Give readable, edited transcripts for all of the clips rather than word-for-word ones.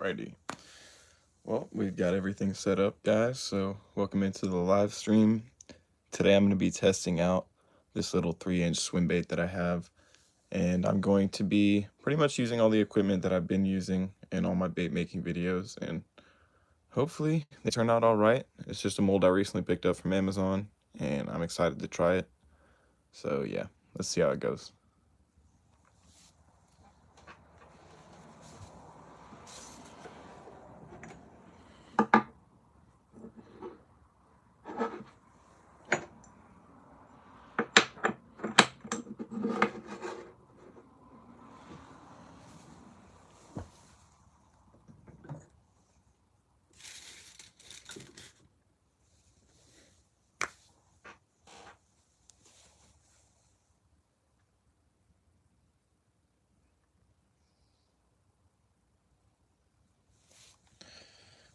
Alrighty. Well, we've got everything set up, guys. So welcome into the live stream. Today I'm going to be testing out this little 3-inch swim bait that I have. And I'm going to be pretty much using all the equipment that I've been using in all my bait making videos. And hopefully they turn out all right. It's just a mold I recently picked up from Amazon. And I'm excited to try it. So yeah, let's see how it goes.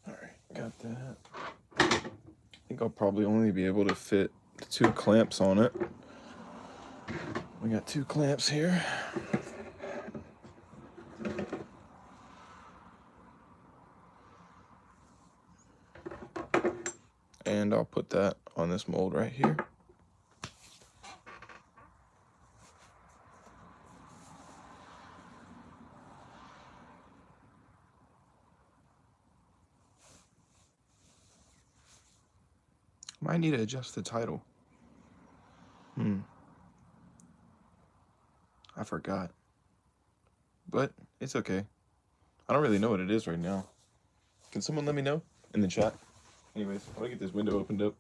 Alright, got that. I think I'll probably only be able to fit 2 clamps on it. We got 2 clamps here. And I'll put that on this mold right here. Might need to adjust the title. I forgot. But it's okay. I don't really know what it is right now. Can someone let me know in the chat? Anyways, I'll get this window opened up.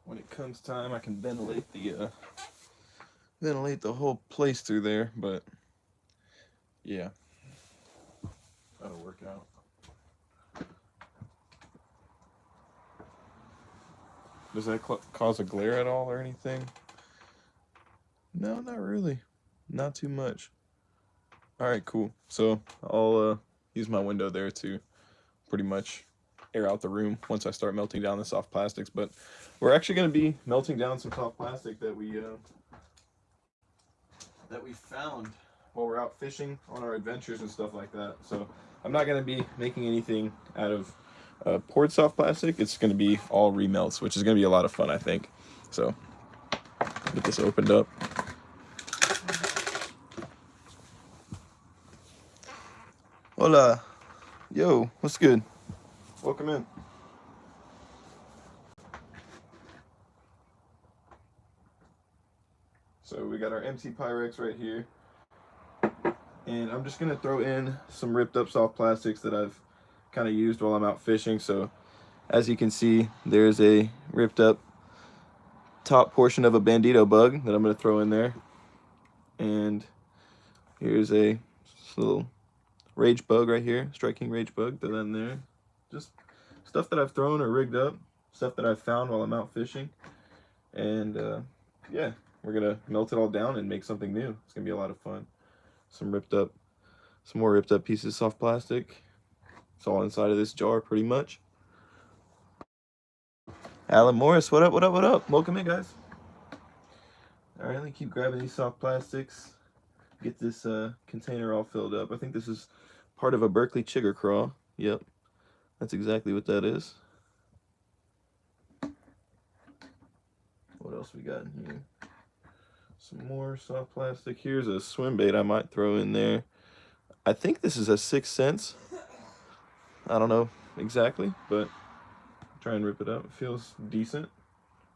When it comes time, I can ventilate the whole place through there, but yeah, that'll work out. Does that cause a glare at all or anything? No, not really. Not too much. All right, cool. So I'll use my window there to pretty much air out the room once I start melting down the soft plastics. But we're actually going to be melting down some soft plastic that we found while we're out fishing on our adventures and stuff like that. So I'm not going to be making anything out of poured soft plastic. It's going to be all remelts, which is going to be a lot of fun, I think. So get this opened up. Hola. Yo, what's good? Welcome in. So we got our empty Pyrex right here. And I'm just gonna throw in some ripped up soft plastics that I've kind of used while I'm out fishing. So as you can see, there's a ripped up top portion of a Bandido Bug that I'm gonna throw in there. And here's a little Rage Bug right here, Striking Rage Bug, throw that in there. Just stuff that I've thrown or rigged up, stuff that I've found while I'm out fishing. And yeah, we're gonna melt it all down and make something new. It's gonna be a lot of fun. Some more ripped up pieces of soft plastic. It's all inside of this jar pretty much. Alan Morris, what up, what up, what up? Welcome in, guys. All right, let me keep grabbing these soft plastics. Get this container all filled up. I think this is part of a Berkeley chigger craw. Yep, that's exactly what that is. What else we got in here? Some more soft plastic. Here's a swim bait I might throw in there. I think this is a 6 cents. I don't know exactly, but try and rip it up. It feels decent.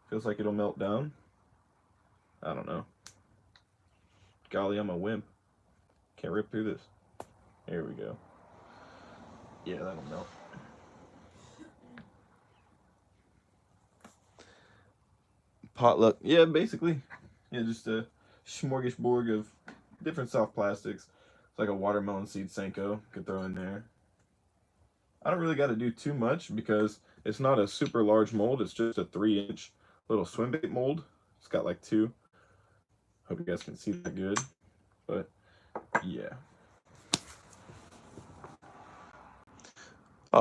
Feels like it'll melt down. I don't know. Golly, I'm a wimp. Can't rip through this. There we go. Yeah, that'll melt. Potluck. Yeah, basically. Yeah, just a smorgasbord of different soft plastics. It's like a watermelon seed Senko. Could throw in there. I don't really got to do too much because it's not a super large mold. It's just a 3-inch little swim bait mold. It's got like 2. Hope you guys can see that good. But yeah.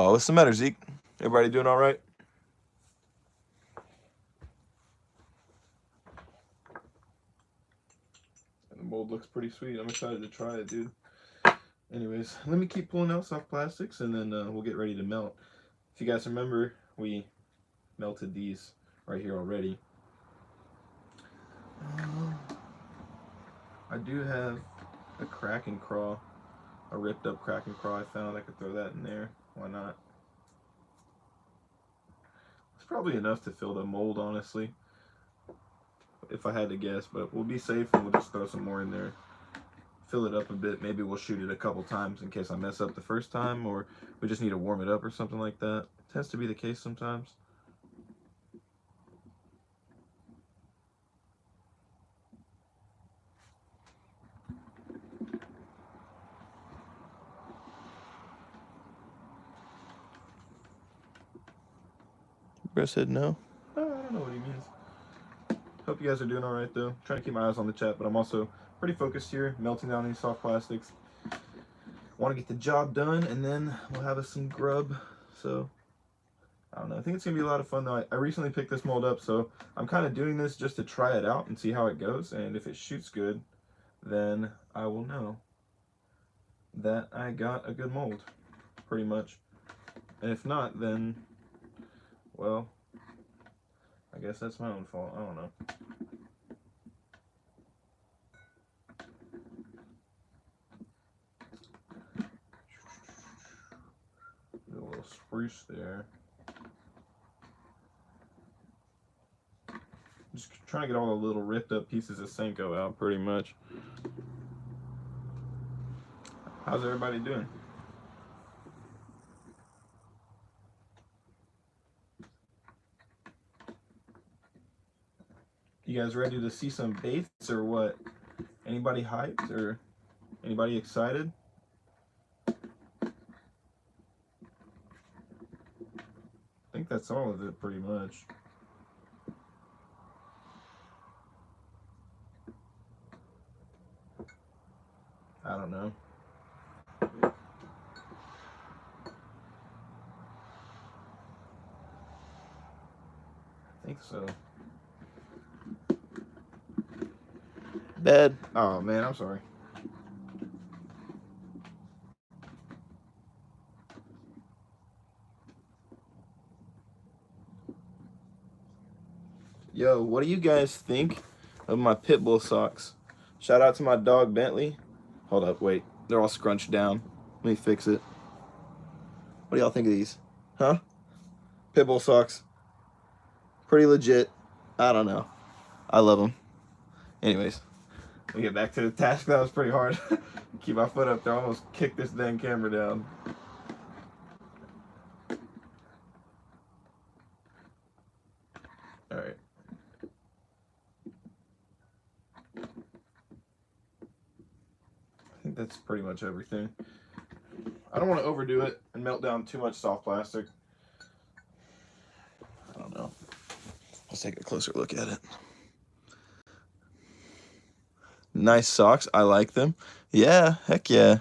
Oh, what's the matter, Zeke? Everybody doing all right? The mold looks pretty sweet. I'm excited to try it, dude. Anyways, let me keep pulling out soft plastics, and then we'll get ready to melt. If you guys remember, we melted these right here already. I do have a crack and craw, a ripped up crack and craw I found. I could throw that in there. Why not? It's probably enough to fill the mold, honestly, if I had to guess, but we'll be safe and we'll just throw some more in there. Fill it up a bit. Maybe we'll shoot it a couple times in case I mess up the first time, or we just need to warm it up or something like that. It tends to be the case sometimes. Bro said no. I don't know what he means. Hope you guys are doing all right, though. Trying to keep my eyes on the chat, but I'm also pretty focused here, melting down these soft plastics. Want to get the job done, and then we'll have us some grub. So, I don't know. I think it's going to be a lot of fun, though. I recently picked this mold up, so I'm kind of doing this just to try it out and see how it goes. And if it shoots good, then I will know that I got a good mold, pretty much. And if not, then, well, I guess that's my own fault. I don't know. A little spruce there. Just trying to get all the little ripped up pieces of Senko out, pretty much. How's everybody doing? You guys ready to see some baits or what? Anybody hyped or anybody excited? I think that's all of it, pretty much. I don't know. I think so. Bed. Oh man, I'm sorry. Yo, what do you guys think of my pit bull socks? Shout out to my dog Bentley. Hold up, wait. They're all scrunched down. Let me fix it. What do y'all think of these? Huh? Pit bull socks. Pretty legit. I don't know. I love them. Anyways, let me get back to the task. That was pretty hard. Keep my foot up there. I almost kicked this dang camera down. All right. I think that's pretty much everything. I don't want to overdo it and melt down too much soft plastic. I don't know. Let's take a closer look at it. Nice socks. I like them. Yeah, heck yeah.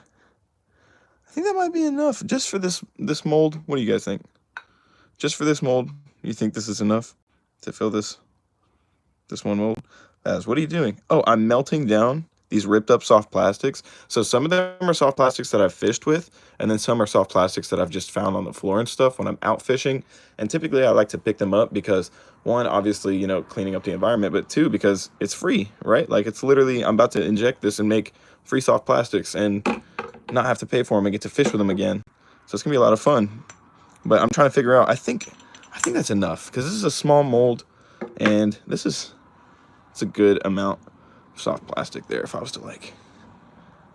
I think that might be enough just for this mold. What do you guys think? Just for this mold, you think this is enough to fill this one mold? What are you doing? Oh, I'm melting down these ripped up soft plastics. So some of them are soft plastics that I've fished with, and then some are soft plastics that I've just found on the floor and stuff when I'm out fishing. And typically I like to pick them up because, one, obviously, you know, cleaning up the environment, but two, because it's free, right? Like, it's literally, I'm about to inject this and make free soft plastics and not have to pay for them and get to fish with them again. So it's gonna be a lot of fun. But I'm trying to figure out, I think that's enough, because this is a small mold, and it's a good amount of soft plastic there. If I was to like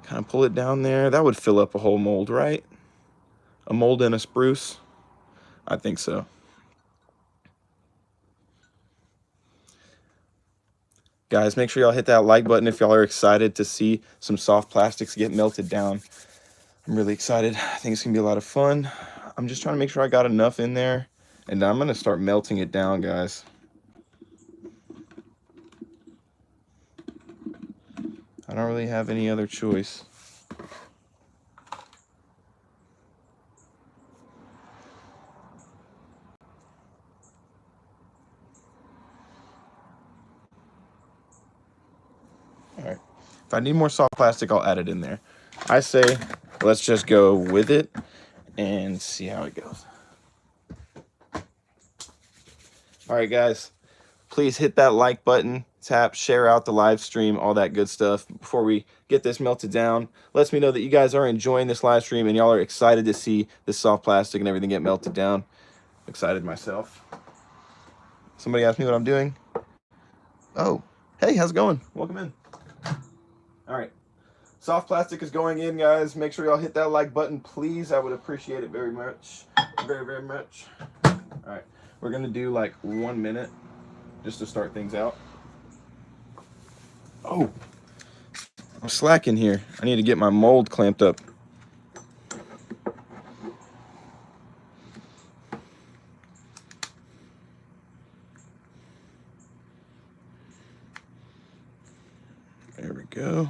kind of pull it down there, that would fill up a whole mold, right? A mold and a spruce? I think so. Guys, make sure y'all hit that like button if y'all are excited to see some soft plastics get melted down. I'm really excited. I think it's gonna be a lot of fun. I'm just trying to make sure I got enough in there, and I'm gonna start melting it down, guys. I don't really have any other choice. If I need more soft plastic, I'll add it in there. I say let's just go with it and see how it goes. All right, guys, please hit that like button, tap, share out the live stream, all that good stuff before we get this melted down. Lets me know that you guys are enjoying this live stream and y'all are excited to see this soft plastic and everything get melted down. I'm excited myself. Somebody asked me what I'm doing. Oh, hey, how's it going? Welcome in. All right, soft plastic is going in, guys. Make sure y'all hit that like button, please. I would appreciate it very much. Very, very much. All right, we're gonna do like 1 minute just to start things out. Oh, I'm slacking here. I need to get my mold clamped up. There we go.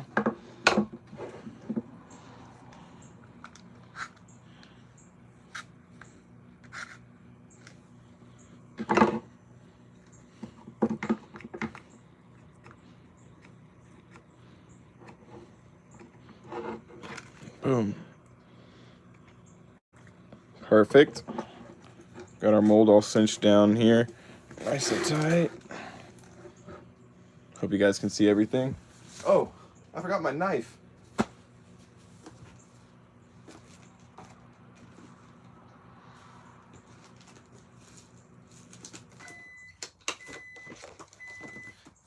Boom. Perfect. Got our mold all cinched down here. Nice and tight. Hope you guys can see everything. Oh, I forgot my knife.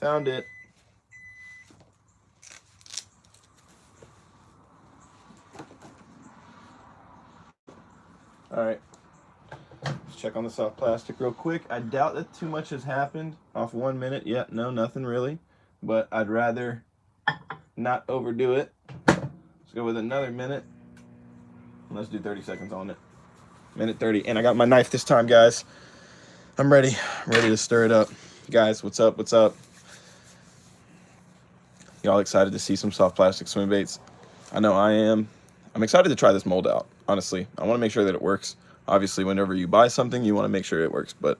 Found it. All right. Let's check on the soft plastic real quick. I doubt that too much has happened off 1 minute. Yeah, no, nothing really. But I'd rather not overdo it. Let's go with another minute. Let's do 30 seconds on it. Minute 30. And I got my knife this time, guys. I'm ready. I'm ready to stir it up. Guys, what's up? What's up? Y'all excited to see some soft plastic swim baits? I know I am. I'm excited to try this mold out, honestly. I want to make sure that it works. Obviously, whenever you buy something, you want to make sure it works. But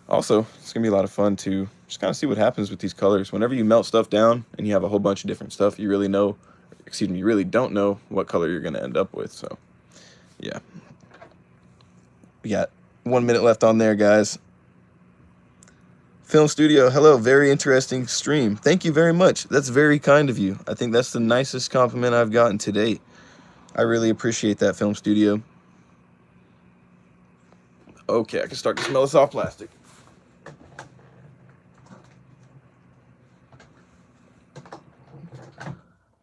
also, it's going to be a lot of fun to just kind of see what happens with these colors. Whenever you melt stuff down and you have a whole bunch of different stuff, you really know, excuse me, you really don't know what color you're going to end up with. So, yeah. We got 1 minute left on there, guys. Film Studio, hello, very interesting stream. Thank you very much. That's very kind of you. I think that's the nicest compliment I've gotten to date. I really appreciate that, Film Studio. Okay, I can start to smell the soft plastic.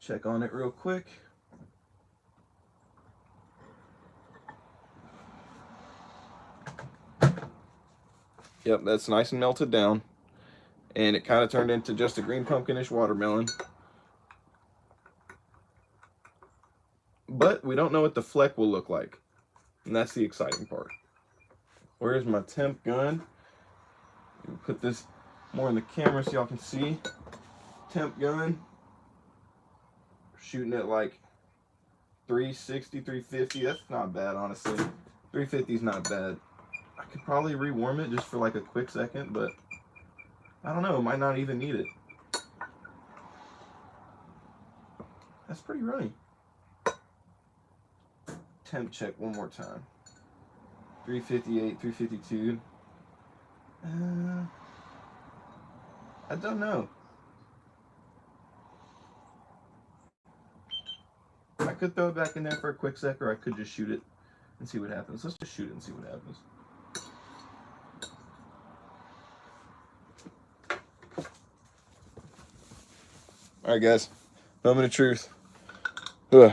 Check on it real quick. Yep, that's nice and melted down. And it kind of turned into just a green pumpkinish watermelon. But we don't know what the fleck will look like. And that's the exciting part. Where's my temp gun? Put this more in the camera so y'all can see. Temp gun. Shooting at like 360, 350. That's not bad, honestly. 350 is not bad. I could probably rewarm it just for like a quick second, but I don't know, might not even need it. That's pretty runny. Temp check one more time. 358, 352. I don't know. I could throw it back in there for a quick sec, or I could just shoot it and see what happens. Let's just shoot it and see what happens. All right, guys. Moment of truth. Ugh.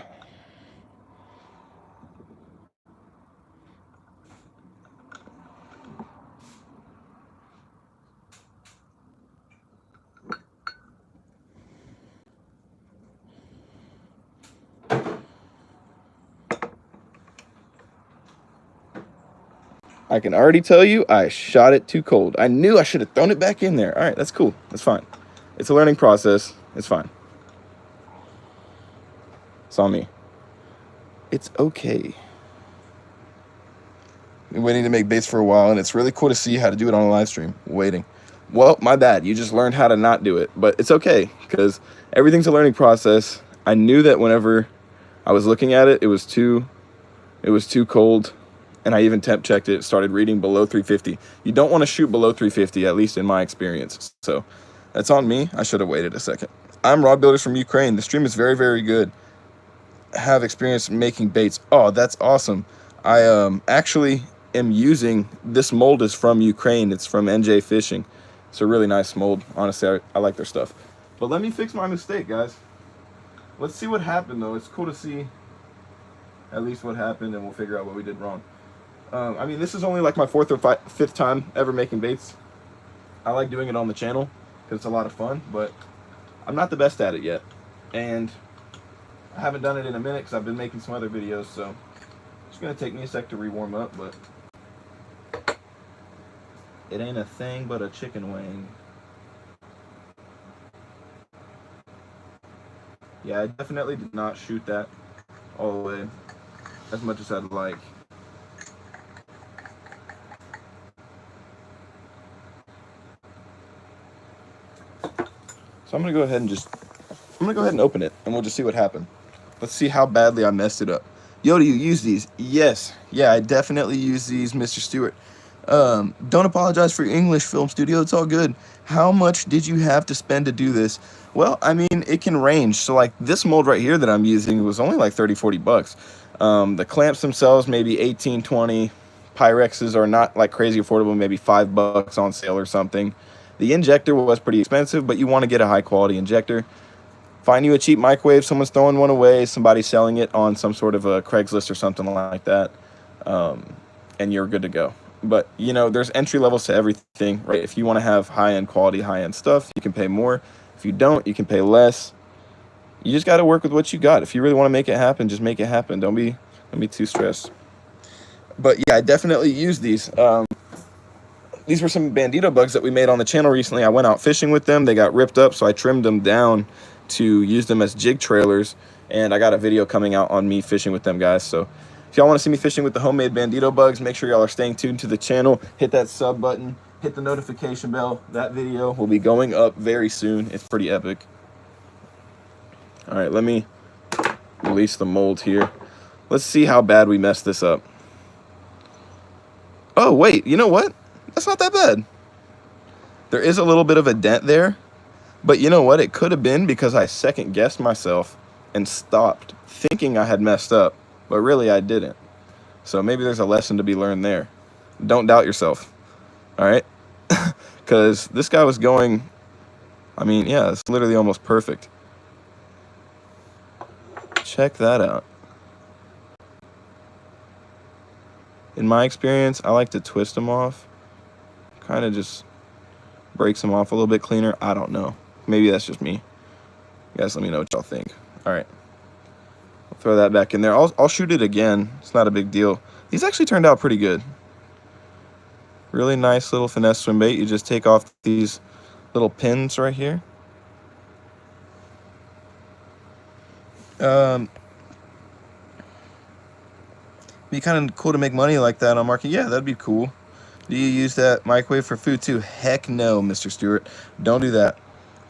I can already tell you I shot it too cold. I knew I should have thrown it back in there. All right, that's cool. That's fine. It's a learning process. It's fine. It's on me. It's okay. Been waiting to make baits for a while, and it's really cool to see how to do it on a live stream. Waiting. well, my bad. You just learned how to not do it. But it's okay, because everything's a learning process. I knew that whenever I was looking at it, it was too cold, and I even temp checked it, started reading below 350. You don't want to shoot below 350, at least in my experience. So that's on me. I should have waited a second. I'm Rod Builders from Ukraine. The stream is very, very good. Have experience making baits. Oh, that's awesome. I actually am using this mold is from Ukraine. It's from NJ Fishing. It's a really nice mold. Honestly, I like their stuff. But let me fix my mistake, guys. Let's see what happened, though. It's cool to see at least what happened, and we'll figure out what we did wrong. I mean, this is only like my 4th or 5th time ever making baits. I like doing it on the channel because it's a lot of fun, but I'm not the best at it yet. And I haven't done it in a minute because I've been making some other videos, so it's going to take me a sec to re-warm up, but it ain't a thing but a chicken wing. Yeah, I definitely did not shoot that all the way as much as I'd like. So I'm going to go ahead and open it, and we'll just see what happened. Let's see how badly I messed it up. Yo, do you use these? Yes. Yeah, I definitely use these, Mr. Stewart. Don't apologize for your English, Film Studio. It's all good. How much did you have to spend to do this? Well, I mean, it can range. So, like, this mold right here that I'm using was only like 30, 40 bucks. The clamps themselves, maybe 18, 20. Pyrexes are not, like, crazy affordable, maybe 5 bucks on sale or something. The injector was pretty expensive, but you want to get a high-quality injector. Find you a cheap microwave, someone's throwing one away, somebody's selling it on some sort of a Craigslist or something like that, and you're good to go. But, you know, there's entry levels to everything, right? If you want to have high-end quality, high-end stuff, you can pay more. If you don't, you can pay less. You just got to work with what you got. If you really want to make it happen, just make it happen. Don't be too stressed. But, yeah, I definitely use these. These were some Bandido bugs that we made on the channel recently. I went out fishing with them. They got ripped up, so I trimmed them down to use them as jig trailers. And I got a video coming out on me fishing with them, guys. So if y'all want to see me fishing with the homemade Bandido bugs, make sure y'all are staying tuned to the channel. Hit that sub button. Hit the notification bell. That video will be going up very soon. It's pretty epic. All right, let me release the mold here. Let's see how bad we messed this up. Oh, wait, you know what? That's not that bad. There is a little bit of a dent there, but you know what? It could have been because I second-guessed myself and stopped thinking I had messed up, but really I didn't. So maybe there's a lesson to be learned there. Don't doubt yourself, all right? Because this guy was going, I mean, yeah, it's literally almost perfect. Check that out. In my experience, I like to twist them off. Kind of just breaks them off a little bit cleaner. I don't know. Maybe that's just me. You guys let me know what y'all think. All right. I'll throw that back in there. I'll shoot it again. It's not a big deal. These actually turned out pretty good. Really nice little finesse swim bait. You just take off these little pins right here. Be kind of cool to make money like that on market. Yeah, that'd be cool. Do you use that microwave for food too? Heck no, Mr. Stewart. Don't do that.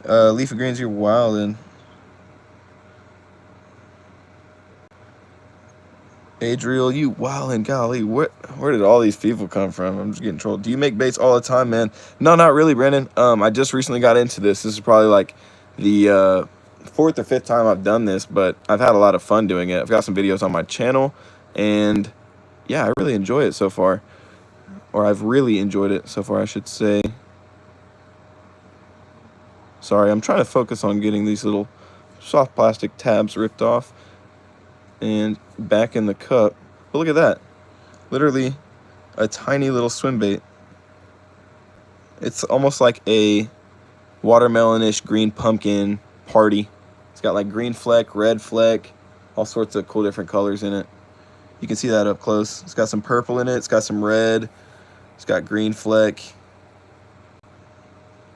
Leafy greens, you're wildin'. Adriel, you wildin'. Golly, where did all these people come from? I'm just getting trolled. Do you make baits all the time, man? No, not really, Brennan. I just recently got into this. This is probably like the 4th or 5th time I've done this, but I've had a lot of fun doing it. I've got some videos on my channel, and yeah, I really enjoy it so far. Or I've really enjoyed it so far, I should say. Sorry, I'm trying to focus on getting these little soft plastic tabs ripped off and back in the cup. But look at that. Literally a tiny little swim bait. It's almost like a watermelonish green pumpkin party. It's got like green fleck, red fleck, all sorts of cool different colors in it. You can see that up close. It's got some purple in it. It's got some red. It's got green fleck.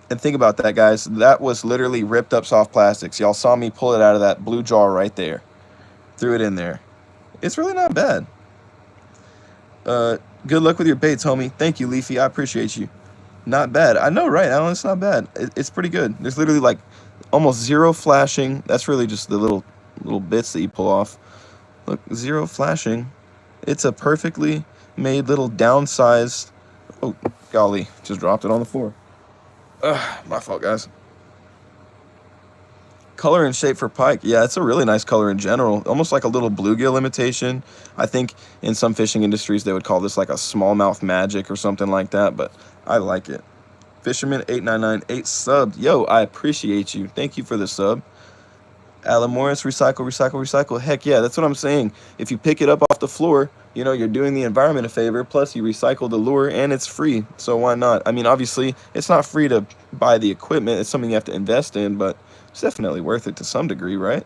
And think about that, guys. That was literally ripped up soft plastics. Y'all saw me pull it out of that blue jar right there. Threw it in there. It's really not bad. Good luck with your baits, homie. Thank you, Leafy. I appreciate you. Not bad. I know, right, Alan? It's not bad. It's pretty good. There's literally like almost zero flashing. That's really just the little bits that you pull off. Look, zero flashing. It's a perfectly made little downsized. Oh, golly, just dropped it on the floor. My fault, guys. Color and shape for pike. Yeah, it's a really nice color in general. Almost like a little bluegill imitation. I think in some fishing industries they would call this like a smallmouth magic or something like that, but I like it. Fisherman 8998 subbed. Yo, I appreciate you. Thank you for the sub. Alan Morris, recycle, recycle, recycle. Heck yeah, that's what I'm saying. If you pick it up off the floor, you know, you're doing the environment a favor, plus you recycle the lure, and it's free. So why not? I mean, obviously, it's not free to buy the equipment. It's something you have to invest in, but it's definitely worth it to some degree, right?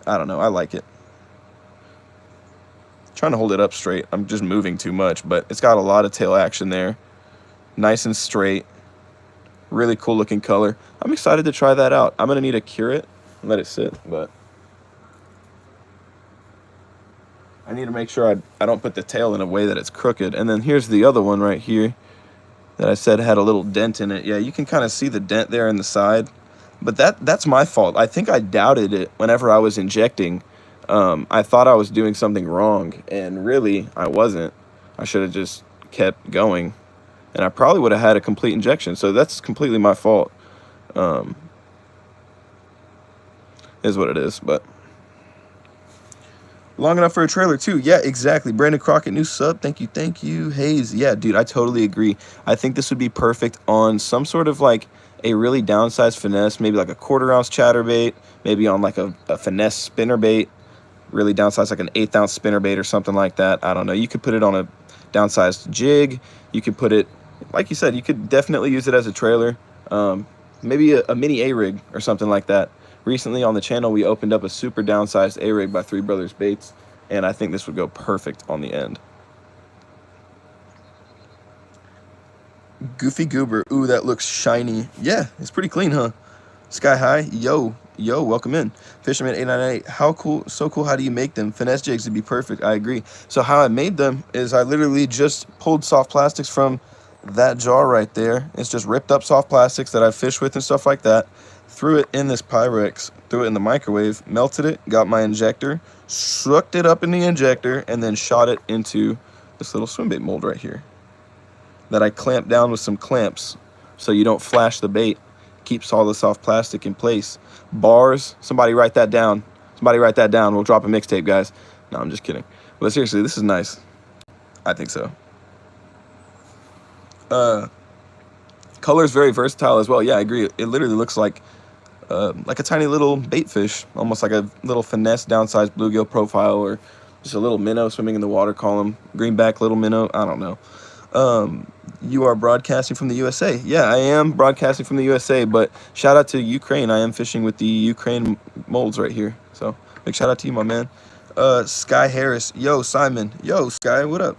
I don't know. I like it. Trying to hold it up straight. I'm just moving too much, but it's got a lot of tail action there. Nice and straight. Really cool looking color. I'm excited to try that out. I'm going to need to cure it and let it sit, but I need to make sure I don't put the tail in a way that it's crooked. And then here's the other one right here that I said had a little dent in it. Yeah, you can kind of see the dent there in the side. But that's my fault. I think I doubted it whenever I was injecting. I thought I was doing something wrong, and really, I wasn't. I should have just kept going, and I probably would have had a complete injection. So that's completely my fault. Is what it is, but long enough for a trailer too. Yeah, exactly. Brandon Crockett, new sub. Thank you, thank you. Hayes, yeah, dude, I totally agree. I think this would be perfect on some sort of like a really downsized finesse, maybe like a 1/4 ounce chatterbait, maybe on like a finesse spinnerbait, really downsized like an 1/8 ounce spinnerbait or something like that. I don't know. You could put it on a downsized jig. You could put it, like you said, you could definitely use it as a trailer. Maybe a mini A-rig or something like that. Recently on the channel, we opened up a super downsized A-rig by Three Brothers Baits, and I think this would go perfect on the end. Goofy Goober. Ooh, that looks shiny. Yeah, it's pretty clean, huh? Sky High. Yo, welcome in. Fisherman 898. How cool, so cool. How do you make them? Finesse jigs would be perfect. I agree. So how I made them is I literally just pulled soft plastics from that jar right there. It's just ripped up soft plastics that I fish with and stuff like that. Threw it in this Pyrex, threw it in the microwave, melted it, got my injector, sucked it up in the injector, and then shot it into this little swim bait mold right here that I clamped down with some clamps so you don't flash the bait. Keeps all the soft plastic in place. Bars, somebody write that down. Somebody write that down. We'll drop a mixtape, guys. No, I'm just kidding. But seriously, this is nice. I think so. Color is very versatile as well. Yeah, I agree. It literally looks like a tiny little bait fish, almost like a little finesse downsized bluegill profile, or just a little minnow swimming in the water column. Greenback little minnow. I don't know. You are broadcasting from the USA. Yeah, I am broadcasting from the USA, but shout out to Ukraine. I am fishing with the Ukraine molds right here. So big shout out to you, my man. Sky Harris. Yo, Simon. Yo, Sky, what up?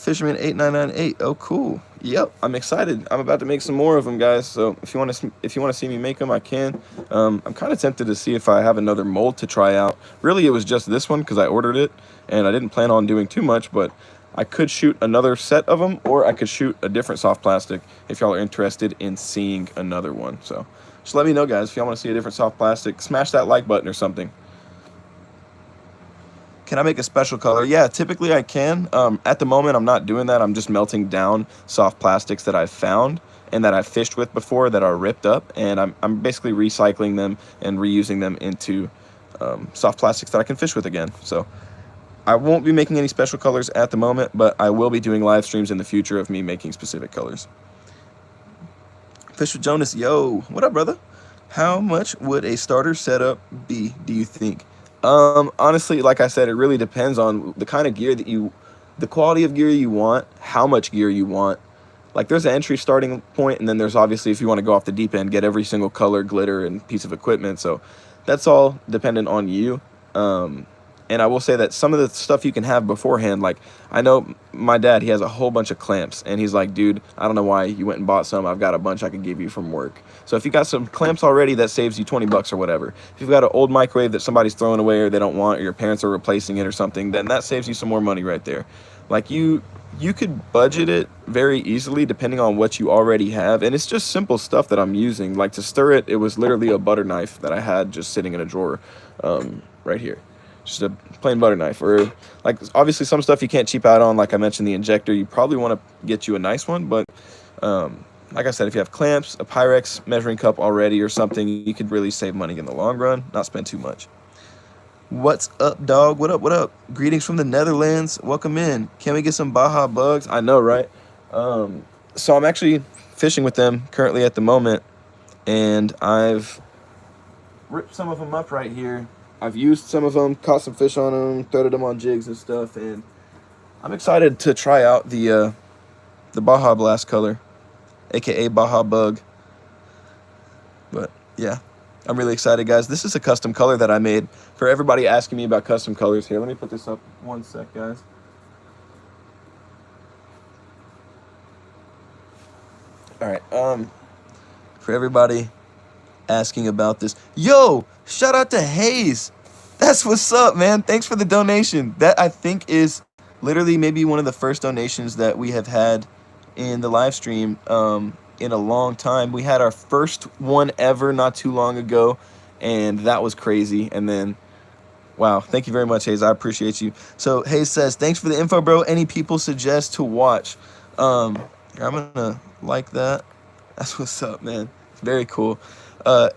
Fisherman 8998. Oh, cool. Yep, I'm excited. I'm about to make some more of them, guys. So if you want to see me make them, I can. I'm kind of tempted to see if I have another mold to try out. Really, it was just this one because I ordered it, and I didn't plan on doing too much, but I could shoot another set of them, or I could shoot a different soft plastic if y'all are interested in seeing another one. So just let me know, guys, if y'all want to see a different soft plastic. Smash that like button or something. Can I make a special color? Yeah, typically I can. At the moment, I'm not doing that. I'm just melting down soft plastics that I've found and that I've fished with before that are ripped up, and I'm basically recycling them and reusing them into soft plastics that I can fish with again. So I won't be making any special colors at the moment, but I will be doing live streams in the future of me making specific colors. Fish with Jonas. Yo, what up, brother? How much would a starter setup be, do you think? Honestly, like I said, it really depends on the kind of gear that the quality of gear you want, how much gear you want. Like, there's an entry starting point, and then there's obviously, if you want to go off the deep end, get every single color, glitter, and piece of equipment. So that's all dependent on you. And I will say that some of the stuff you can have beforehand, like, I know my dad, he has a whole bunch of clamps, and he's like, dude, I don't know why you went and bought some. I've got a bunch I could give you from work. So if you got some clamps already, that saves you 20 bucks or whatever. If you've got an old microwave that somebody's throwing away or they don't want, or your parents are replacing it or something, then that saves you some more money right there. Like you could budget it very easily depending on what you already have, and it's just simple stuff that I'm using. Like to stir it, it was literally a butter knife that I had just sitting in a drawer, right here, just a plain butter knife. Or like obviously some stuff you can't cheap out on, like I mentioned the injector. You probably want to get you a nice one, but like I said, if you have clamps, a Pyrex measuring cup already or something, you could really save money in the long run, not spend too much. What's up, dog? What up? What up? Greetings from the Netherlands. Welcome in. Can we get some Baja bugs? I know, right? So I'm actually fishing with them currently at the moment, and I've ripped some of them up right here. I've used some of them, caught some fish on them, threaded them on jigs and stuff, and I'm excited to try out the Baja Blast color, aka Baja Bug. But yeah, I'm really excited, guys. This is a custom color that I made for everybody asking me about custom colors. Here, let me put this up one sec, guys. All right, for everybody asking about this, yo, shout out to Hayes. That's what's up, man. Thanks for the donation. That I think is literally maybe one of the first donations that we have had in the live stream in a long time. We had our first one ever not too long ago, and that was crazy. And then, wow, thank you very much, Hayes. I appreciate you. So Hayes says, thanks for the info, bro. Any people suggest to watch? I'm gonna like that. That's what's up, man. Very cool.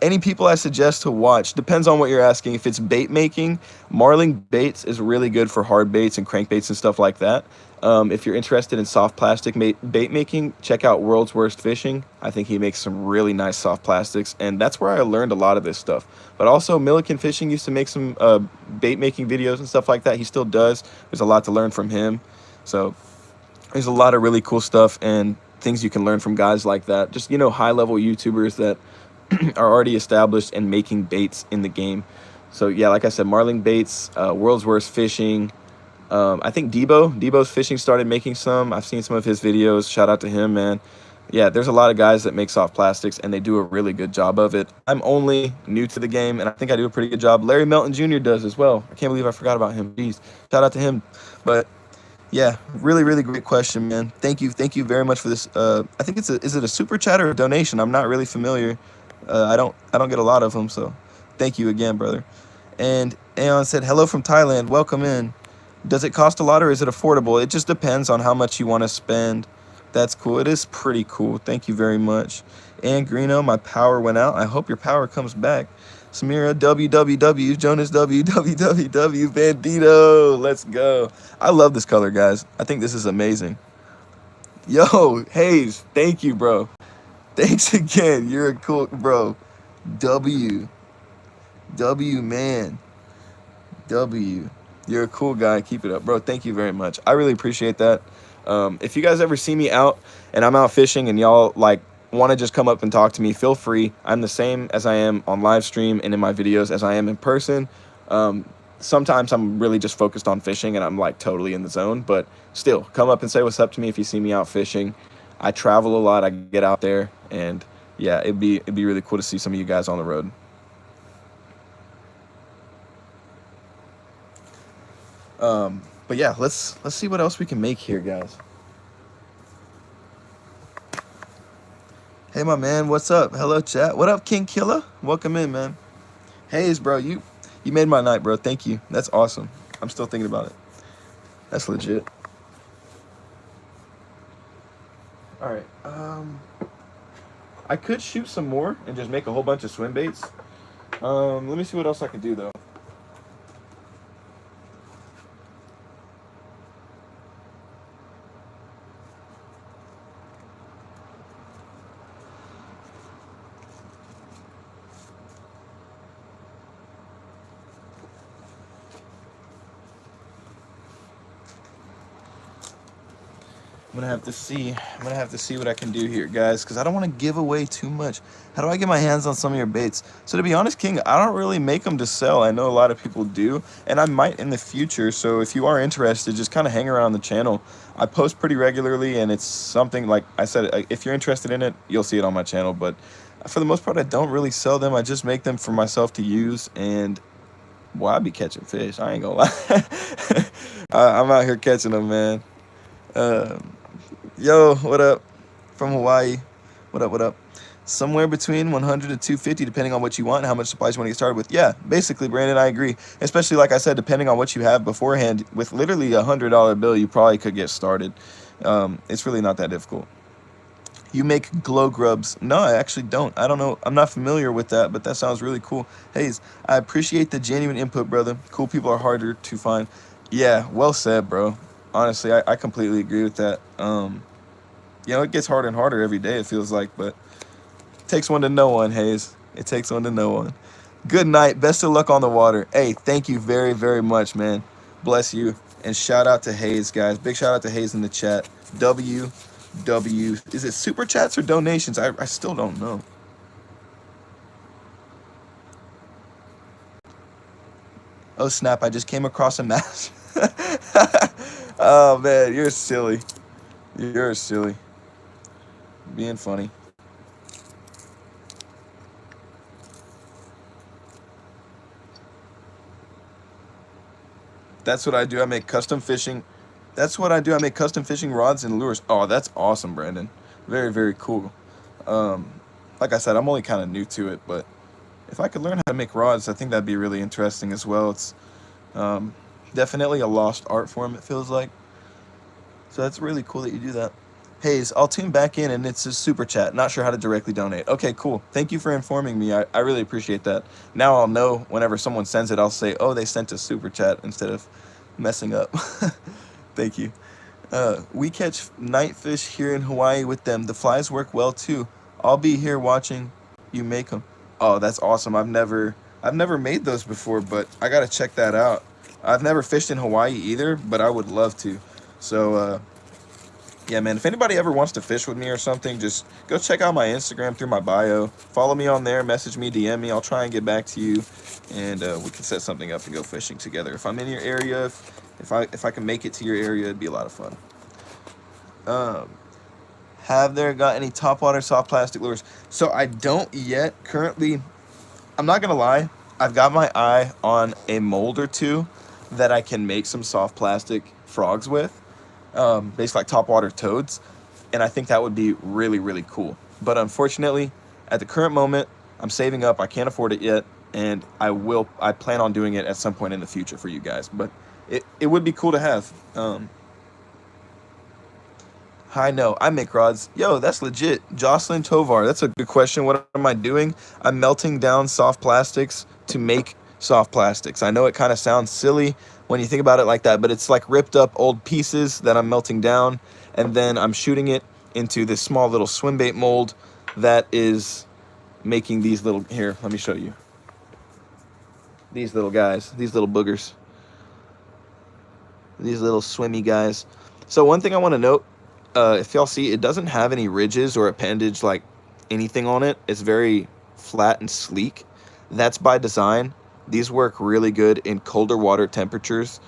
Any people I suggest to watch, depends on what you're asking. If it's bait making, Marling Baits is really good for hard baits and crankbaits and stuff like that. If you're interested in soft plastic bait making, check out World's Worst Fishing. I think he makes some really nice soft plastics, and that's where I learned a lot of this stuff. But also Milliken Fishing used to make some bait making videos and stuff like that. He still does. There's a lot to learn from him. So there's a lot of really cool stuff and things you can learn from guys like that. Just, you know, high-level YouTubers that are already established and making baits in the game. So yeah, like I said, Marling Baits, World's Worst Fishing. I think Debo's Fishing started making some. I've seen some of his videos. Shout out to him, man. Yeah, there's a lot of guys that make soft plastics, and they do a really good job of it. I'm only new to the game, and I think I do a pretty good job. Larry Melton Jr. does as well. I can't believe I forgot about him. Jeez, shout out to him. But yeah, really, really great question, man. Thank you very much for this. I think is it a super chat or a donation? I'm not really familiar. I don't get a lot of them, so thank you again, brother. And Aeon said, hello from Thailand. Welcome in. Does it cost a lot or is it affordable? It just depends on how much you want to spend. That's cool. It is pretty cool. Thank you very much. And Greeno, my power went out. I hope your power comes back. Samira, WWW. Jonas, WWW. Bandido. Let's go. I love this color, guys. I think this is amazing. Yo, Hayes, thank you, bro. Thanks again. You're a cool, bro. W, man. W. You're a cool guy. Keep it up, bro. Thank you very much. I really appreciate that. If you guys ever see me out and I'm out fishing and y'all like want to just come up and talk to me, feel free. I'm the same as I am on live stream and in my videos as I am in person. Sometimes I'm really just focused on fishing and I'm like totally in the zone, but still come up and say what's up to me if you see me out fishing. I travel a lot. I get out there, and yeah, it'd be really cool to see some of you guys on the road. But yeah, let's see what else we can make here, guys. Hey, my man, what's up? Hello, chat. What up, King Killer? Welcome in, man. Hayes, bro, you made my night, bro. Thank you. That's awesome. I'm still thinking about it. That's legit. All right. I could shoot some more and just make a whole bunch of swim baits. Let me see what else I could do, though. I'm gonna have to see what I can do here, guys, because I don't want to give away too much. How do I get my hands on some of your baits? So to be honest, King, I don't really make them to sell. I know a lot of people do, and I might in the future. So if you are interested, just kind of hang around the channel. I post pretty regularly, and it's something, like I said, if you're interested in it, you'll see it on my channel. But for the most part, I don't really sell them. I just make them for myself to use, and boy, I be catching fish. I ain't gonna lie. I'm out here catching them, man. Uh, Yo, what up? From Hawaii. What up, what up? Somewhere between 100 to 250, depending on what you want and how much supplies you want to get started with. Yeah, basically, Brandon, I agree. Especially, like I said, depending on what you have beforehand, with literally $100 bill, you probably could get started. It's really not that difficult. You make glow grubs. No, I actually don't. I don't know. I'm not familiar with that, but that sounds really cool. Hayes, I appreciate the genuine input, brother. Cool people are harder to find. Yeah, well said, bro. Honestly, I completely agree with that. It gets harder and harder every day, it feels like, but it takes one to know one, Hayes. It takes one to know one. Good night. Best of luck on the water. Hey, thank you very, very much, man. Bless you. And shout out to Hayes, guys. Big shout out to Hayes in the chat. Is it super chats or donations? I still don't know. Oh, snap. I just came across a match. Oh, man. You're silly. You're silly. Being funny. That's what I do. I make custom fishing. That's what I do. I make custom fishing rods and lures. Oh, that's awesome, Brandon. Very, very cool. Um, like I said, I'm only kind of new to it, but if I could learn how to make rods, I think that'd be really interesting as well. It's um, definitely a lost art form, it feels like. So that's really cool that you do that. Hayes, I'll tune back in and it's a super chat. Not sure how to directly donate. Okay, cool. Thank you for informing me. I really appreciate that. Now I'll know whenever someone sends it, I'll say, oh, they sent a super chat instead of messing up. Thank you. We catch night fish here in Hawaii with them. The flies work well too. I'll be here watching you make them. Oh, that's awesome. I've never made those before, but I gotta check that out. I've never fished in Hawaii either, but I would love to. So, yeah, man, if anybody ever wants to fish with me or something, just go check out my Instagram through my bio. Follow me on there, message me, DM me. I'll try and get back to you, and we can set something up and go fishing together. If I'm in your area, if I can make it to your area, it'd be a lot of fun. Have there got any topwater soft plastic lures? So I don't yet. Currently, I'm not gonna lie. I've got my eye on a mold or two that I can make some soft plastic frogs with. Basically like topwater toads, and I think that would be really, really cool. But unfortunately, at the current moment, I'm saving up. I can't afford it yet, and I plan on doing it at some point in the future for you guys. But it would be cool to have. Hi, no, I make rods. Yo, that's legit. Jocelyn Tovar, that's a good question. What am I doing? I'm melting down soft plastics to make soft plastics. I know it kind of sounds silly when you think about it like that, but it's like ripped up old pieces that I'm melting down, and then I'm shooting it into this small little Swimbait mold that is making these little, here, let me show you. These little guys, these little boogers. These little swimmy guys. So one thing I want to note, if y'all see, it doesn't have any ridges or appendage like anything on it. It's very flat and sleek. That's by design. These work really good in colder water temperatures,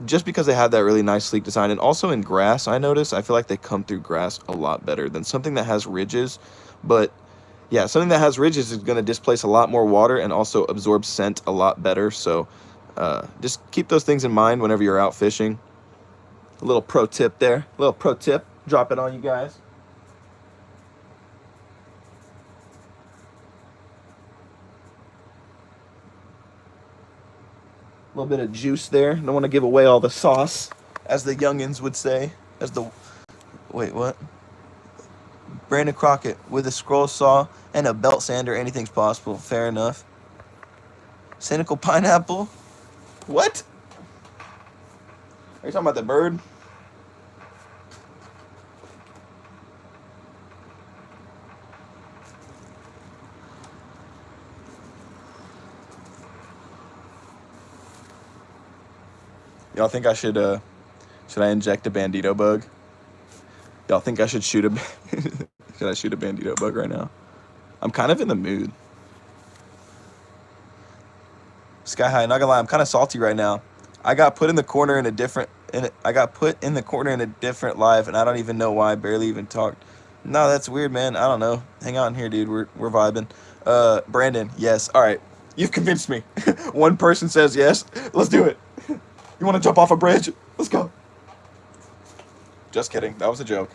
just because they have that really nice sleek design. And also in grass, I notice, I feel like they come through grass a lot better than something that has ridges. But yeah, something that has ridges is going to displace a lot more water and also absorb scent a lot better. So just keep those things in mind whenever you're out fishing. A little pro tip there. A little pro tip. Drop it on you guys. A little bit of juice there. Don't want to give away all the sauce, as the youngins would say. Wait, what? Brandon Crockett, with a scroll saw and a belt sander, anything's possible. Fair enough. Cynical pineapple? What? Are you talking about the bird? Y'all think I should I inject a Bandido Bug? Y'all think I should shoot a should I shoot a Bandido Bug right now? I'm kind of in the mood. Sky High, not gonna lie, I'm kind of salty right now. I got put in the corner in a different live, and I don't even know why. I barely even talked. No, that's weird, man. I don't know. Hang on here, dude. We're vibing. Brandon, yes. All right, you've convinced me. One person says yes. Let's do it. You want to jump off a bridge? Let's go. Just kidding. That was a joke.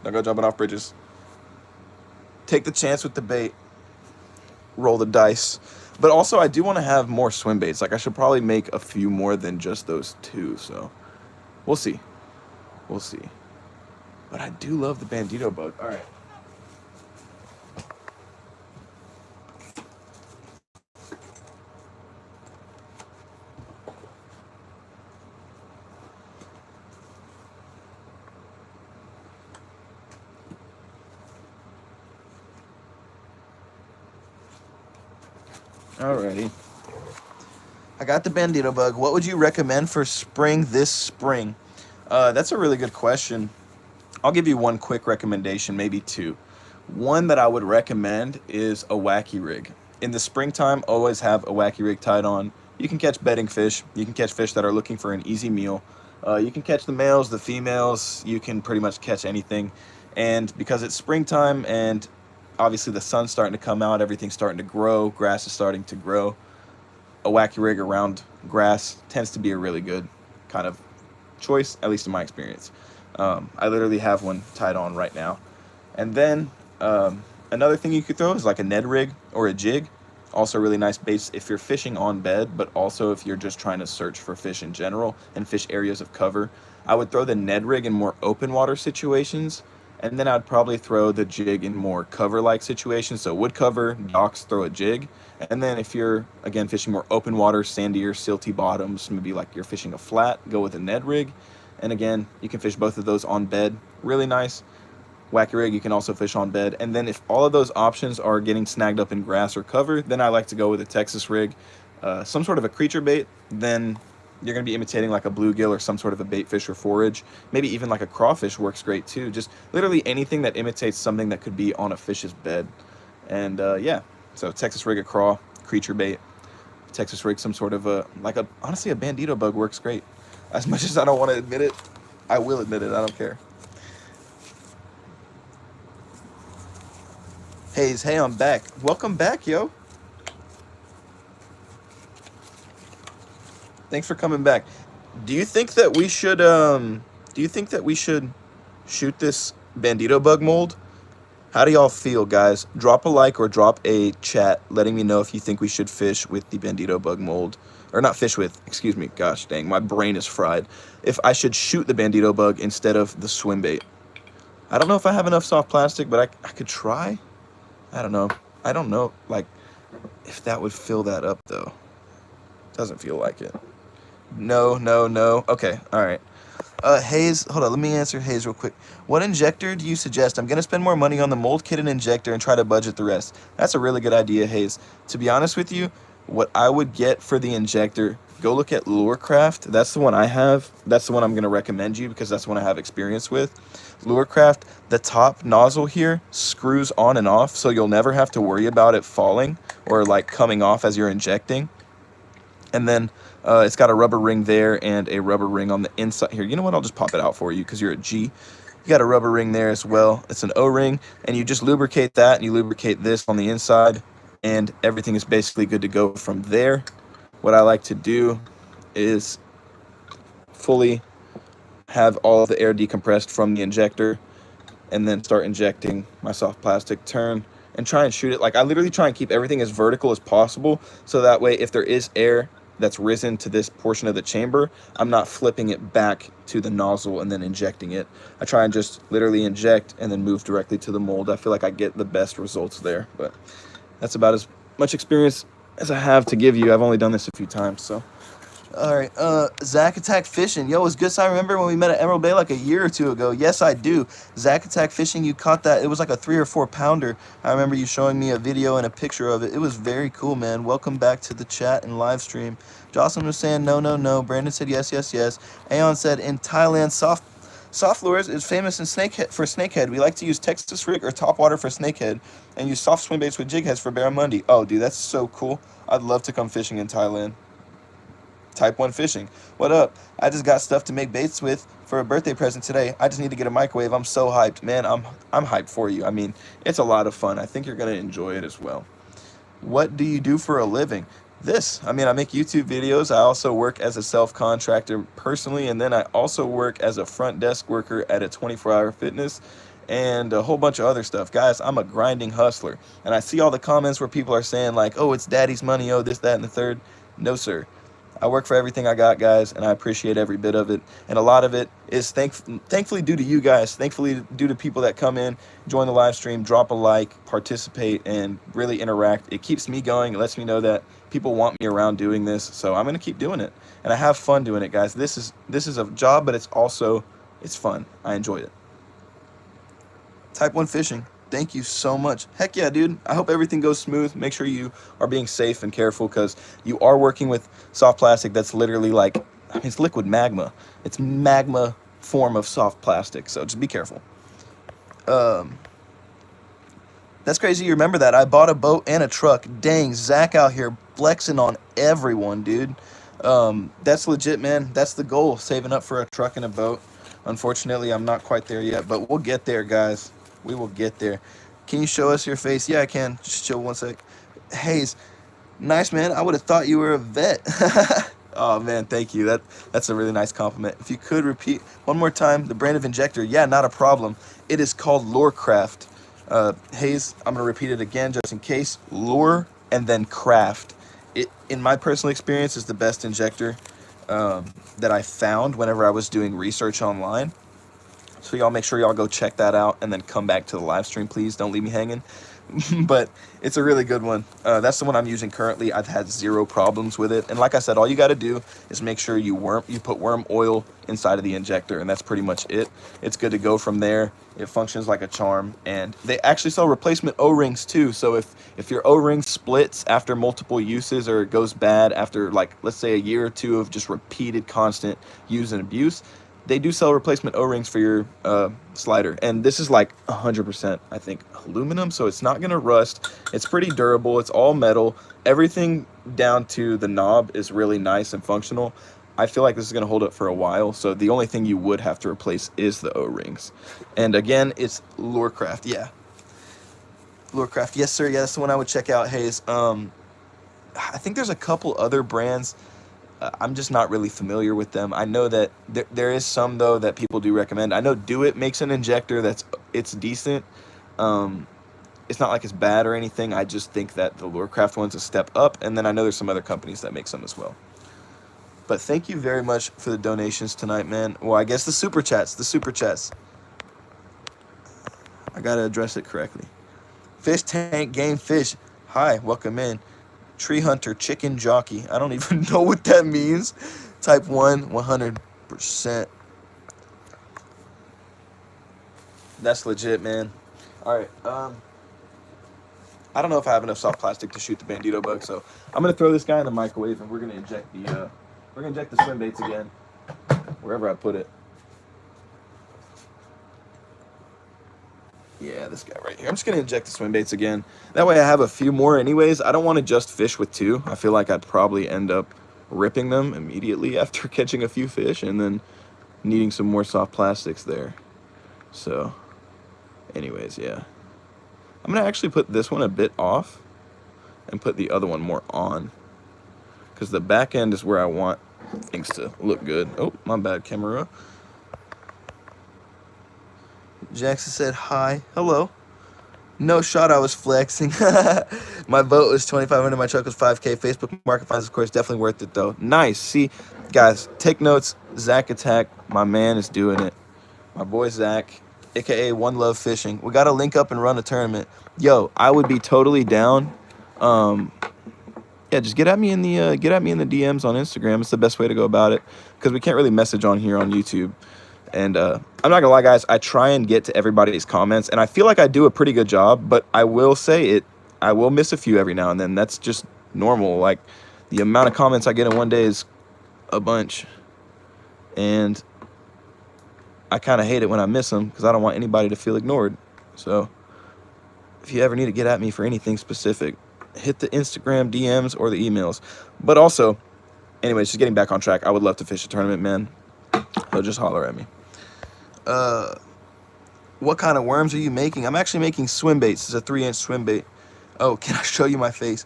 Don't go jumping off bridges. Take the chance with the bait. Roll the dice. But also, I do want to have more swim baits. Like, I should probably make a few more than just those two. So, we'll see. We'll see. But I do love the Bandido Bug. All right. Alrighty. I got the Bandido Bug. What would you recommend for spring this spring? That's a really good question. I'll give you one quick recommendation, maybe two. One that I would recommend is a wacky rig. In the springtime, always have a wacky rig tied on. You can catch bedding fish. You can catch fish that are looking for an easy meal. You can catch the males, the females. You can pretty much catch anything. And because it's springtime and obviously the sun's starting to come out, everything's starting to grow, grass is starting to grow, a wacky rig around grass tends to be a really good kind of choice, at least in my experience. I literally have one tied on right now. And then another thing you could throw is like a Ned rig or a jig. Also really nice baits if you're fishing on bed, but also if you're just trying to search for fish in general and fish areas of cover. I would throw the Ned rig in more open water situations, and then I'd probably throw the jig in more cover-like situations. So wood cover, docks, throw a jig. And then if you're, again, fishing more open water, sandier, silty bottoms, maybe like you're fishing a flat, go with a Ned rig. And again, you can fish both of those on bed. Really nice. Wacky rig, you can also fish on bed. And then if all of those options are getting snagged up in grass or cover, then I like to go with a Texas rig. Some sort of a creature bait, then you're going to be imitating like a bluegill or some sort of a bait fish or forage. Maybe even like a crawfish works great too. Just literally anything that imitates something that could be on a fish's bed. And yeah, so Texas rig, a craw, creature bait. Texas rig, some sort of honestly a Bandido Bug works great. As much as I don't want to admit it, I will admit it. I don't care. Hayes, hey, I'm back. Welcome back, yo. Thanks for coming back. Do you think that we should shoot this Bandido Bug mold? How do y'all feel, guys? Drop a like or drop a chat letting me know if you think we should fish with the Bandido Bug mold. Or not fish with, excuse me. Gosh dang, my brain is fried. If I should shoot the Bandido Bug instead of the Swimbait. I don't know if I have enough soft plastic, but I could try. I don't know. I don't know, like, if that would fill that up, though. Doesn't feel like it. No. Okay, all right. Hayes, hold on, let me answer Hayes real quick. What injector do you suggest? I'm going to spend more money on the mold kit and injector and try to budget the rest. That's a really good idea, Hayes. To be honest with you, what I would get for the injector, go look at Lurecraft. That's the one I have. That's the one I'm going to recommend you because that's the one I have experience with. Lurecraft, the top nozzle here screws on and off, so you'll never have to worry about it falling or like coming off as you're injecting. And then it's got a rubber ring there and a rubber ring on the inside here. You know what? I'll just pop it out for you because you're a G. You got a rubber ring there as well. It's an O-ring, and you just lubricate that, and you lubricate this on the inside, and everything is basically good to go from there. What I like to do is fully have all of the air decompressed from the injector, and then start injecting my soft plastic, turn, and try and shoot it. Like, I literally try and keep everything as vertical as possible, so that way if there is air that's risen to this portion of the chamber, I'm not flipping it back to the nozzle and then injecting it. I try and just literally inject and then move directly to the mold. I feel like I get the best results there, but that's about as much experience as I have to give you. I've only done this a few times, so. All right, Zach Attack Fishing. Yo, it's good. So I remember when we met at Emerald Bay like a year or two ago. Yes, I do. Zach Attack Fishing, you caught that. It was like a 3 or 4 pounder. I remember you showing me a video and a picture of it. It was very cool, man. Welcome back to the chat and live stream. Jocelyn was saying no. Brandon said yes. Aeon said in Thailand, soft lures is famous in snakehead. We like to use Texas rig or topwater for snakehead and use soft swim baits with jig heads for barramundi. Oh, dude, that's so cool. I'd love to come fishing in Thailand. Type 1 Fishing. What up? I just got stuff to make baits with for a birthday present today. I just need to get a microwave. I'm so hyped. Man, I'm hyped for you. I mean, it's a lot of fun. I think you're going to enjoy it as well. What do you do for a living? this. I mean, I make YouTube videos. I also work as a self-contractor personally, and then I also work as a front desk worker at a 24-hour fitness and a whole bunch of other stuff. Guys, I'm a grinding hustler. And I see all the comments where people are saying like, oh, it's daddy's money, oh, this, that, and the third. No, sir. I work for everything I got, guys, and I appreciate every bit of it. And a lot of it is thankfully due to you guys, thankfully due to people that come in, join the live stream, drop a like, participate, and really interact. It keeps me going. It lets me know that people want me around doing this, so I'm going to keep doing it. And I have fun doing it, guys. This is a job, but it's fun. I enjoy it. Type 1 Fishing. Thank you so much. Heck yeah, dude. I hope everything goes smooth. Make sure you are being safe and careful because you are working with soft plastic that's literally like, I mean, it's liquid magma. It's magma form of soft plastic, so just be careful. That's crazy. You remember that. I bought a boat and a truck. Dang, Zach out here flexing on everyone, dude. That's legit, man. That's the goal, saving up for a truck and a boat. Unfortunately, I'm not quite there yet, but we'll get there, guys. We will get there. Can you show us your face? Yeah, I can. Just chill one sec. Hayes, nice, man. I would have thought you were a vet. Oh, man, thank you. That's a really nice compliment. If you could repeat one more time, the brand of injector. Yeah, not a problem. It is called Lorecraft. Hayes, I'm going to repeat it again just in case. Lure and then craft. It, in my personal experience, is the best injector that I found whenever I was doing research online. So y'all make sure y'all go check that out and then come back to the live stream, please. Don't leave me hanging. But it's a really good one. That's the one I'm using currently. I've had zero problems with it. And like I said, all you got to do is make sure you put worm oil inside of the injector, and that's pretty much it. It's good to go from there. It functions like a charm, and they actually sell replacement O-rings too. So if your O-ring splits after multiple uses or it goes bad after, like, let's say a year or two of just repeated constant use and abuse, they do sell replacement O-rings for your slider, and this is like 100%, I think, aluminum, so it's not gonna rust. It's pretty durable. It's all metal. Everything down to the knob is really nice and functional. I feel like this is gonna hold up for a while, so the only thing you would have to replace is the O-rings. And again, it's Lorecraft. Yeah, Lorecraft. Yes, sir. Yeah, that's the one I would check out, Hayes. I think there's a couple other brands. I'm just not really familiar with them. I know that there is some, though, that people do recommend. I know Do It makes an injector it's decent. It's not like it's bad or anything. I just think that the Lorecraft one's a step up, and then I know there's some other companies that make some as well. But thank you very much for the donations tonight, man. Well, I guess the super chats. I gotta address it correctly. Fish Tank Game Fish. Hi, welcome in. Tree Hunter Chicken Jockey. I don't even know what that means. Type 1, 100%. That's legit, man. All right. I don't know if I have enough soft plastic to shoot the Bandido Bug, so I'm gonna throw this guy in the microwave, and we're gonna inject the swim baits again, wherever I put it. Yeah, this guy right here. I'm just going to inject the swim baits again. That way I have a few more anyways. I don't want to just fish with 2. I feel like I'd probably end up ripping them immediately after catching a few fish and then needing some more soft plastics there. So, anyways, yeah. I'm going to actually put this one a bit off and put the other one more on, because the back end is where I want things to look good. Oh, my bad, camera. Jackson said hi. Hello. No shot, I was flexing. My boat was $2,500. My truck was $5K. Facebook Market Finds, of course, definitely worth it, though. Nice. See, guys, take notes. Zach Attack, my man, is doing it. My boy Zach, a.k.a. One Love Fishing. We got to link up and run a tournament. Yo, I would be totally down. Yeah, just get at me in the DMs on Instagram. It's the best way to go about it, because we can't really message on here on YouTube. And I'm not gonna lie, guys, I try and get to everybody's comments, and I feel like I do a pretty good job, but I will say I will miss a few every now and then. That's just normal. Like, the amount of comments I get in one day is a bunch, and I kind of hate it when I miss them, because I don't want anybody to feel ignored. So if you ever need to get at me for anything specific, hit the Instagram DMs or the emails. But also, anyways, just getting back on track, I would love to fish a tournament, man. So just holler at me. What kind of worms are you making? I'm actually making swim baits. It's a 3-inch swim bait. Oh, can I show you my face?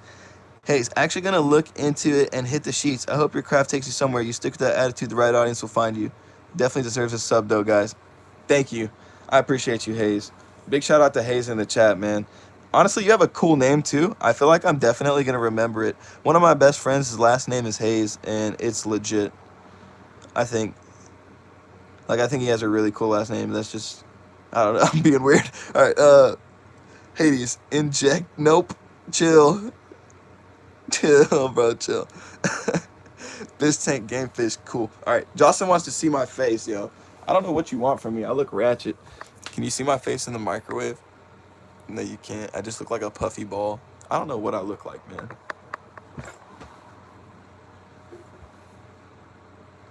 Hey, he's actually going to look into it and hit the sheets. I hope your craft takes you somewhere. You stick with that attitude, the right audience will find you. Definitely deserves a sub, though, guys. Thank you. I appreciate you, Hayes. Big shout out to Hayes in the chat, man. Honestly, you have a cool name, too. I feel like I'm definitely going to remember it. One of my best friends, his last name is Hayes, and it's legit. I think he has a really cool last name. That's just, I don't know, I'm being weird. All right, Hades, inject, nope, chill. Chill, bro, chill. Fish tank game fish, cool. All right, Jocelyn wants to see my face, yo. I don't know what you want from me. I look ratchet. Can you see my face in the microwave? No, you can't. I just look like a puffy ball. I don't know what I look like, man.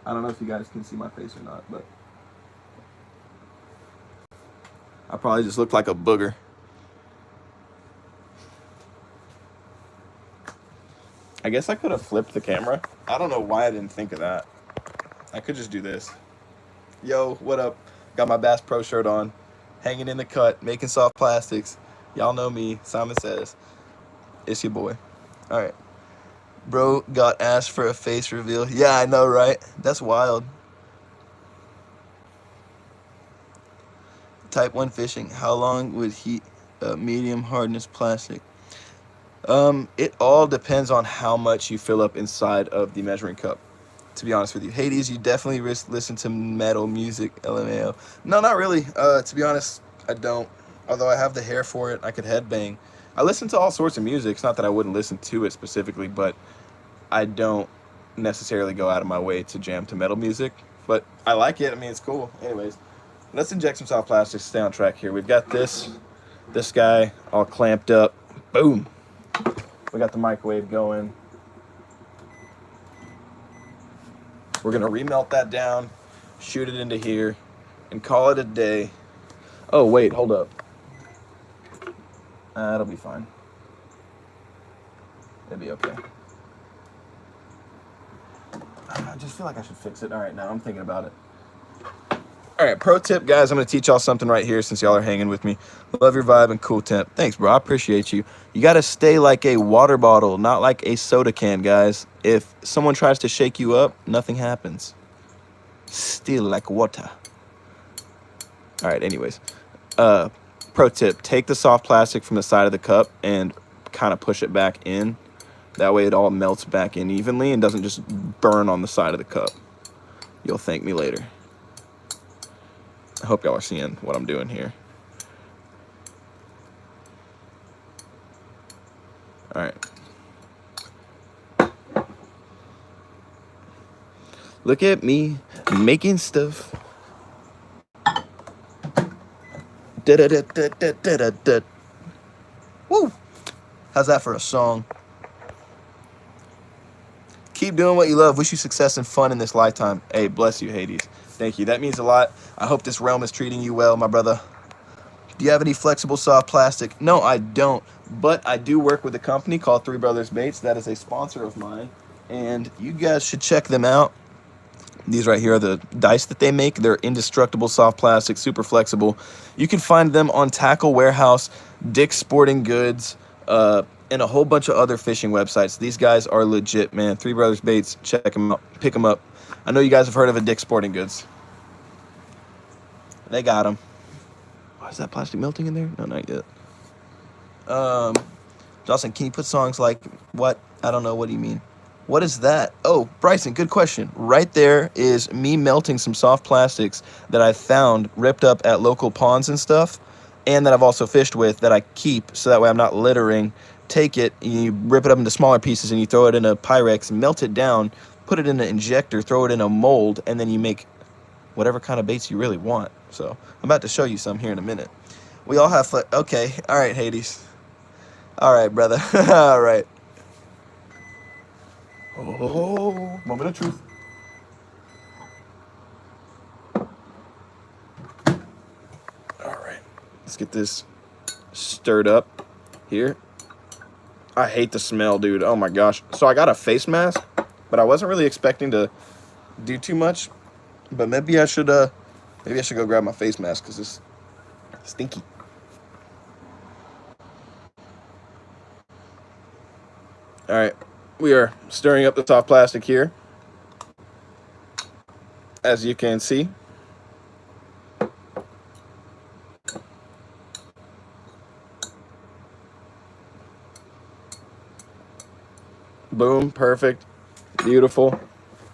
I don't know if you guys can see my face or not, but I probably just look like a booger. I guess I could have flipped the camera. I don't know why I didn't think of that. I could just do this. Yo, what up? Got my Bass Pro shirt on. Hanging in the cut, making soft plastics. Y'all know me, Simon Says. It's your boy. All right. Bro got asked for a face reveal. Yeah, I know, right? That's wild. Type 1 fishing. How long would heat medium hardness plastic? It all depends on how much you fill up inside of the measuring cup, to be honest with you. Hades, you definitely listen to metal music, LMAO. No, not really. To be honest, I don't. Although I have the hair for it, I could headbang. I listen to all sorts of music. It's not that I wouldn't listen to it specifically, but I don't necessarily go out of my way to jam to metal music. But I like it. I mean, it's cool. Anyways, let's inject some soft plastics to stay on track here. We've got this guy all clamped up. Boom. We got the microwave going. We're gonna remelt that down, shoot it into here, and call it a day. Oh wait, hold up. That'll be fine. It'll be okay. I just feel like I should fix it. All right, now I'm thinking about it. All right, pro tip, guys. I'm gonna teach y'all something right here since y'all are hanging with me. Love your vibe and cool temp. Thanks, bro. I appreciate you. You gotta stay like a water bottle, not like a soda can, guys. If someone tries to shake you up, nothing happens. Still like water. All right, anyways. Pro tip, take the soft plastic from the side of the cup and kind of push it back in. That way it all melts back in evenly and doesn't just burn on the side of the cup. You'll thank me later. I hope y'all are seeing what I'm doing here. All right. Look at me making stuff. Da-da-da-da-da-da-da. Woo! How's that for a song? Keep doing what you love. Wish you success and fun in this lifetime. Hey, bless you, Hades. Thank you. That means a lot. I hope this realm is treating you well, my brother. Do you have any flexible soft plastic? No, I don't. But I do work with a company called Three Brothers Baits. That is a sponsor of mine. And you guys should check them out. These right here are the dice that they make. They're indestructible soft plastic, super flexible. You can find them on Tackle Warehouse, Dick's Sporting Goods, and a whole bunch of other fishing websites. These guys are legit, man. Three Brothers Baits, check them out, pick them up. I know you guys have heard of a Dick's Sporting Goods. They got them. Oh, is that plastic melting in there? No, not yet. Jocelyn, can you put songs like what? I don't know. What do you mean? What is that? Oh, Bryson, good question. Right there is me melting some soft plastics that I found ripped up at local ponds and stuff, and that I've also fished with that I keep so that way I'm not littering. Take it, and you rip it up into smaller pieces, and you throw it in a Pyrex, melt it down, put it in an injector, throw it in a mold, and then you make whatever kind of baits you really want. So I'm about to show you some here in a minute. We all have okay, all right, Hades. All right, brother. All right. Oh, moment of truth. All right, let's get this stirred up here. I hate the smell, dude. Oh my gosh. So I got a face mask, but I wasn't really expecting to do too much. But maybe I should go grab my face mask because it's stinky. All right, we are stirring up the soft plastic here, as you can see. Boom, perfect, beautiful.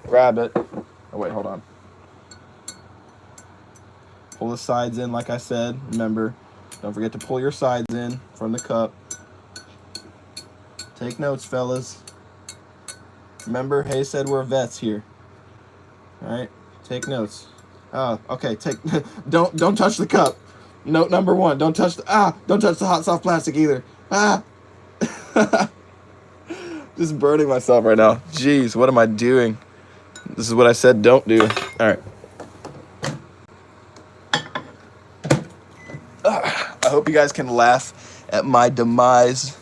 Grab it. Oh wait, hold on. Pull the sides in like I said. Remember, don't forget to pull your sides in from the cup. Take notes, fellas. Remember, Hayes said we're vets here. All right, take notes. Okay, don't touch the cup. Note number 1, don't touch the hot soft plastic either. Just burning myself right now. Jeez, what am I doing? This is what I said don't do. All right. I hope you guys can laugh at my demise.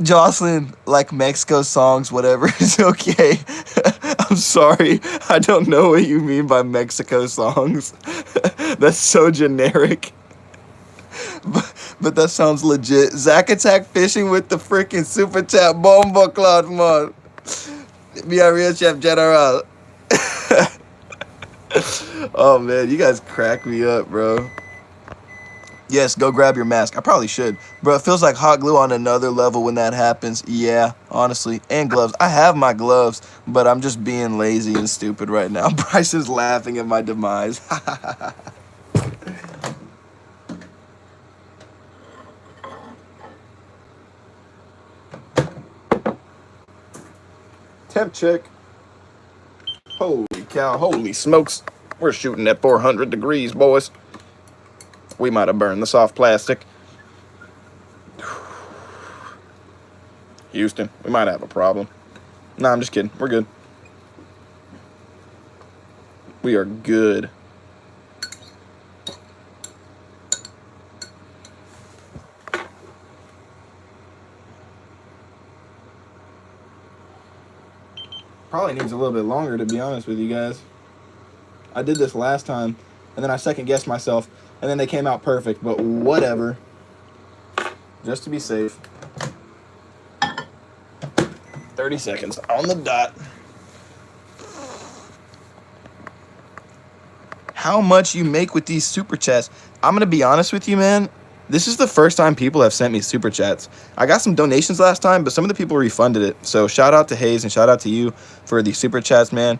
Jocelyn, like Mexico songs, whatever is okay. I'm sorry. I don't know what you mean by Mexico songs. That's so generic. But that sounds legit. Zack Attack Fishing with the freaking super chat bomba cloud mod. Be a real chef general. Oh man, you guys crack me up, bro. Yes, go grab your mask. I probably should. Bro, it feels like hot glue on another level when that happens. Yeah, honestly. And gloves. I have my gloves, but I'm just being lazy and stupid right now. Bryce is laughing at my demise. Temp check. Holy cow, holy smokes. We're shooting at 400 degrees, boys. We might have burned the soft plastic. Houston, we might have a problem. Nah, I'm just kidding. We're good. We are good. Probably needs a little bit longer, to be honest with you guys. I did this last time, and then I second guessed myself, and then they came out perfect, but whatever. Just to be safe. 30 seconds on the dot. How much you make with these super chats? I'm going to be honest with you, man. This is the first time people have sent me super chats. I got some donations last time, but some of the people refunded it. So shout out to Hayes and shout out to you for the super chats, man.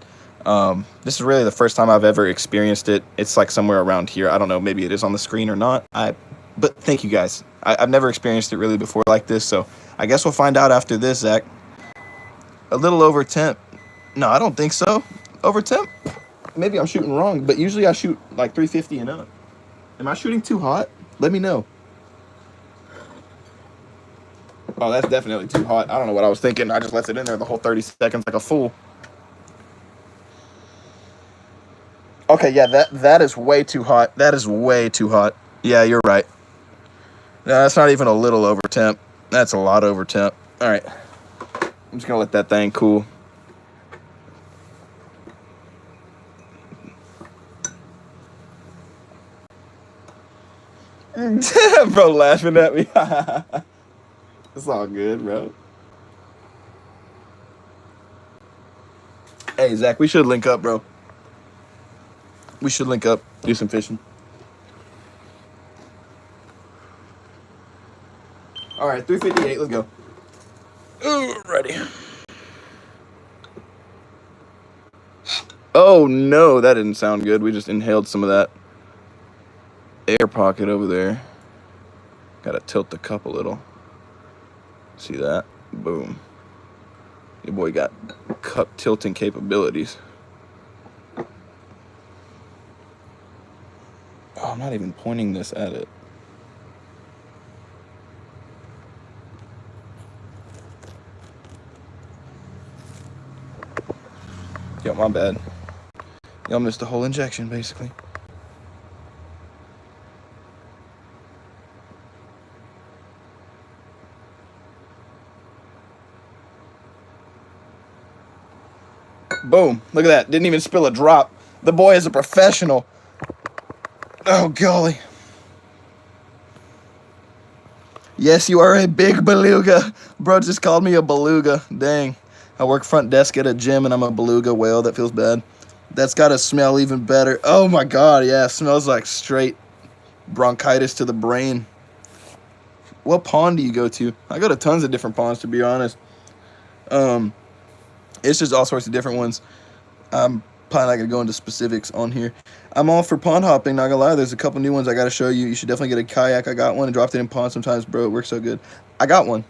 This is really the first time I've ever experienced it. It's like somewhere around here. I don't know. Maybe it is on the screen or not. But thank you guys. I've never experienced it really before like this. So I guess we'll find out after this, Zach. A little over temp. No, I don't think so. Over temp? Maybe I'm shooting wrong, but usually I shoot like 350 and up. Am I shooting too hot? Let me know. Oh, that's definitely too hot. I don't know what I was thinking. I just left it in there the whole 30 seconds like a fool. Okay, yeah, that is way too hot. That is way too hot. Yeah, you're right. No, that's not even a little over temp. That's a lot over temp. All right. I'm just going to let that thing cool. Bro laughing at me. It's all good, bro. Hey, Zach, we should link up, bro. We should link up, do some fishing. All right, 358, let's go. Ooh, ready. Oh, no, that didn't sound good. We just inhaled some of that air pocket over there. Gotta tilt the cup a little. See that? Boom. Your boy got cup tilting capabilities. Oh, I'm not even pointing this at it. Yo, my bad. Y'all missed the whole injection, basically. Boom. Look at that. Didn't even spill a drop. The boy is a professional. Oh, golly. Yes, you are a big beluga. Bro just called me a beluga. Dang. I work front desk at a gym and I'm a beluga whale. That feels bad. That's got to smell even better. Oh my god, yeah. Smells like straight bronchitis to the brain. What pond do you go to? I go to tons of different ponds, to be honest. It's just all sorts of different ones. I'm probably not going to go into specifics on here. I'm all for pond hopping, not gonna lie. There's a couple new ones I gotta show you. You should definitely get a kayak. I got one and dropped it in pond sometimes, bro. It works so good. I got one.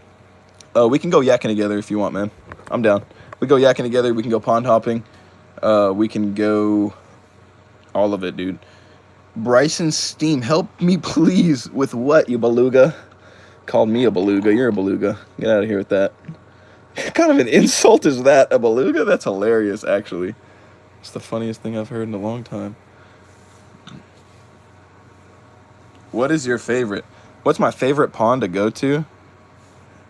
We can go yakking together if you want, man. I'm down. We go yakking together. We can go pond hopping. We can go all of it, dude. Bryson Steam, help me please. With what, you beluga? Called me a beluga. You're a beluga. Get out of here with that. What kind of an insult is that? A beluga? That's hilarious, actually. It's the funniest thing I've heard in a long time. What is your favorite? What's my favorite pond to go to?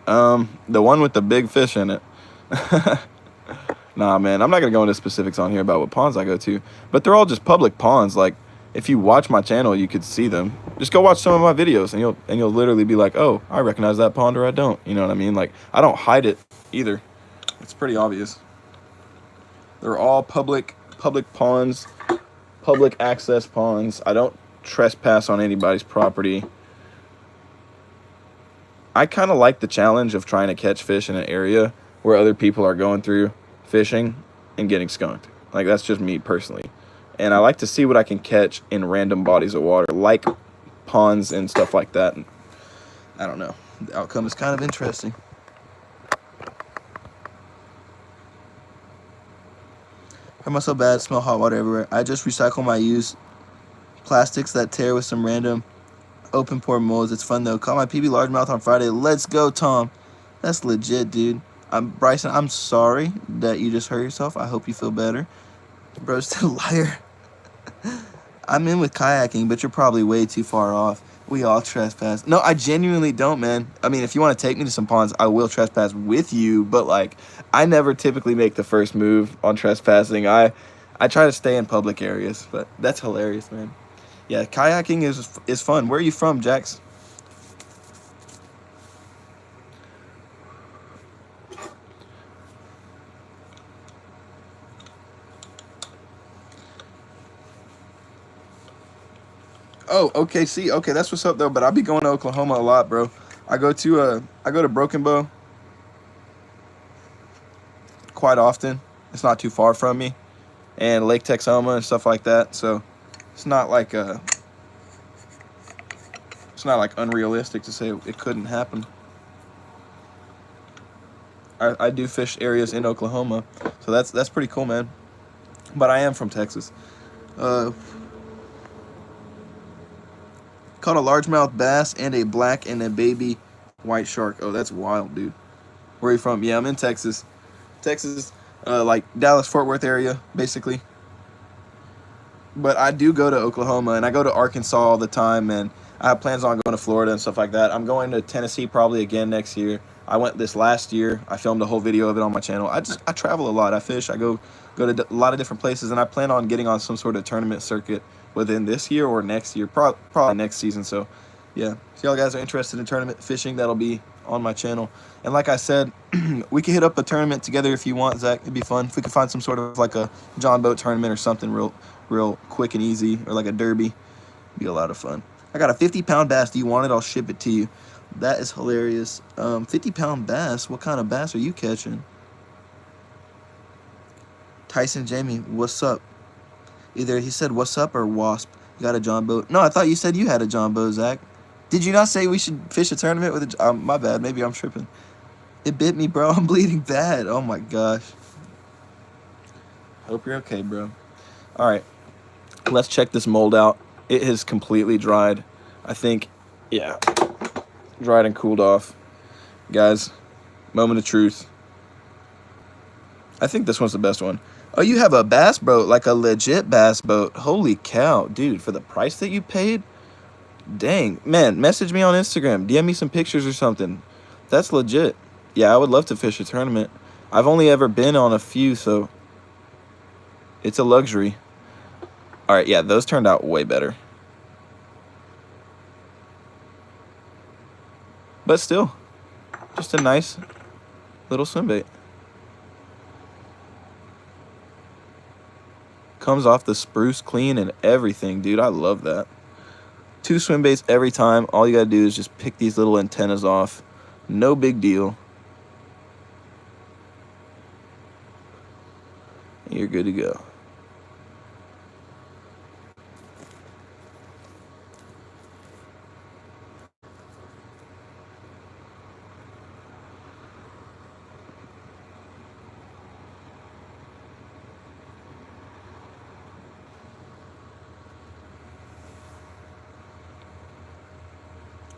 The one with the big fish in it. Nah, man, I'm not gonna go into specifics on here about what ponds I go to, but they're all just public ponds. Like, if you watch my channel, you could see them. Just go watch some of my videos, and you'll literally be like, oh, I recognize that pond or I don't. You know what I mean? Like, I don't hide it either. It's pretty obvious. They're all public ponds, public access ponds. I don't trespass on anybody's property. I kind of like the challenge of trying to catch fish in an area where other people are going through fishing and getting skunked. Like, that's just me personally. And I like to see what I can catch in random bodies of water, like ponds and stuff like that. And I don't know. The outcome is kind of interesting. Why am I so bad? Smell hot water everywhere. I just recycle my used plastics that tear with some random open pore molds. It's fun though. Caught my PB largemouth on Friday. Let's go, Tom. That's legit, dude. Bryson, I'm sorry that you just hurt yourself. I hope you feel better. Bro's still a liar. I'm in with kayaking, but you're probably way too far off. We all trespass. No, I genuinely don't, man. I mean, if you want to take me to some ponds, I will trespass with you, but like, I never typically make the first move on trespassing. I try to stay in public areas, but that's hilarious, man. Yeah, kayaking is fun. Where are you from, Jax? Oh, okay. See, okay, that's what's up though. But I'll be going to Oklahoma a lot, bro. I go to Broken Bow quite often. It's not too far from me, and Lake Texoma and stuff like that. So it's not like unrealistic to say it couldn't happen. I do fish areas in Oklahoma, so that's pretty cool, man. But I am from Texas. Caught a largemouth bass and a black and a baby white shark. Oh, that's wild, dude. Where are you from? Yeah, I'm in Texas. Texas, like Dallas, Fort Worth area, basically. But I do go to Oklahoma, and I go to Arkansas all the time, and I have plans on going to Florida and stuff like that. I'm going to Tennessee probably again next year. I went this last year. I filmed a whole video of it on my channel. I travel a lot. I fish. I go to a lot of different places, and I plan on getting on some sort of tournament circuit within this year or next year, probably next season. So, yeah, if y'all guys are interested in tournament fishing, that'll be on my channel. And like I said, we could hit up a tournament together if you want, Zach. It'd be fun. If we could find some sort of like a John Boat tournament or something real quick and easy, or like a derby, it'd be a lot of fun. I got a 50-pound bass. Do you want it? I'll ship it to you. That is hilarious. 50-pound bass. What kind of bass are you catching? Tyson Jamie, what's up? Either he said what's up or wasp. You got a John Boat? No, I thought you said you had a John Boat, Zach. Did you not say we should fish a tournament with a... my bad. Maybe I'm tripping. It bit me, bro. I'm bleeding bad. Oh, my gosh. Hope you're okay, bro. All right. Let's check this mold out. It has completely dried. I think, yeah, dried and cooled off. Guys, moment of truth. I think this one's the best one. Oh, you have a bass boat, like a legit bass boat. Holy cow, dude, for the price that you paid? Dang, man, message me on Instagram. DM me some pictures or something. That's legit. Yeah, I would love to fish a tournament. I've only ever been on a few, so it's a luxury. All right, yeah, those turned out way better. But still, just a nice little swim bait. Comes off the spruce clean and everything, dude. I love that. 2 swim baits every time. All you gotta do is just pick these little antennas off. No big deal. You're good to go.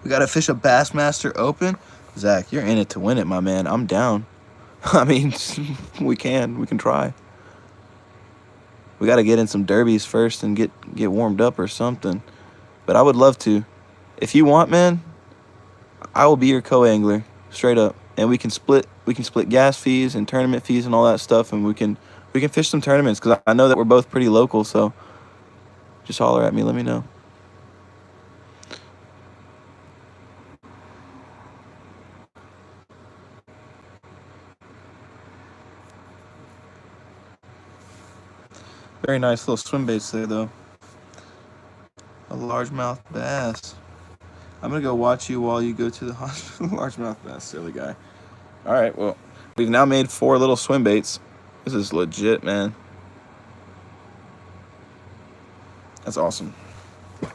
We gotta fish a Bassmaster Open. Zach, you're in it to win it, my man. I'm down. I mean, we can try. We got to get in some derbies first and get warmed up or something. But I would love to. If you want, man, I will be your co-angler, straight up. And we can split gas fees and tournament fees and all that stuff, and we can fish some tournaments, because I know that we're both pretty local, so just holler at me, let me know. Very nice little swim baits there, though. A largemouth bass. I'm going to go watch you while you go to the hospital. Largemouth bass, silly guy. All right, well, we've now made 4 little swim baits. This is legit, man. That's awesome. All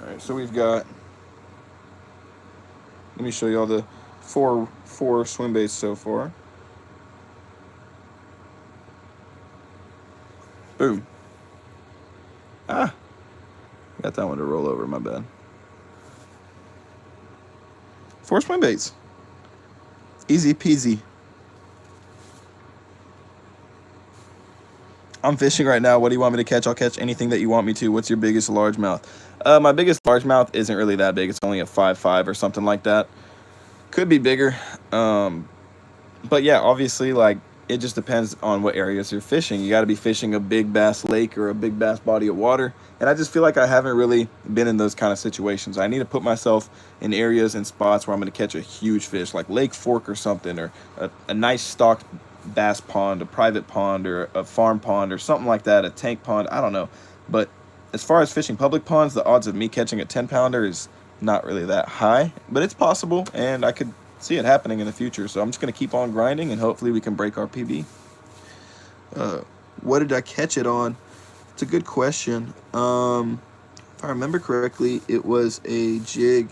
right, so we've got... Let me show you all the four swim baits so far. Boom. Ah. Got that one to roll over, my bad. 4 swim baits. Easy peasy. I'm fishing right now. What do you want me to catch? I'll catch anything that you want me to. What's your biggest largemouth? My biggest largemouth isn't really that big. It's only a 5.5 or something like that. Could be bigger. But yeah, obviously, like, it just depends on what areas you're fishing. You got to be fishing a big bass lake or a big bass body of water. And I just feel like I haven't really been in those kind of situations. I need to put myself in areas and spots where I'm going to catch a huge fish, like Lake Fork or something, or a nice stocked bass pond, a private pond, or a farm pond, or something like that, a tank pond. I don't know. But as far as fishing public ponds, the odds of me catching a 10-pounder is not really that high, but it's possible, and I could see it happening in the future. So I'm just going to keep on grinding, and hopefully we can break our PB. What did I catch it on? It's a good question. If I remember correctly, it was a jig.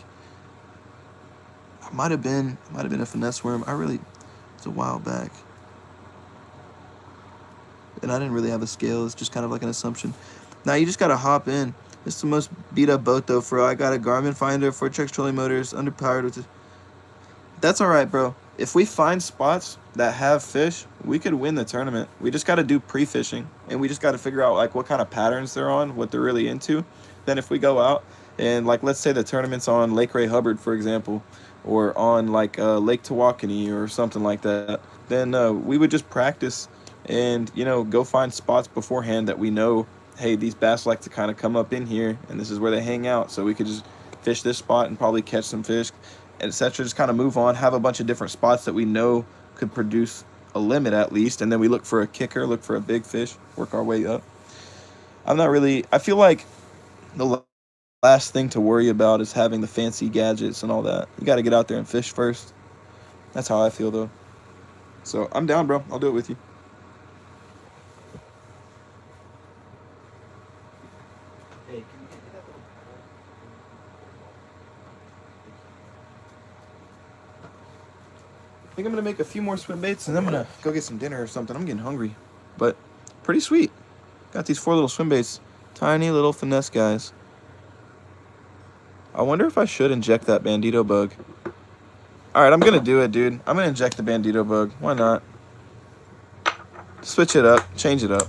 It might have been a finesse worm. It's a while back. And I didn't really have a scale. It's just kind of like an assumption. Now you just got to hop in. It's the most beat up boat though, bro. I got a Garmin finder, 4-Trex trolling motors, underpowered with it. That's all right, bro. If we find spots that have fish, we could win the tournament. We just got to do pre-fishing, and we just got to figure out like what kind of patterns they're on, what they're really into. Then if we go out and, like, let's say the tournament's on Lake Ray Hubbard, for example, or on like Lake Tawakoni or something like that, then we would just practice and, you know, go find spots beforehand that we know, hey, these bass like to kind of come up in here, and this is where they hang out, so we could just fish this spot and probably catch some fish, etc. Just kind of move on, have a bunch of different spots that we know could produce a limit at least, and then we look for a kicker, look for a big fish, work our way up. I feel like the last thing to worry about is having the fancy gadgets and all that. You got to get out there and fish first. That's how I feel, though. So I'm down, bro. I'll do it with you. I think I'm going to make a few more swim baits, and then I'm going to go get some dinner or something. I'm getting hungry. But pretty sweet. Got these 4 little swim baits. Tiny little finesse guys. I wonder if I should inject that Bandido Bug. Alright, I'm going to do it, dude. I'm going to inject the Bandido Bug. Why not? Switch it up. Change it up.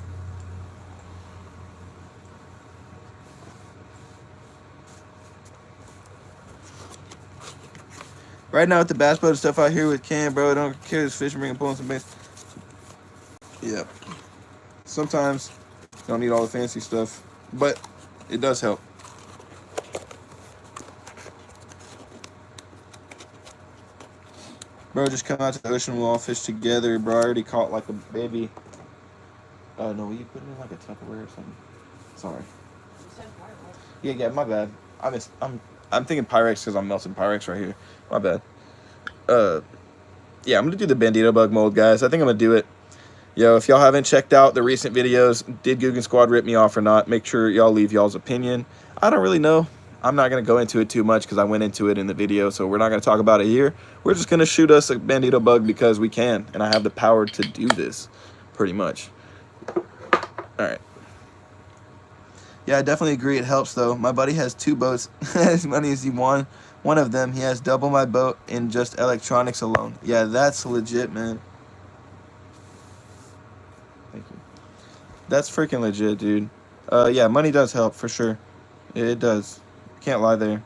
Right now with the bass boat and stuff out here with Cam, bro, I don't care this fish, bring and pulling some baits. Yep. Sometimes Don't need all the fancy stuff, but it does help. Bro, just come out to the ocean, we'll all fish together. Bro, I already caught like a baby. No, will you put it in like a Tupperware or something? Sorry. Yeah, my bad. I'm thinking Pyrex because I'm melting Pyrex right here. My bad. Yeah, I'm gonna do the Bandido Bug mold, guys. I think I'm gonna do it. Yo, if y'all haven't checked out the recent videos, did Guggen Squad rip me off or not? Make sure y'all leave y'all's opinion. I don't really know. I'm not gonna go into it too much because I went into it in the video, so we're not gonna talk about it here. We're just gonna shoot us a Bandido Bug because we can, and I have the power to do this, pretty much. All right. Yeah, I definitely agree. It helps, though. My buddy has 2 boats. As many as he won. One of them, he has double my boat in just electronics alone. Yeah, that's legit, man. Thank you. That's freaking legit, dude. Yeah, money does help, for sure. It does. Can't lie there.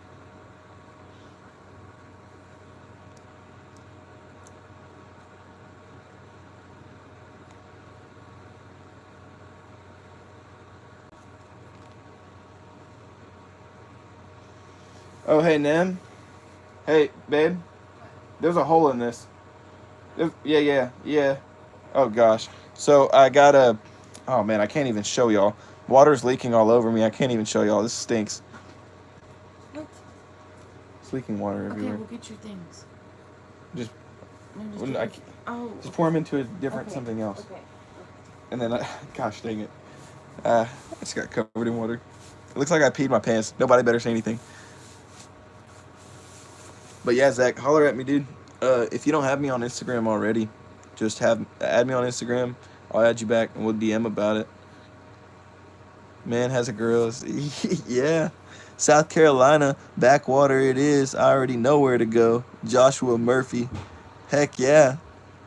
Oh, hey, Nam. Hey, babe. There's a hole in this. Yeah. Oh, gosh. So, I got a... Oh, man, I can't even show y'all. Water's leaking all over me. I can't even show y'all. This stinks. What? It's leaking water everywhere. Okay, we'll get your things. Just... No, just pour them into a different something else. Okay. And then, gosh dang it. I just got covered in water. It looks like I peed my pants. Nobody better say anything. But yeah, Zach, holler at me, dude. If you don't have me on Instagram already, just add me on Instagram. I'll add you back and we'll DM about it. Man has a girls. Yeah. South Carolina, backwater it is. I already know where to go. Joshua Murphy. Heck yeah.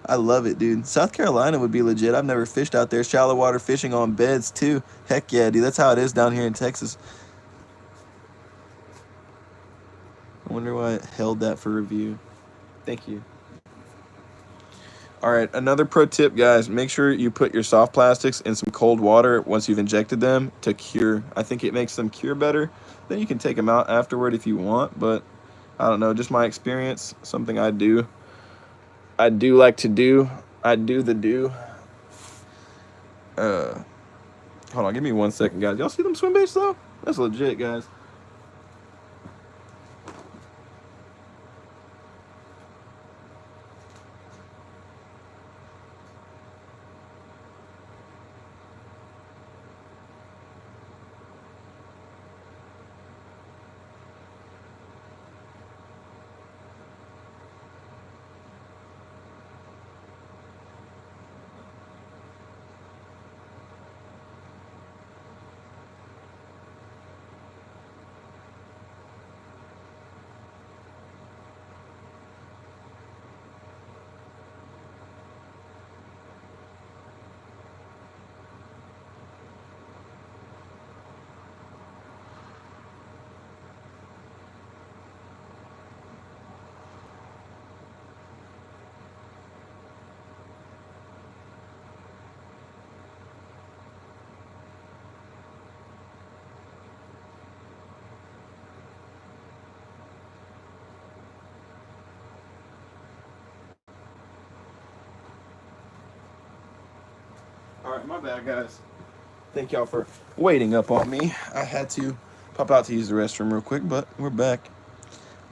I love it, dude. South Carolina would be legit. I've never fished out there. Shallow water fishing on beds, too. Heck yeah, dude. That's how it is down here in Texas. I wonder why it held that for review. Thank you. All right, another pro tip, guys. Make sure you put your soft plastics in some cold water once you've injected them to cure. I think it makes them cure better. Then you can take them out afterward if you want, but I don't know. Just my experience, something I do. I do like to do. I do the do. Hold on, give me 1 second, guys. Y'all see them swim baits, though? That's legit, guys. All right, my bad, guys. Thank y'all for waiting up on me. I had to pop out to use the restroom real quick, but we're back.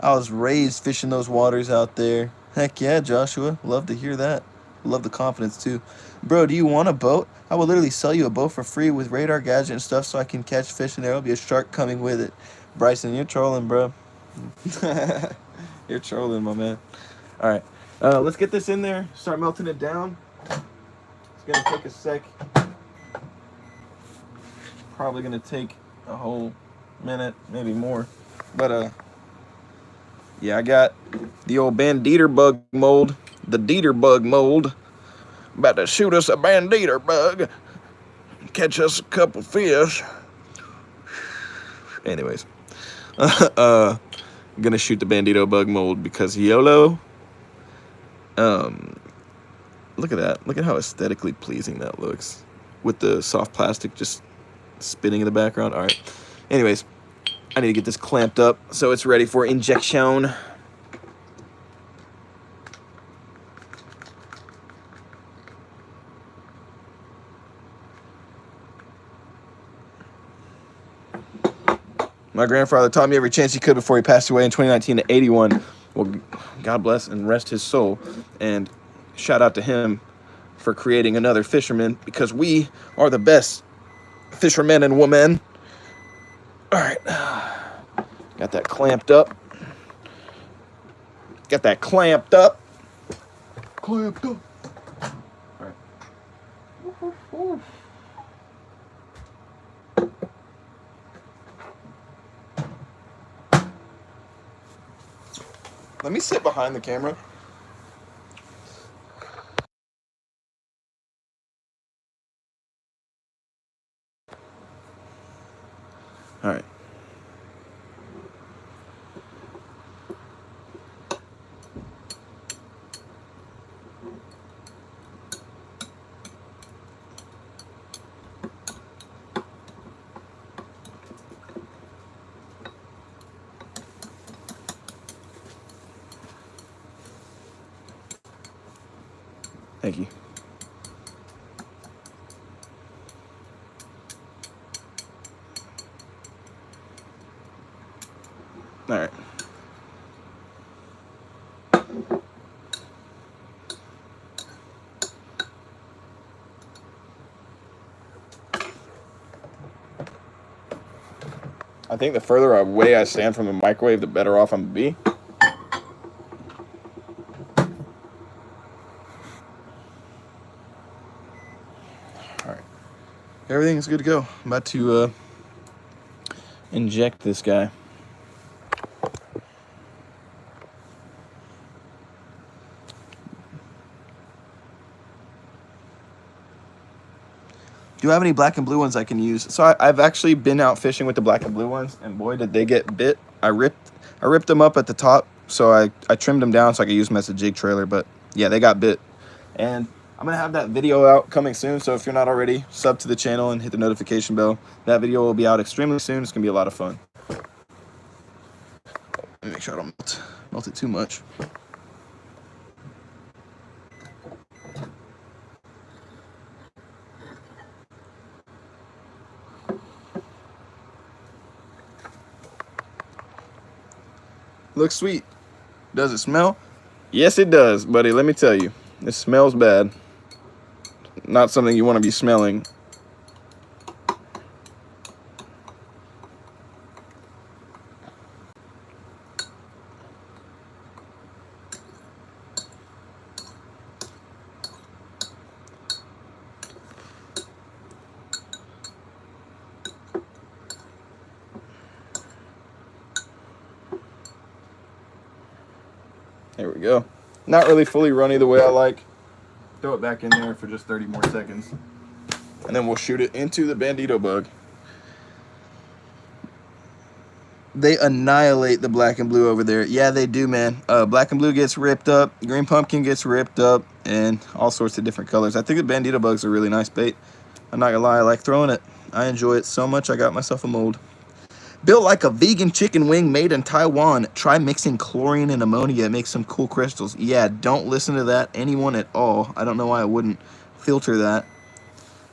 I was raised fishing those waters out there. Heck yeah, Joshua. Love to hear that. Love the confidence, too. Bro, do you want a boat? I will literally sell you a boat for free with radar gadget and stuff so I can catch fish, and there will be a shark coming with it. Bryson, you're trolling, bro. You're trolling, my man. All right. Let's get this in there. Start melting it down. It's gonna take a sec. Probably gonna take a whole minute, maybe more. But yeah, I got the old Bandido Bug mold, the Dieter Bug mold. About to shoot us a Bandido Bug, catch us a couple fish. Anyways, I'm gonna shoot the Bandido Bug mold because YOLO. Look at that. Look at how aesthetically pleasing that looks with the soft plastic just spinning in the background. All right. Anyways, I need to get this clamped up so it's ready for injection. My grandfather taught me every chance he could before he passed away in 2019 at 81. Well, God bless and rest his soul. And shout out to him for creating another fisherman, because we are the best fishermen and women. All right. Got that clamped up. Got that clamped up. Clamped up. All right. Let me sit behind the camera. All right. Thank you. All right. I think the further away I stand from the microwave, the better off I'm going to be. All right. Everything's good to go. I'm about to inject this guy. Do I have any black and blue ones I can use? So I've actually been out fishing with the black and blue ones, and boy, did they get bit. I ripped them up at the top, so I trimmed them down so I could use them as a jig trailer, but yeah, they got bit. And I'm going to have that video out coming soon, so if you're not already, sub to the channel and hit the notification bell. That video will be out extremely soon. It's going to be a lot of fun. Let me make sure I don't melt it too much. Looks sweet. Does it smell? Yes, it does, buddy. Let me tell you, it smells bad. Not something you want to be smelling. There we go. Not really fully runny the way I like. Throw it back in there for just 30 more seconds. And then we'll shoot it into the Bandido Bug. They annihilate the black and blue over there. Yeah, they do, man. Black and blue gets ripped up. Green pumpkin gets ripped up. And all sorts of different colors. I think the Bandido Bug's a really nice bait. I'm not gonna lie, I like throwing it. I enjoy it so much, I got myself a mold. Built like a vegan chicken wing made in Taiwan. Try mixing chlorine and ammonia. It makes some cool crystals. Yeah, don't listen to that, anyone at all. I don't know why I wouldn't filter that.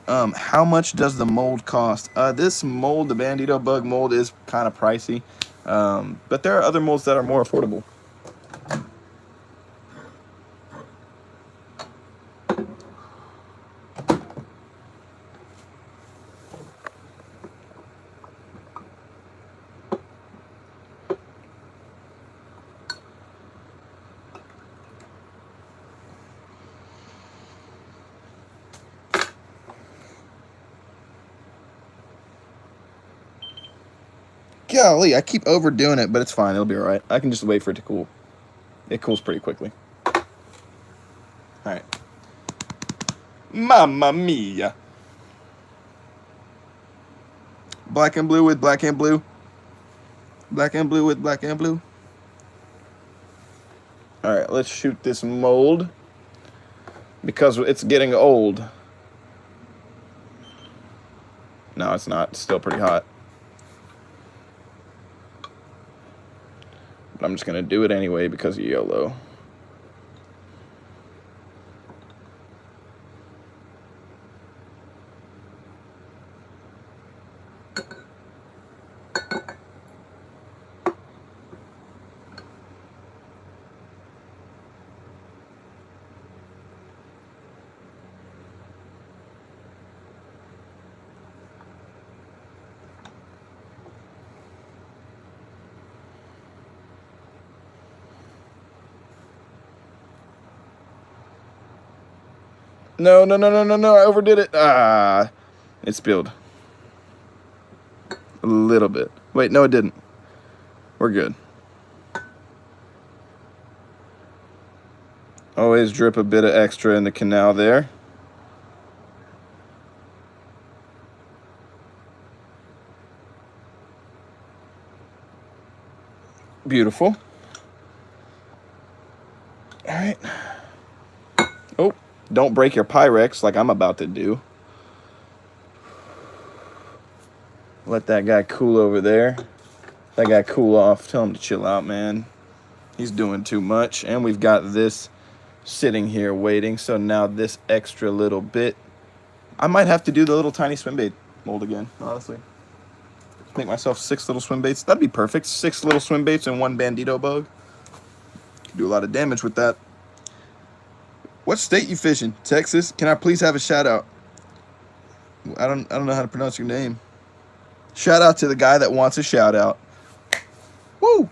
How much does the mold cost? This mold, the Bandido Bug mold, is kind of pricey. But there are other molds that are more affordable. Golly, I keep overdoing it, but it's fine. It'll be all right. I can just wait for it to cool. It cools pretty quickly. All right. Mamma mia. Black and blue with black and blue. Black and blue with black and blue. All right, let's shoot this mold because it's getting old. No, it's not. It's still pretty hot. But I'm just going to do it anyway because of YOLO. No, I overdid it. Ah, it spilled. A little bit. Wait, no, it didn't. We're good. Always drip a bit of extra in the canal there. Beautiful. All right. Oh, don't break your Pyrex like I'm about to do. Let that guy cool over there. That guy cool off. Tell him to chill out, man. He's doing too much. And we've got this sitting here waiting. So now this extra little bit. I might have to do the little tiny swim bait mold again, honestly. Make myself 6 little swim baits. That'd be perfect. 6 little swim baits and 1 Bandido Bug. Could do a lot of damage with that. What state you fishing? Texas? Can I please have a shout out? I don't know how to pronounce your name. Shout out to the guy that wants a shout out. Woo!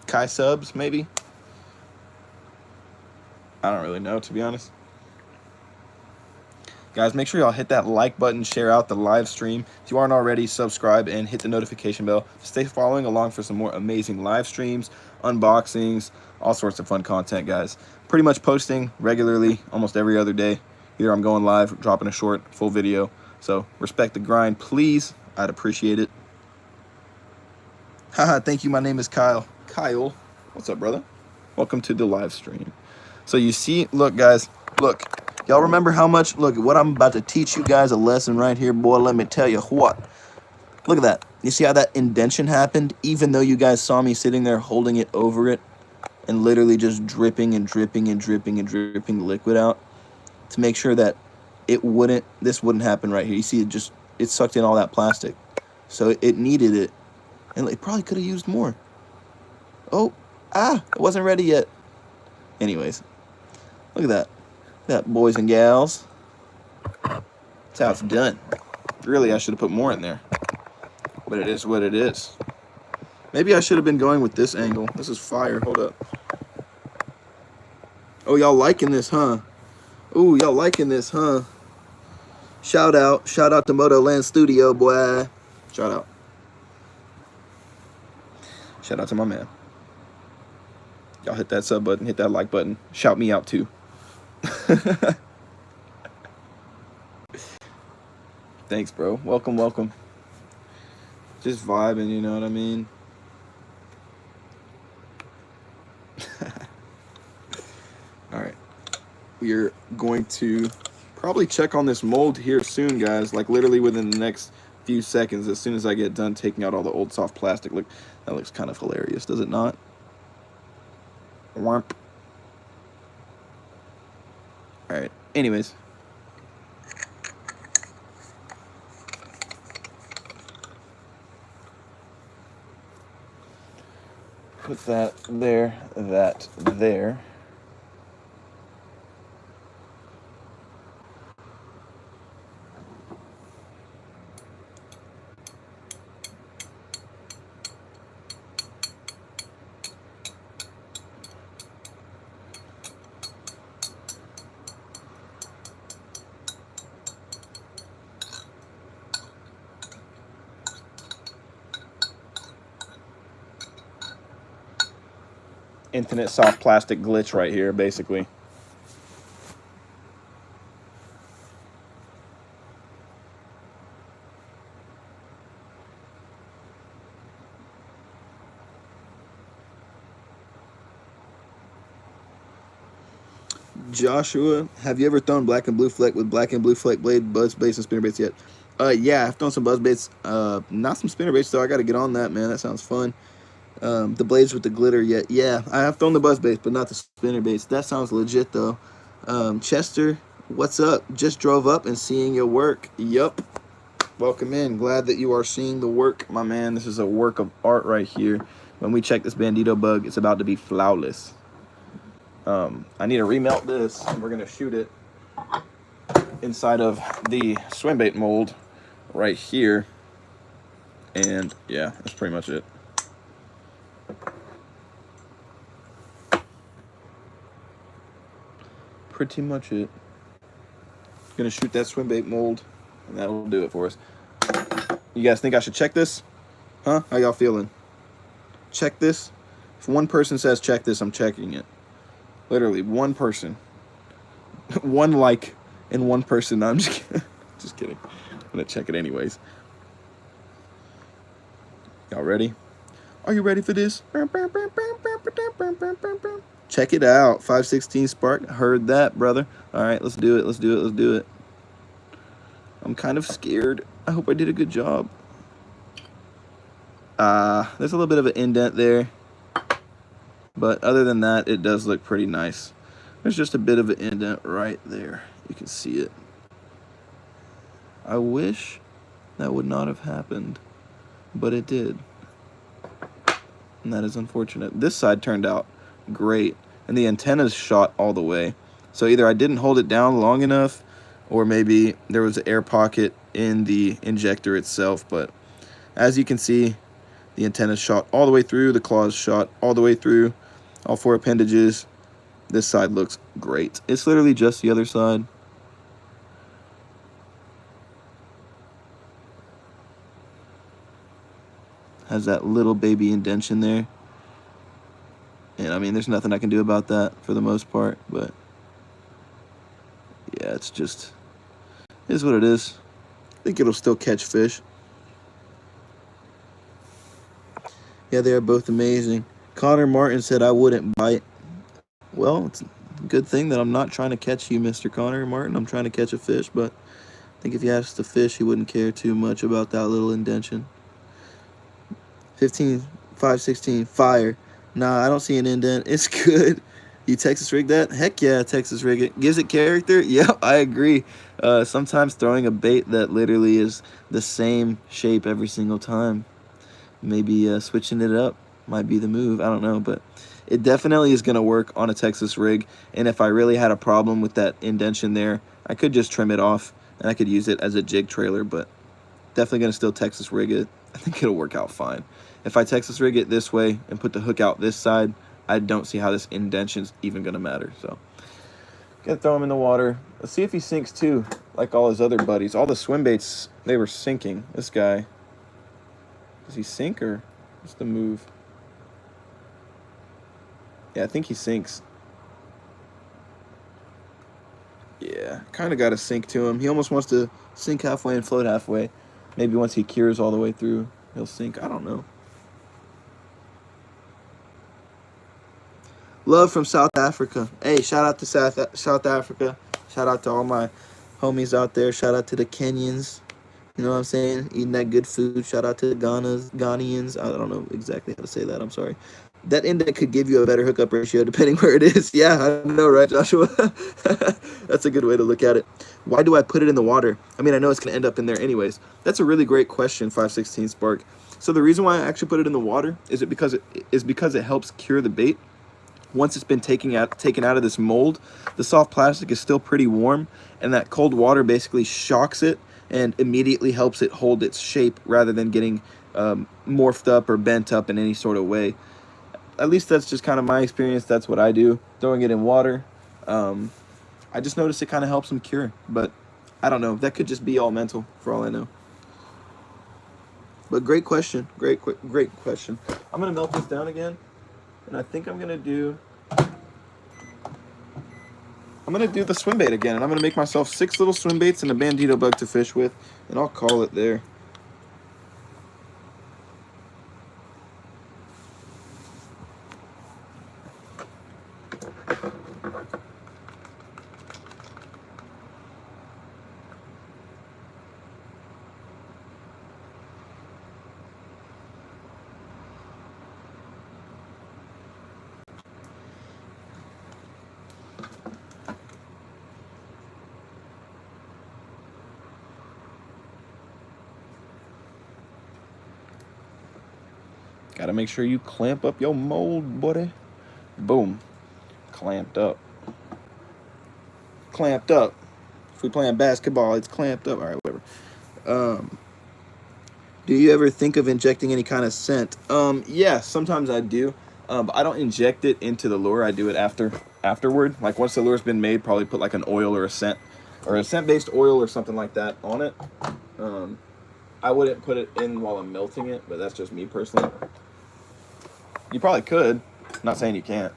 Kai subs, maybe? I don't really know, to be honest. Guys, make sure y'all hit that like button, share out the live stream. If you aren't already, subscribe and hit the notification bell. Stay following along for some more amazing live streams, unboxings, all sorts of fun content, guys. Pretty much posting regularly, almost every other day. Either I'm going live, dropping a short, full video. So respect the grind, please. I'd appreciate it. Haha, thank you. My name is Kyle. Kyle, what's up, brother? Welcome to the live stream. So you see, look, guys, look. Y'all remember how much, look, what I'm about to teach you guys a lesson right here, boy, let me tell you what. Look at that. You see how that indentation happened? Even though you guys saw me sitting there holding it over it and literally just dripping and dripping and dripping and dripping the liquid out to make sure that this wouldn't happen right here. You see, it sucked in all that plastic. So it needed it. And it probably could have used more. Oh, it wasn't ready yet. Anyways, look at that. That, boys and gals. That's how it's done. Really, I should have put more in there. But it is what it is. Maybe I should have been going with this angle. This is fire. Hold up. Oh, y'all liking this, huh? Ooh, y'all liking this, huh? Shout out to Motoland Studio, boy. Shout out. Shout out to my man. Y'all hit that sub button, hit that like button. Shout me out too. Thanks, bro. Welcome. Just vibing, you know what I mean? All right. We're going to probably check on this mold here soon, guys. Like literally within the next few seconds, as soon as I get done taking out all the old soft plastic. Look, that looks kind of hilarious, does it not? Womp. All right. Anyways. Put that there, that there. Infinite soft plastic glitch right here, basically. Joshua, have you ever thrown black and blue fleck with black and blue fleck blade, buzz baits, and spinner baits yet? Yeah, I've thrown some buzz baits. Not some spinner baits though. I got to get on that, man. That sounds fun. The blades with the glitter yet? Yeah, I have thrown the buzz baits, but not the spinner baits. That sounds legit though. Chester, what's up? Just drove up and seeing your work. Yup. Welcome in. Glad that you are seeing the work, my man. This is a work of art right here. When we check this Bandido Bug, it's about to be flawless. I need to remelt this, and we're gonna shoot it inside of the Swimbait mold right here. And yeah, that's pretty much it. Pretty much it. Gonna shoot that Swimbait mold, and that'll do it for us. You guys think I should check this? Huh? How y'all feeling? Check this? If one person says check this, I'm checking it. Literally, one person. One like and one person. No, I'm just kidding. Just kidding. I'm gonna check it anyways. Y'all ready? Are you ready for this? Check it out. 516 spark. Heard that, brother. All right, let's do it. Let's do it. Let's do it. I'm kind of scared. I hope I did a good job. There's a little bit of an indent there. But other than that, it does look pretty nice. There's just a bit of an indent right there. You can see it. I wish that would not have happened, but it did. And that is unfortunate. This side turned out great, and the antenna's shot all the way. So either I didn't hold it down long enough, or maybe there was an air pocket in the injector itself. But as you can see, the antenna's shot all the way through, the claws shot all the way through, all four appendages. This side looks great. It's literally just the other side. Has that little baby indentation there. And I mean, there's nothing I can do about that for the most part, but yeah, it's just, it is what it is. I think it'll still catch fish. Yeah, they are both amazing. Connor Martin said I wouldn't bite. Well, it's a good thing that I'm not trying to catch you, Mr. Connor Martin. I'm trying to catch a fish, but I think if you asked to fish, he wouldn't care too much about that little indentation. 15, 516, fire. Nah, I don't see an indent. It's good. You Texas rig that? Heck yeah, Texas rig it. Gives it character? Yep, I agree. Sometimes throwing a bait that literally is the same shape every single time. Maybe switching it up might be the move. I don't know, but it definitely is going to work on a Texas rig. And if I really had a problem with that indentation there, I could just trim it off and I could use it as a jig trailer, but definitely going to still Texas rig it. I think it'll work out fine. If I Texas rig it this way and put the hook out this side, I don't see how this indentation's even going to matter. So, gonna throw him in the water. Let's see if he sinks too, like all his other buddies. All the swim baits, they were sinking. This guy, does he sink or what's the move? Yeah, I think he sinks. Yeah, kind of got a sink to him. He almost wants to sink halfway and float halfway. Maybe once he cures all the way through, he'll sink. I don't know. Love from South Africa. Hey, shout out to South Africa. Shout out to all my homies out there. Shout out to the Kenyans. You know what I'm saying? Eating that good food. Shout out to the Ghanaians. I don't know exactly how to say that. I'm sorry. That indent could give you a better hookup ratio depending where it is. Yeah, I know, right, Joshua? That's a good way to look at it. Why do I put it in the water? I mean, I know it's going to end up in there anyways. That's a really great question, 516 Spark. So the reason why I actually put it in the water is because it helps cure the bait. Once it's been taken out of this mold, the soft plastic is still pretty warm, and that cold water basically shocks it and immediately helps it hold its shape rather than getting morphed up or bent up in any sort of way. At least that's just kind of my experience. That's what I do, throwing it in water. I just noticed it kind of helps them cure, but I don't know. That could just be all mental for all I know. But great question. Great question. I'm going to melt this down again. And I think I'm going to do the swim bait again. And I'm going to make myself 6 little swim baits and a Bandido Bug to fish with. And I'll call it there. Gotta make sure you clamp up your mold, buddy. Boom. Clamped up. Clamped up. If we playing basketball, it's clamped up. All right, whatever. Do you ever think of injecting any kind of scent? Yeah, sometimes I do. But I don't inject it into the lure. I do it afterward. Like once the lure's been made, probably put like an oil or a scent-based oil or something like that on it. I wouldn't put it in while I'm melting it, but that's just me personally. You probably could. I'm not saying you can't.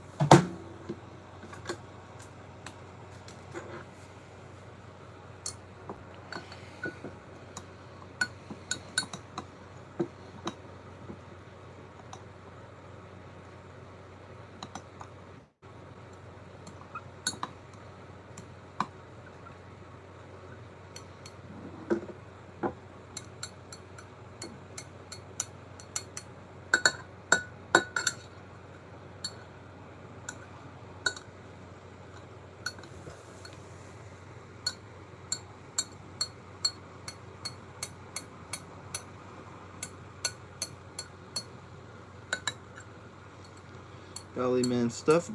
Golly, man, stuff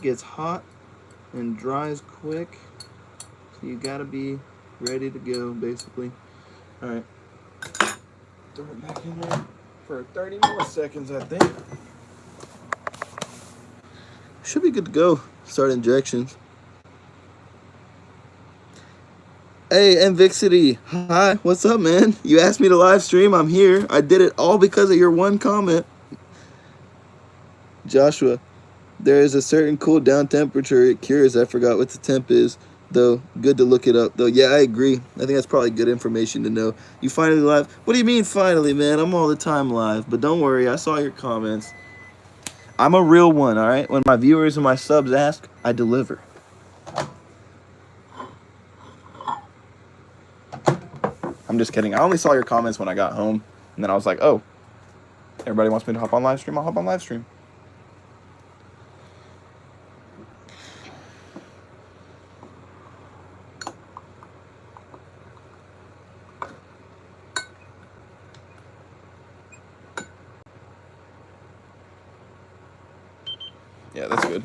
gets hot and dries quick, so you gotta be ready to go, basically. All right, throw it back in there for 30 milliseconds, I think. Should be good to go. Start injections. Hey, Nvixity. Hi, what's up, man? You asked me to live stream. I'm here. I did it all because of your one comment. Joshua, there is a certain cool down temperature it cures. I forgot what the temp is, though. Good to look it up, though. Yeah, I agree. I think that's probably good information to know. You finally live? What do you mean finally, man? I'm all the time live. But don't worry, I saw your comments. I'm a real one, all right? When my viewers and my subs ask, I deliver. I'm just kidding. I only saw your comments when I got home, and then I was like, oh, everybody wants me to hop on live stream? I'll hop on live stream. Yeah, that's good.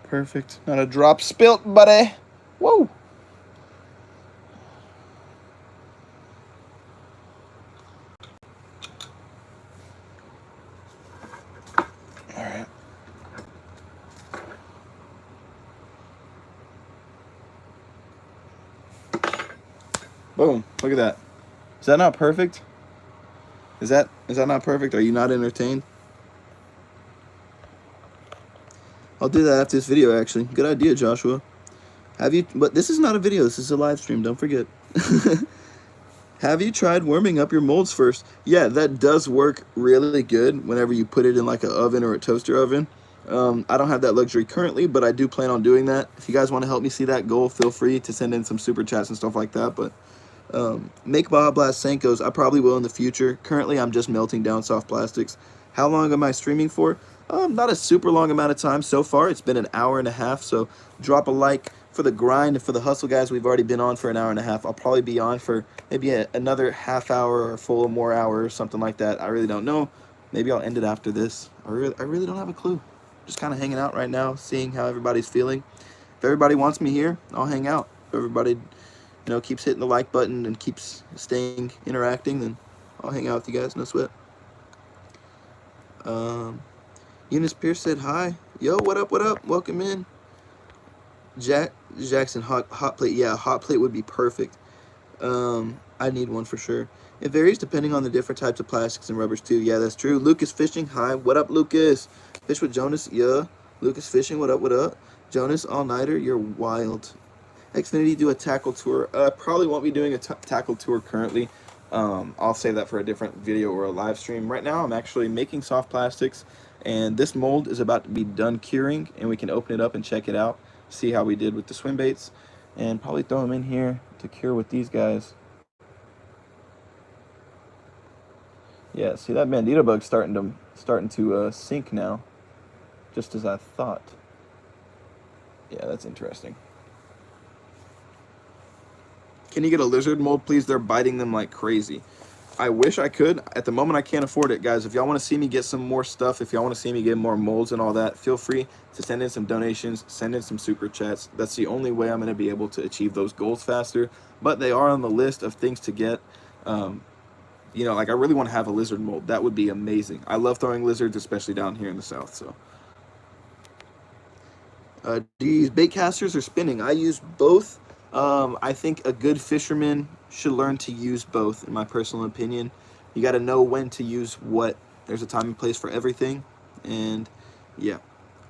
Perfect. Not a drop spilt, buddy. Whoa. All right. Boom. Look at that. Is that not perfect? Is that not perfect? Are you not entertained? I'll do that after this video, actually. Good idea, Joshua. But this is not a video. This is a live stream. Don't forget. Have you tried warming up your molds first? Yeah, that does work really good whenever you put it in like an oven or a toaster oven. I don't have that luxury currently, but I do plan on doing that. If you guys want to help me see that goal, feel free to send in some super chats and stuff like that. But make Baja Blast Senkos, I probably will in the future. Currently, I'm just melting down soft plastics. How long am I streaming for? Not a super long amount of time so far. It's been an hour and a half, so drop a like for the grind and for the hustle, guys. We've already been on for an hour and a half. I'll probably be on for maybe another half hour or full more hour or something like that. I really don't know. Maybe I'll end it after this. I really don't have a clue. Just kind of hanging out right now, seeing how everybody's feeling. If everybody wants me here, I'll hang out. If everybody, keeps hitting the like button and keeps staying interacting, then I'll hang out with you guys. No sweat. Eunice Pierce said hi. Yo, what up? What up? Welcome in. Jackson, hot plate. Yeah, hot plate would be perfect. I need one for sure. It varies depending on the different types of plastics and rubbers too. Yeah, that's true. Lucas Fishing, hi. What up, Lucas? Fish with Jonas, yeah. Lucas Fishing, what up, what up? Jonas, all-nighter, you're wild. Xfinity, do a tackle tour. Probably won't be doing a tackle tour currently. I'll save that for a different video or a live stream. Right now, I'm actually making soft plastics, and this mold is about to be done curing, and we can open it up and check it out, see how we did with the swim baits, and probably throw them in here to cure with these guys. Yeah, see that Bandido Bug starting to sink now, just as I thought. Yeah, that's interesting. Can you get a lizard mold, please? They're biting them like crazy. I wish I could. At the moment, I can't afford it, guys. If y'all want to see me get some more stuff, if y'all want to see me get more molds and all that, feel free to send in some donations, send in some super chats. That's the only way I'm going to be able to achieve those goals faster. But they are on the list of things to get. Like I really want to have a lizard mold. That would be amazing. I love throwing lizards, especially down here in the south. So, do you use bait casters or spinning? I use both. I think a good fisherman should learn to use both, in my personal opinion. You got to know when to use what. There's a time and place for everything. And yeah.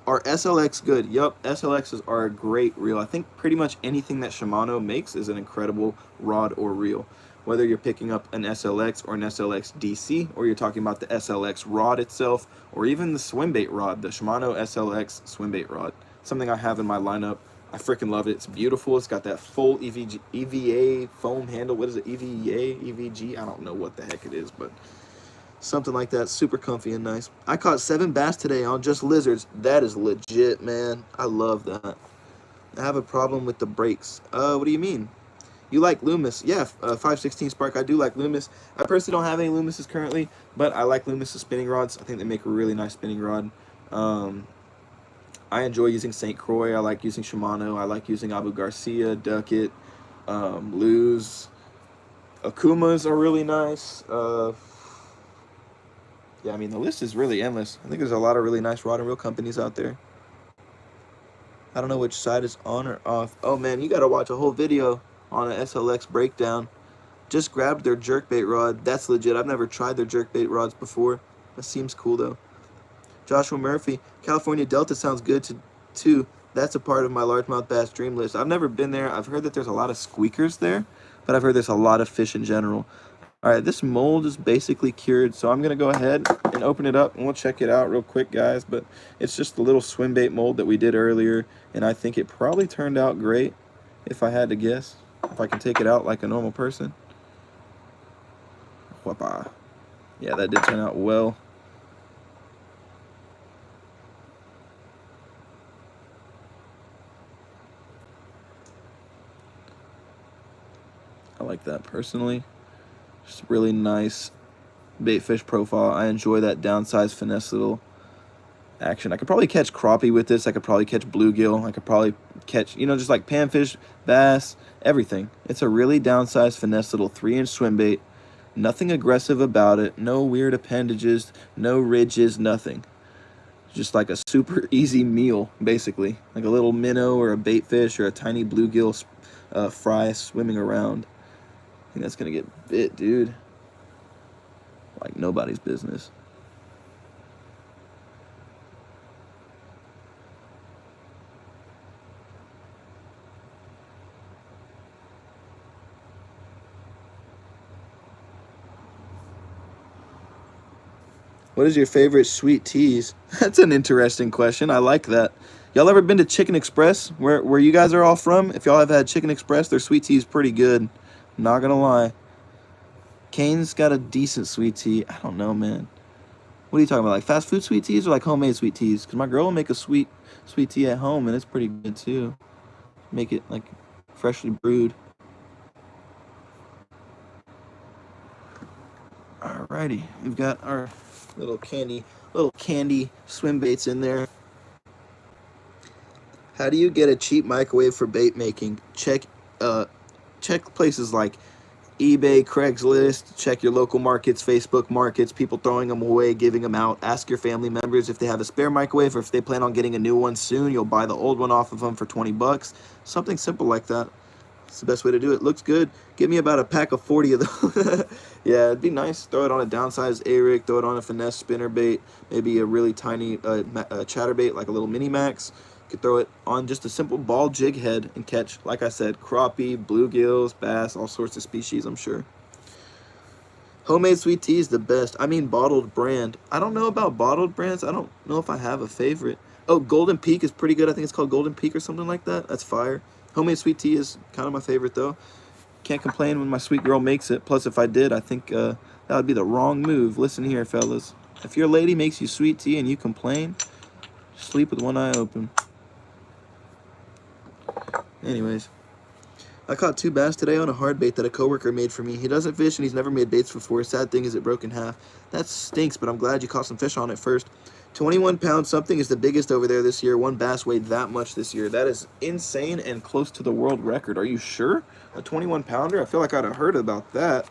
Are SLX good? Yup, SLXs are a great reel. I think pretty much anything that Shimano makes is an incredible rod or reel. Whether you're picking up an SLX or an SLX DC, or you're talking about the SLX rod itself, or even the Swimbait rod, the Shimano SLX Swimbait rod. Something I have in my lineup. I freaking love it. It's beautiful. It's got that full EVA foam handle. What is it? EVA? EVG? I don't know what the heck it is, but something like that. Super comfy and nice. I caught 7 bass today on just lizards. That is legit, man. I love that. I have a problem with the brakes. What do you mean? You like Loomis? Yeah, 516 Spark. I do like Loomis. I personally don't have any Loomises currently, but I like Loomis's spinning rods. I think they make a really nice spinning rod. I enjoy using St. Croix. I like using Shimano. I like using Abu Garcia, Duckett, Luz. Akumas are really nice. Yeah, I mean, the list is really endless. I think there's a lot of really nice rod and reel companies out there. I don't know which side is on or off. Oh, man, you got to watch a whole video on an SLX breakdown. Just grabbed their jerkbait rod. That's legit. I've never tried their jerkbait rods before. That seems cool, though. Joshua Murphy, California Delta sounds good too. That's a part of my largemouth bass dream list. I've never been there. I've heard that there's a lot of squeakers there, but I've heard there's a lot of fish in general. All right, this mold is basically cured, so I'm going to go ahead and open it up, and we'll check it out real quick, guys. But it's just the little swim bait mold that we did earlier, and I think it probably turned out great, if I had to guess, if I can take it out like a normal person. Whoopah. Yeah, that did turn out well. I like that personally. Just really nice bait fish profile. I enjoy that downsized finesse little action. I could probably catch crappie with this. I could probably catch bluegill. I could probably catch, just like panfish, bass, everything. It's a really downsized finesse little 3-inch swim bait. Nothing aggressive about it. No weird appendages, no ridges, nothing. Just like a super easy meal, basically. Like a little minnow or a bait fish or a tiny bluegill fry swimming around. I think that's going to get bit, dude. Like nobody's business. What is your favorite sweet teas? That's an interesting question. I like that. Y'all ever been to Chicken Express, where you guys are all from? If y'all have had Chicken Express, their sweet tea is pretty good. Not gonna lie. Kane's got a decent sweet tea. I don't know, man. What are you talking about? Like fast food sweet teas or like homemade sweet teas? Because my girl will make a sweet tea at home, and it's pretty good too. Make it like freshly brewed. Alrighty, we've got our little candy swim baits in there. How do you get a cheap microwave for bait making? Check places like eBay, Craigslist, check your local markets, Facebook markets, people throwing them away, giving them out. Ask your family members if they have a spare microwave, or if they plan on getting a new one soon. You'll buy the old one off of them for 20 bucks. Something simple like that. It's the best way to do it. Looks good. Give me about a pack of 40 of those. Yeah, it'd be nice. Throw it on a downsized A-rig, throw it on a finesse spinnerbait, maybe a really tiny chatterbait, like a little mini max. You could throw it on just a simple ball jig head and catch, like I said, crappie, bluegills, bass, all sorts of species, I'm sure. Homemade sweet tea is the best. I mean bottled brand. I don't know about bottled brands. I don't know if I have a favorite. Oh, Golden Peak is pretty good. I think it's called Golden Peak or something like that. That's fire. Homemade sweet tea is kind of my favorite, though. Can't complain when my sweet girl makes it. Plus, if I did, I think that would be the wrong move. Listen here, fellas. If your lady makes you sweet tea and you complain, sleep with one eye open. Anyways, I caught 2 bass today on a hard bait that a coworker made for me. He doesn't fish and he's never made baits before. Sad thing is it broke in half. That stinks, but I'm glad you caught some fish on it first. 21 pounds something is the biggest over there this year. 1 bass weighed that much this year. That is insane and close to the world record. Are you sure? A 21 pounder? I feel like I'd have heard about that.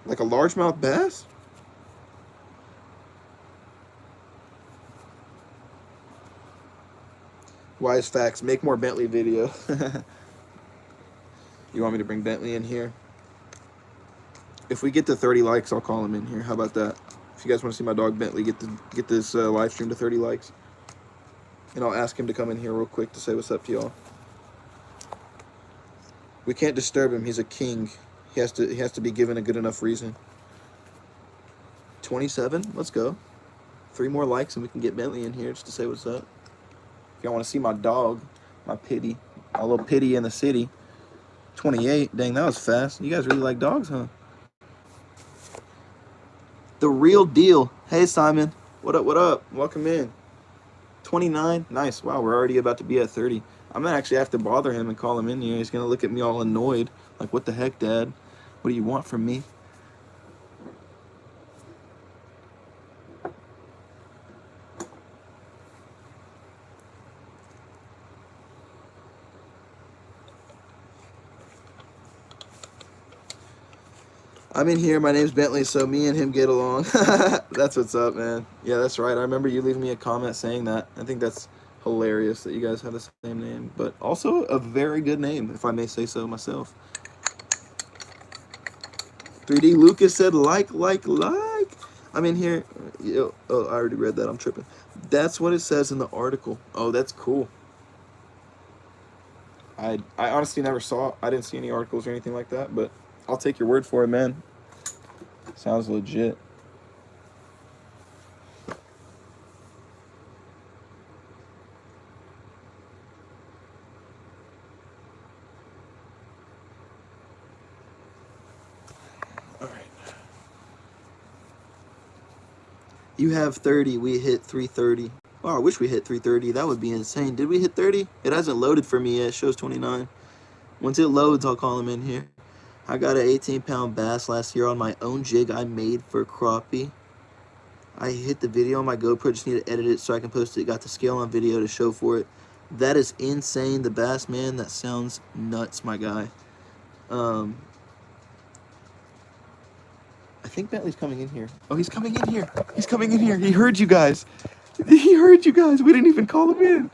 Like a largemouth bass? Wise facts. Make more Bentley video. You want me to bring Bentley in here? If we get to 30 likes, I'll call him in here. How about that? If you guys want to see my dog Bentley get this live stream to 30 likes, and I'll ask him to come in here real quick to say what's up to y'all. We can't disturb him. He's a king. He has to be given a good enough reason. 27. Let's go. 3 more likes and we can get Bentley in here just to say what's up. If y'all want to see my dog, my little pitty in the city. 28. Dang, that was fast. You guys really like dogs, huh? The real deal. Hey, Simon. What up, what up? Welcome in. 29. Nice. Wow, we're already about to be at 30. I'm going to actually have to bother him and call him in here. He's going to look at me all annoyed. Like, what the heck, Dad? What do you want from me? I'm in here. My name's Bentley, so me and him get along. That's what's up, man. Yeah, that's right. I remember you leaving me a comment saying that. I think that's hilarious that you guys have the same name, but also a very good name, if I may say so myself. 3D Lucas said like. I'm in here. Oh, I already read that. I'm tripping. That's what it says in the article. Oh, that's cool. I honestly never saw. I didn't see any articles or anything like that, but I'll take your word for it, man. Sounds legit. All right. You have 30. We hit 330. Oh, I wish we hit 330. That would be insane. Did we hit 30? It hasn't loaded for me yet. It shows 29. Once it loads, I'll call him in here. I got an 18-pound bass last year on my own jig I made for crappie. I hit the video on my GoPro, just need to edit it so I can post it. Got the scale on video to show for it. That is insane. The bass, man, that sounds nuts, my guy. I think Bentley's coming in here. Oh, he's coming in here. He's coming in here. He heard you guys. He heard you guys. We didn't even call him in.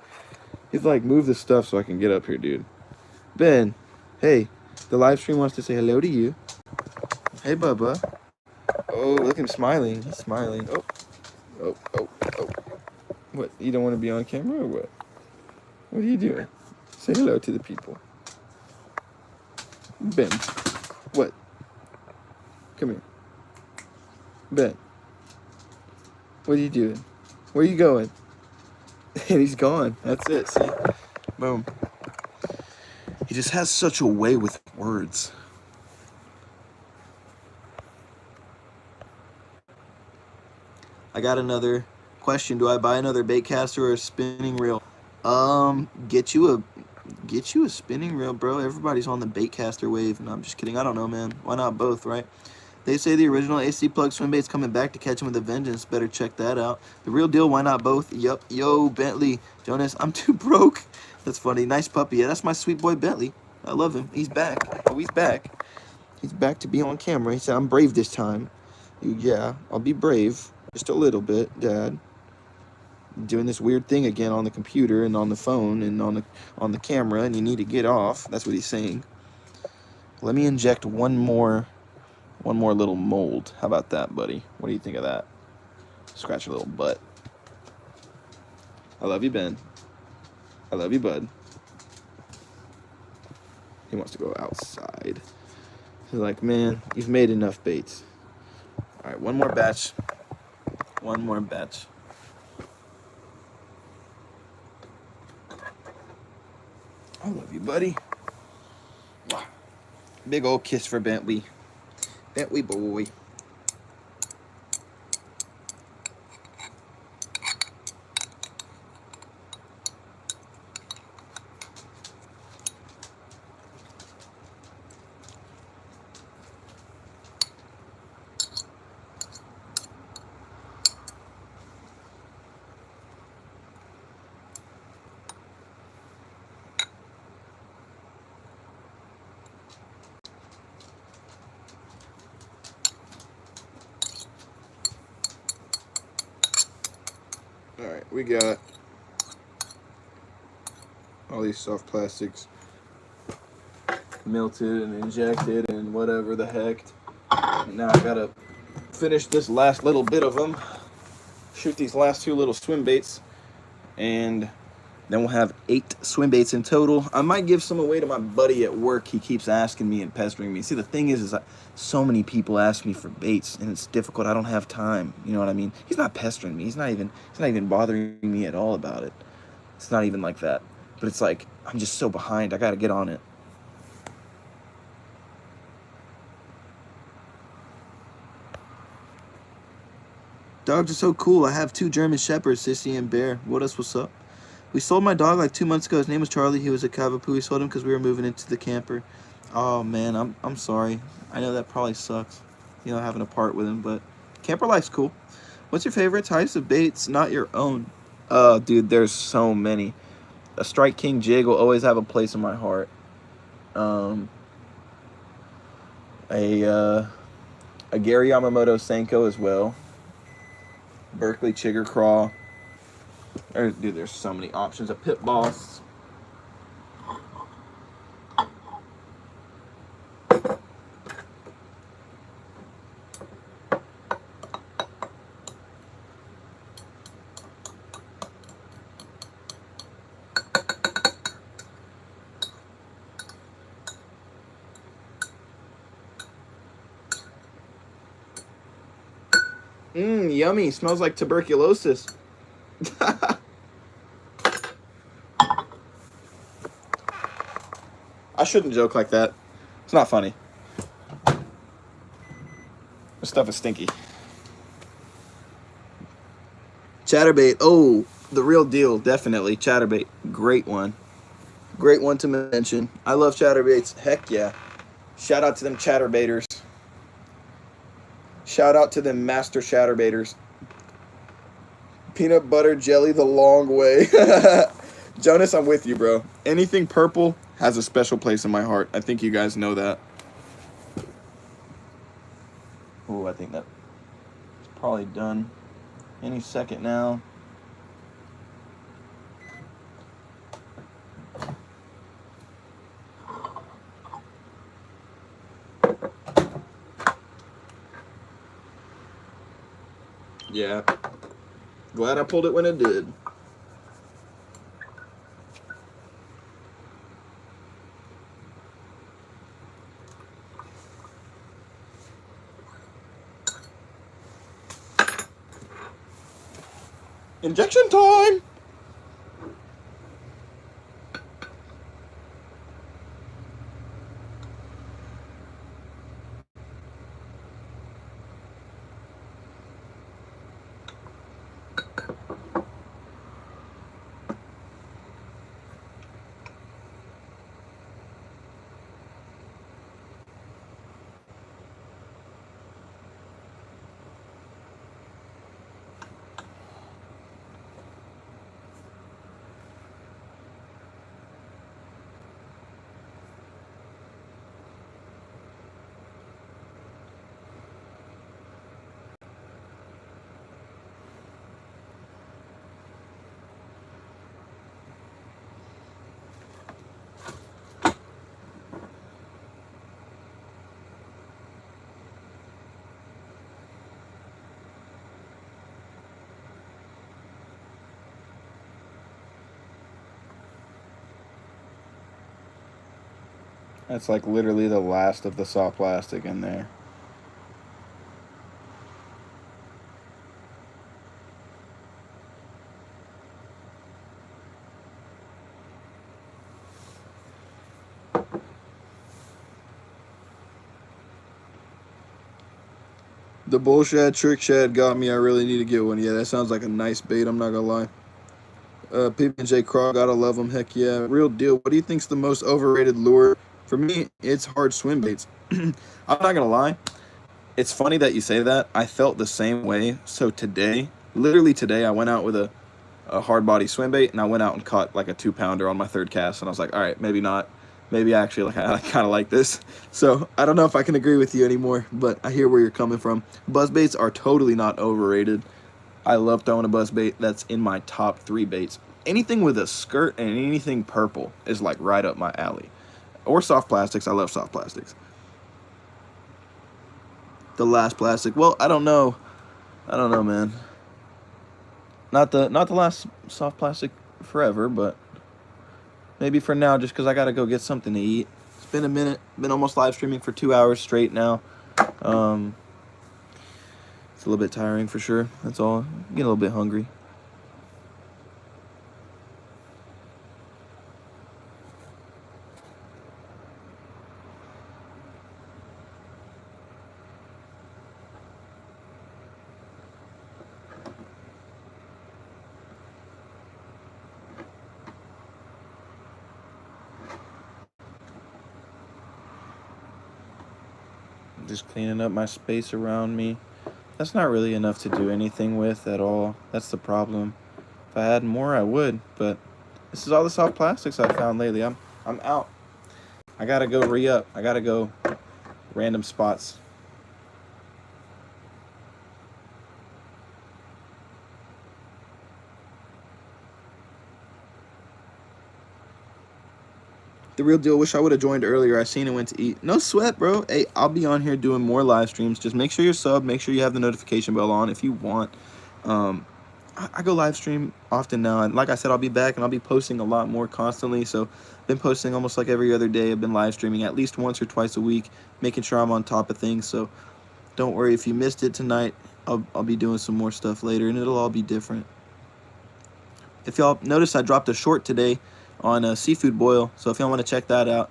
He's like, move the stuff so I can get up here, dude. Ben, hey. The live stream wants to say hello to you. Hey, Bubba. Oh, look at him smiling. He's smiling. Oh. What, you don't want to be on camera or what? What are you doing? Say hello to the people. Ben. What? Come here. Ben. What are you doing? Where are you going? And he's gone. That's it. See? Boom. He just has such a way with words. I got another question. Do I buy another bait caster or a spinning reel? Get you a spinning reel, bro. Everybody's on the bait caster wave. No, I'm just kidding. I don't know, man. Why not both, right? They say the original AC plug Swimbait's coming back to catch him with a vengeance. Better check that out. The real deal, why not both? Yup. Yo, Bentley. Jonas, I'm too broke. That's funny. Nice puppy. Yeah, that's my sweet boy Bentley. I love him. He's back. Oh, he's back. He's back to be on camera. He said, I'm brave this time. Yeah, I'll be brave. Just a little bit, Dad. Doing this weird thing again on the computer and on the phone and on the camera, and you need to get off. That's what he's saying. Let me inject one more little mold. How about that, buddy? What do you think of that? Scratch your little butt. I love you, Ben. I love you, bud. He wants to go outside. He's like, man, you've made enough baits. All right, one more batch. One more batch. I love you, buddy. Big old kiss for Bentley. Bentley boy. All right, we got all these soft plastics melted and injected and whatever the heck. And now I gotta finish this last little bit of them, shoot these last two little swim baits, and then we'll have 8 swim baits in total. I might give some away to my buddy at work. He keeps asking me and pestering me. See, the thing is so many people ask me for baits, and it's difficult. I don't have time. You know what I mean? He's not pestering me. He's not even bothering me at all about it. It's not even like that. But it's like, I'm just so behind. I gotta get on it. Dogs are so cool. I have 2 German Shepherds, Sissy and Bear. What's up? We sold my dog like 2 months ago. His name was Charlie. He was a Cavapoo. We sold him because we were moving into the camper. Oh man, I'm sorry. I know that probably sucks, you know, having to part with him, but camper life's cool. What's your favorite types of baits, not your own? Dude, there's so many. A Strike King jig will always have a place in my heart. A Gary Yamamoto Senko as well. Berkeley Chigger Craw. Dude, there's so many options. A Pit Boss. Yummy. Smells like tuberculosis. I shouldn't joke like that. It's not funny. This stuff is stinky. Chatterbait. Oh, the real deal. Definitely. Chatterbait. Great one. Great one to mention. I love chatterbaits. Heck yeah. Shout out to them chatterbaiters. Shout out to them master chatterbaiters. Peanut butter jelly the long way. Jonas, I'm with you, bro. Anything purple has a special place in my heart. I think you guys know that. Oh, I think that's probably done any second now. Yeah. Glad I pulled it when it did. Injection time! That's like literally the last of the soft plastic in there. The bull shad, trick shad got me. I really need to get one. Yeah, that sounds like a nice bait. I'm not gonna lie. PB&J Craw, gotta love them. Heck yeah, real deal. What do you think's the most overrated lure? For me, it's hard swim baits. I'm not gonna lie. It's funny that you say that. I felt the same way. So today, literally today, I went out with a hard body swim bait, and I went out and caught like a 2-pounder on my third cast, and I was like, all right, maybe not. Maybe actually, like I kind of like this. So I don't know if I can agree with you anymore, but I hear where you're coming from. Buzz baits are totally not overrated. I love throwing a buzz bait. That's in my top 3 baits. Anything with a skirt and anything purple is like right up my alley. Or soft plastics. I love soft plastics. The last plastic. Well, I don't know. I don't know, man. Not the last soft plastic forever, but maybe for now, just because I gotta go get something to eat. It's been a minute. Been almost live streaming for 2 hours straight now. It's a little bit tiring for sure. That's all. I'm getting a little bit hungry. Just cleaning up my space around me. That's not really enough to do anything with at all. That's the problem. If I had more, I would, but this is all the soft plastics I've found lately. I'm out. I gotta go re-up. I gotta go random spots. The real deal. Wish I would have joined earlier. I seen it, went to eat. No sweat, bro. Hey, I'll be on here doing more live streams. Just make sure you're subbed. Make sure you have the notification bell on if you want. I go live stream often now, and like I said, I'll be back and I'll be posting a lot more constantly. So I've been posting almost like every other day. I've been live streaming at least once or twice a week, making sure I'm on top of things. So don't worry if you missed it tonight. I'll be doing some more stuff later, and it'll all be different. If y'all notice, I dropped a short today on a seafood boil, so if y'all want to check that out.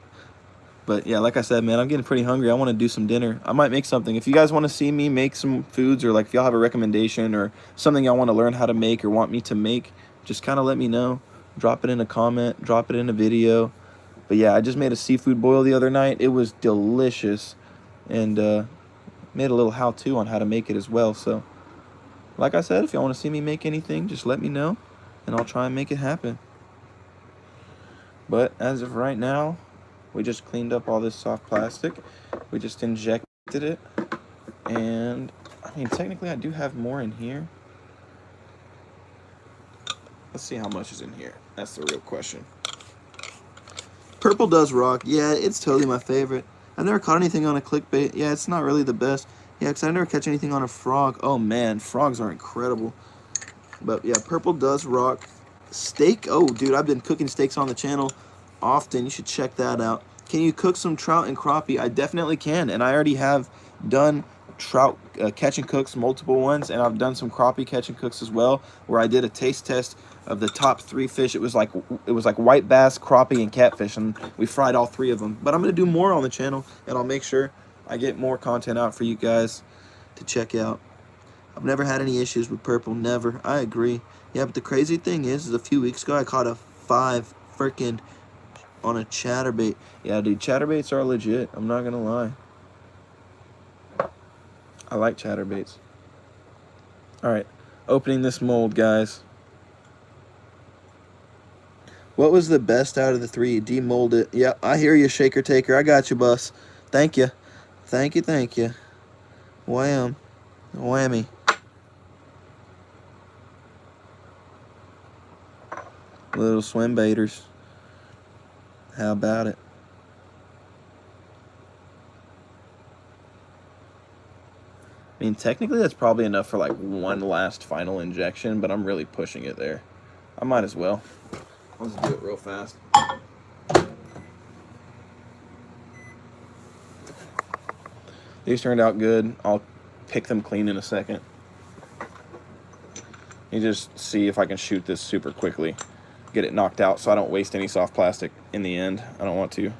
But yeah, like I said, man, I'm getting pretty hungry. I want to do some dinner. I might make something. If you guys want to see me make some foods, or like if y'all have a recommendation or something y'all want to learn how to make or want me to make, just kind of let me know. Drop it in a comment, drop it in a video. But yeah, I just made a seafood boil the other night. It was delicious, and made a little how-to on how to make it as well. So like I said, if y'all want to see me make anything, just let me know, and I'll try and make it happen. But as of right now, we just cleaned up all this soft plastic. We just injected it. And, I mean, technically I do have more in here. Let's see how much is in here. That's the real question. Purple does rock. Yeah, it's totally my favorite. I've never caught anything on a clickbait. Yeah, it's not really the best. Yeah, because I never catch anything on a frog. Oh, man, frogs are incredible. But, yeah, purple does rock. Steak? Oh, dude, I've been cooking steaks on the channel often. You should check that out. Can you cook some trout and crappie? I definitely can, and I already have done trout catch and cooks, multiple ones, and I've done some crappie catch and cooks as well, where I did a taste test of the top 3 fish. It was like white bass, crappie, and catfish, and we fried all 3 of them. But I'm gonna do more on the channel, and I'll make sure I get more content out for you guys to check out. I've never had any issues with purple, never. I agree. Yeah, but the crazy thing is a few weeks ago I caught a 5 freaking on a chatterbait. Yeah, dude, chatterbaits are legit. I'm not gonna lie. I like chatterbaits. Alright, opening this mold, guys. What was the best out of the 3? Demold it. Yeah, I hear you, Shaker Taker. I got you, boss. Thank you. Thank you, thank you. Wham. Whammy. Little swim baiters. How about it? I mean, technically that's probably enough for like one last final injection, but I'm really pushing it there. I might as well. I'll just do it real fast. These turned out good. I'll pick them clean in a second. You just see if I can shoot this super quickly. Get it knocked out so I don't waste any soft plastic in the end. I don't want to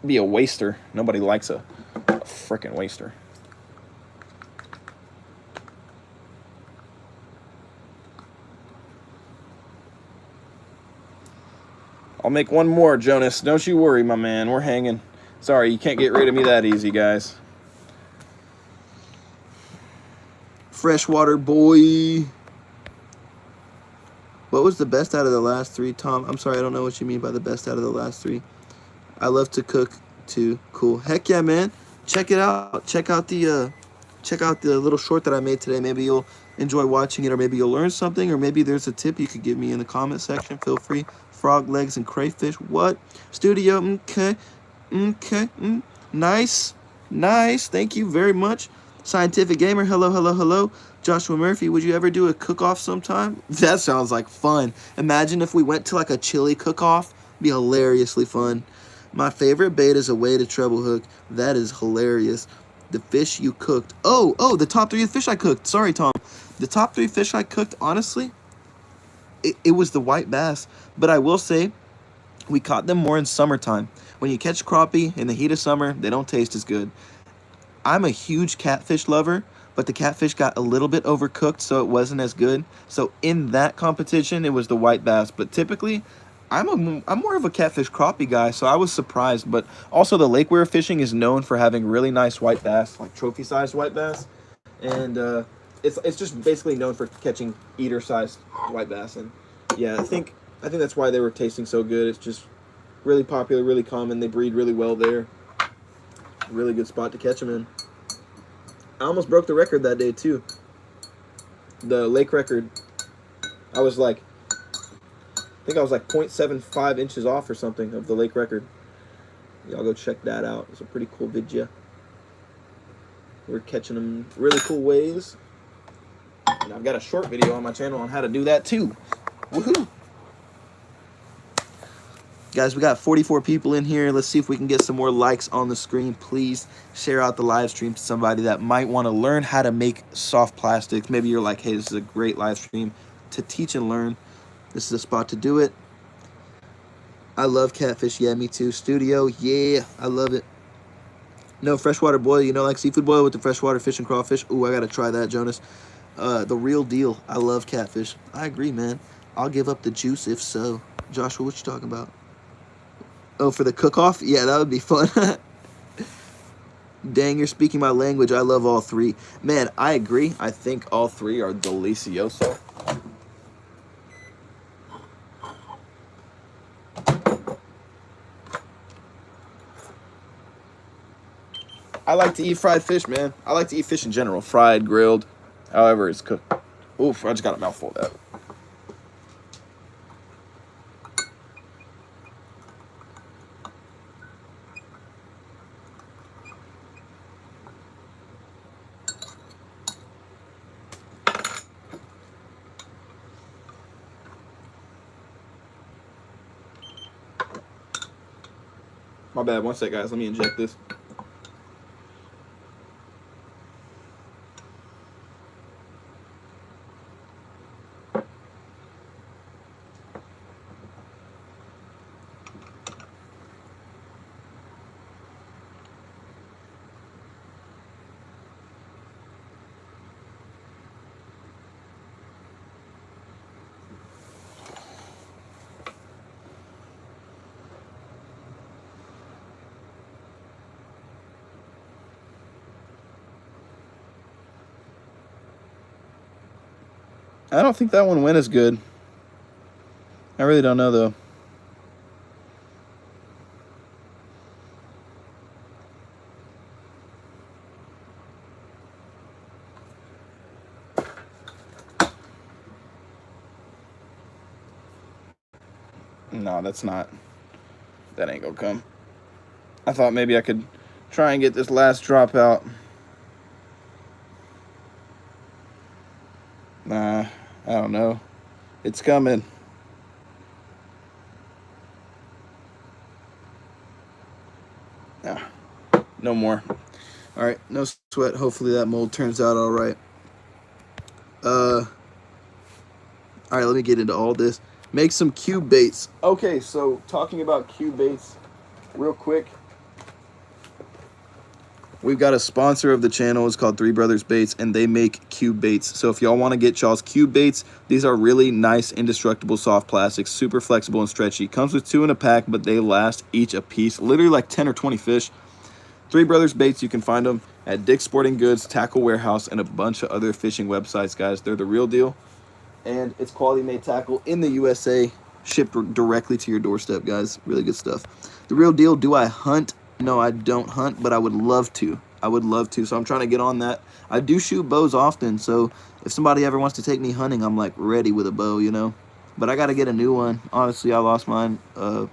be a waster. Nobody likes a frickin' waster. I'll make one more, Jonas. Don't you worry, my man. We're hanging. Sorry, you can't get rid of me that easy, guys. Freshwater boy. What was the best out of the last three, Tom? I'm sorry, I don't know what you mean by the best out of the last three. I love to cook too. Cool. Heck yeah, man. Check it out. Check out the little short that I made today. Maybe you'll enjoy watching it, or maybe you'll learn something, or maybe there's a tip you could give me in the comment section. Feel free. Frog legs and crayfish. What? Studio. Okay. Okay. Nice. Nice. Thank you very much. Scientific Gamer. Hello, hello, hello. Joshua Murphy, would you ever do a cook-off sometime? That sounds like fun. Imagine if we went to like a chili cook-off. It'd be hilariously fun. My favorite bait is a weighted treble hook. That is hilarious. The fish you cooked. Oh, the top 3 fish I cooked. Sorry, Tom. The top 3 fish I cooked, honestly, it was the white bass. But I will say, we caught them more in summertime. When you catch crappie in the heat of summer, they don't taste as good. I'm a huge catfish lover, but the catfish got a little bit overcooked, so it wasn't as good. So in that competition, it was the white bass. But typically, I'm more of a catfish crappie guy, so I was surprised. But also, the lake we were fishing is known for having really nice white bass, like trophy-sized white bass. And it's just basically known for catching eater-sized white bass. And yeah, I think that's why they were tasting so good. It's just really popular, really common. They breed really well there. Really good spot to catch them in. I almost broke the record that day too. The lake record. I was like, I think I was like 0.75 inches off or something of the lake record. Y'all go check that out. It's a pretty cool video. We're catching them really cool ways. And I've got a short video on my channel on how to do that too. Woohoo! Guys, we got 44 people in here. Let's see if we can get some more likes on the screen. Please share out the live stream to somebody that might want to learn how to make soft plastics. Maybe you're like, hey, this is a great live stream to teach and learn. This is a spot to do it. I love catfish. Yeah, me too. Studio. Yeah, I love it. No, freshwater boil. You know, like seafood boil with the freshwater fish and crawfish. Ooh, I got to try that, Jonas. The real deal. I love catfish. I agree, man. I'll give up the juice if so. Joshua, what you talking about? Oh, for the cook-off? Yeah, that would be fun. Dang, you're speaking my language. I love all 3. Man, I agree. I think all 3 are delicioso. I like to eat fried fish, man. I like to eat fish in general. Fried, grilled, however it's cooked. Oof, I just got a mouthful of that. My bad, one sec, guys. Let me inject this. I don't think that one went as good. I really don't know, though. No, that's not. That ain't gonna come. I thought maybe I could try and get this last drop out. Nah, I don't know. It's coming. Ah, no more. All right, no sweat. Hopefully that mold turns out all right. All right, let me get into all this. Make some cube baits. Okay, so talking about cube baits real quick. We've got a sponsor of the channel. It's called Three Brothers Baits, and they make cube baits. So if y'all want to get y'all's cube baits, these are really nice, indestructible soft plastics, super flexible and stretchy. Comes with 2 in a pack, but they last each a piece, literally like 10 or 20 fish. Three Brothers Baits, you can find them at Dick's Sporting Goods, Tackle Warehouse, and a bunch of other fishing websites, guys. They're the real deal, and it's quality made tackle in the USA, shipped directly to your doorstep, guys. Really good stuff. The real deal. Do I hunt? No, I don't hunt, but I would love to. I would love to, so I'm trying to get on that. I do shoot bows often, so if somebody ever wants to take me hunting, I'm like ready with a bow, you know. But I got to get a new one. Honestly, I lost mine a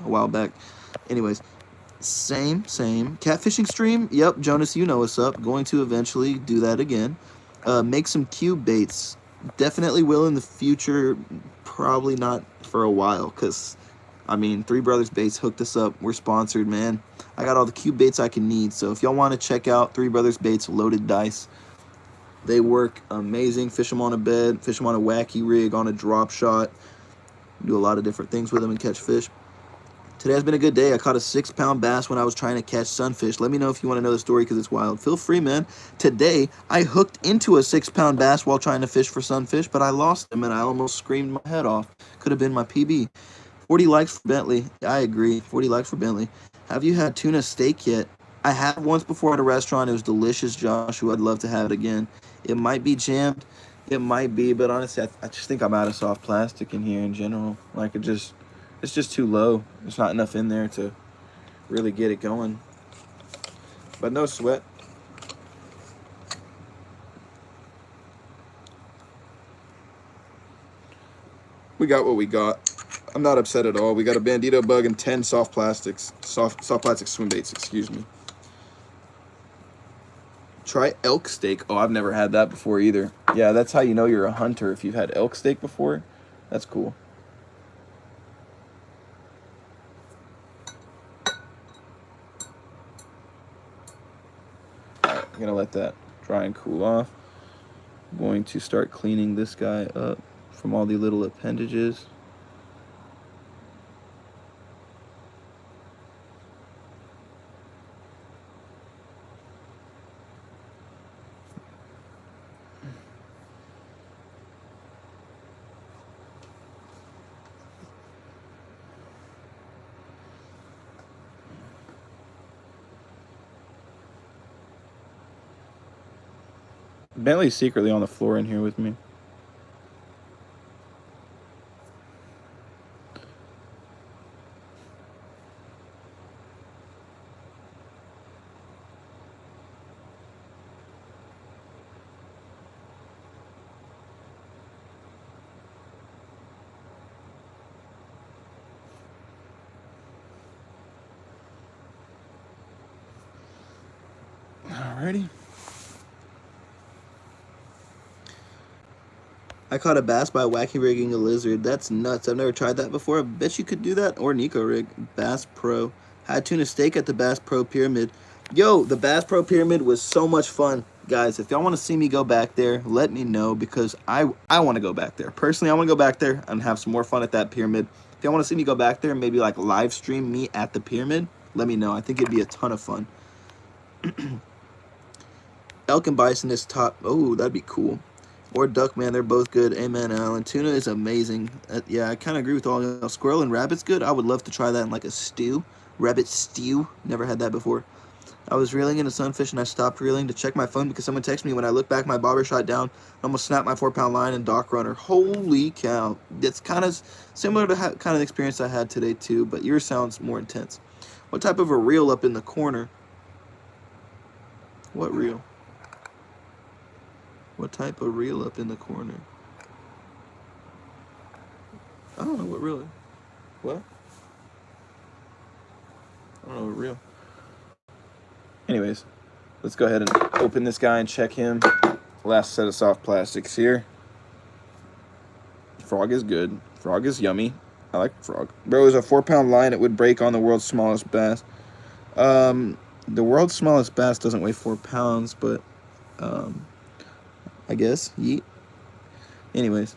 while back. Anyways, same. Catfishing stream. Yep, Jonas, you know what's up. Going to eventually do that again. Make some cube baits. Definitely will in the future. Probably not for a while, because I mean, Three Brothers Baits hooked us up. We're sponsored, man. I got all the cube baits I can need. So if y'all want to check out Three Brothers Baits loaded dice, they work amazing. Fish them on a bed, fish them on a wacky rig, on a drop shot. Do a lot of different things with them and catch fish. Today has been a good day. I caught a 6-pound bass when I was trying to catch sunfish. Let me know if you want to know the story, because it's wild. Feel free, man. Today, I hooked into a 6-pound bass while trying to fish for sunfish, but I lost him and I almost screamed my head off. Could have been my PB. 40 likes for Bentley. I agree. 40 likes for Bentley. Have you had tuna steak yet? I had once before at a restaurant. It was delicious, Joshua. I'd love to have it again. It might be jammed. It might be, but honestly, I just think I'm out of soft plastic in here in general. Like, it's just too low. There's not enough in there to really get it going. But no sweat. We got what we got. I'm not upset at all. We got a Bandido Bug and 10 soft plastic swim baits, excuse me. Try elk steak. Oh, I've never had that before either. Yeah, that's how you know you're a hunter, if you've had elk steak before. That's cool. Alright, I'm gonna let that dry and cool off. I'm going to start cleaning this guy up from all the little appendages. Bentley's secretly on the floor in here with me. Alrighty. I caught a bass by wacky rigging a lizard. That's nuts. I've never tried that before. I bet you could do that. Or Nico rig. Bass Pro. Had tuna steak at the Bass Pro Pyramid. Yo, the Bass Pro Pyramid was so much fun. Guys, if y'all want to see me go back there, let me know, because I want to go back there. Personally, I want to go back there and have some more fun at that pyramid. If y'all want to see me go back there and maybe like live stream me at the pyramid, let me know. I think it'd be a ton of fun. Elk and bison is top. Oh, that'd be cool. Or duck, man, they're both good. Amen, Alan. Tuna is amazing. Yeah, I kind of agree with all y'all. Squirrel and rabbit's good. I would love to try that in like a stew. Rabbit stew. Never had that before. I was reeling in a sunfish and I stopped reeling to check my phone because someone texted me. When I looked back, my bobber shot down. I almost snapped my 4-pound line and dock runner. Holy cow. That's kind of similar to kind of the experience I had today too, but yours sounds more intense. What type of a reel up in the corner? What reel? What type of reel up in the corner? I don't know what reel. What? I don't know what reel. Anyways, let's go ahead and open this guy and check him. Last set of soft plastics here. Frog is good. Frog is yummy. I like frog. Bro, it was a 4-pound line. It would break on the world's smallest bass. The world's smallest bass doesn't weigh 4 pounds, but I guess yeet. Anyways,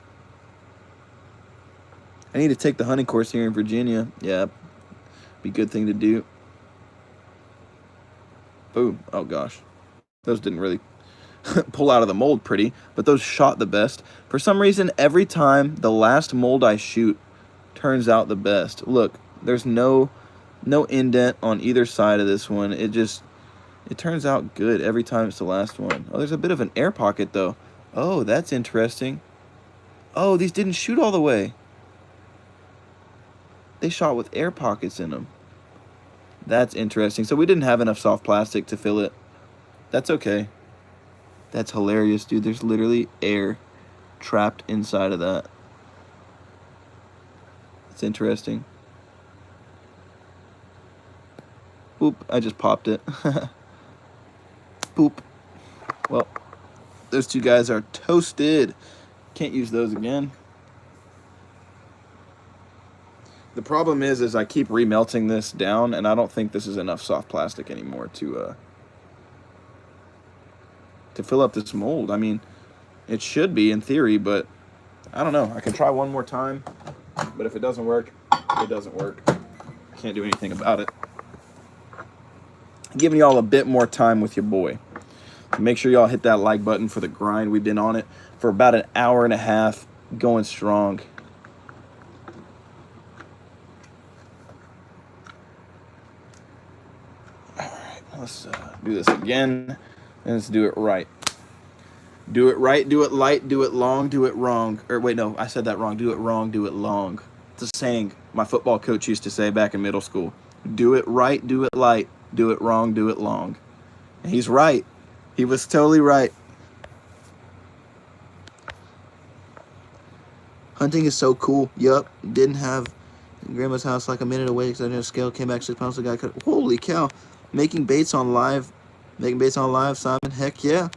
I need to take the hunting course here in Virginia. Yeah, be a good thing to do. Boom. Oh gosh, those didn't really pull out of the mold pretty, but those shot the best. For some reason, every time the last mold I shoot turns out the best. Look, there's no indent on either side of this one. It turns out good every time it's the last one. Oh, there's a bit of an air pocket though. Oh, that's interesting. Oh, these didn't shoot all the way. They shot with air pockets in them. That's interesting. So we didn't have enough soft plastic to fill it. That's okay. That's hilarious, dude. There's literally air trapped inside of that. It's interesting. Boop, I just popped it. Boop. Well, those two guys are toasted. Can't use those again. The problem is I keep remelting this down, and I don't think this is enough soft plastic anymore to fill up this mold. I mean, it should be in theory, but I don't know. I can try one more time, but if it doesn't work, it doesn't work. Can't do anything about it. Giving y'all a bit more time with your boy. Make sure y'all hit that like button for the grind. We've been on it for about an hour and a half, going strong. All right, let's do this again, and let's do it right. Do it right, do it light, do it long, do it wrong. Or wait, no, I said that wrong. Do it wrong, do it long. It's a saying my football coach used to say back in middle school. Do it right, do it light, do it wrong, do it long. And he's right. He was totally right. Hunting is so cool. Yup. Didn't have grandma's house like a minute away because I didn't have scale. Came back 6 pounds. The guy cut. Holy cow. Making baits on live. Simon. Heck yeah.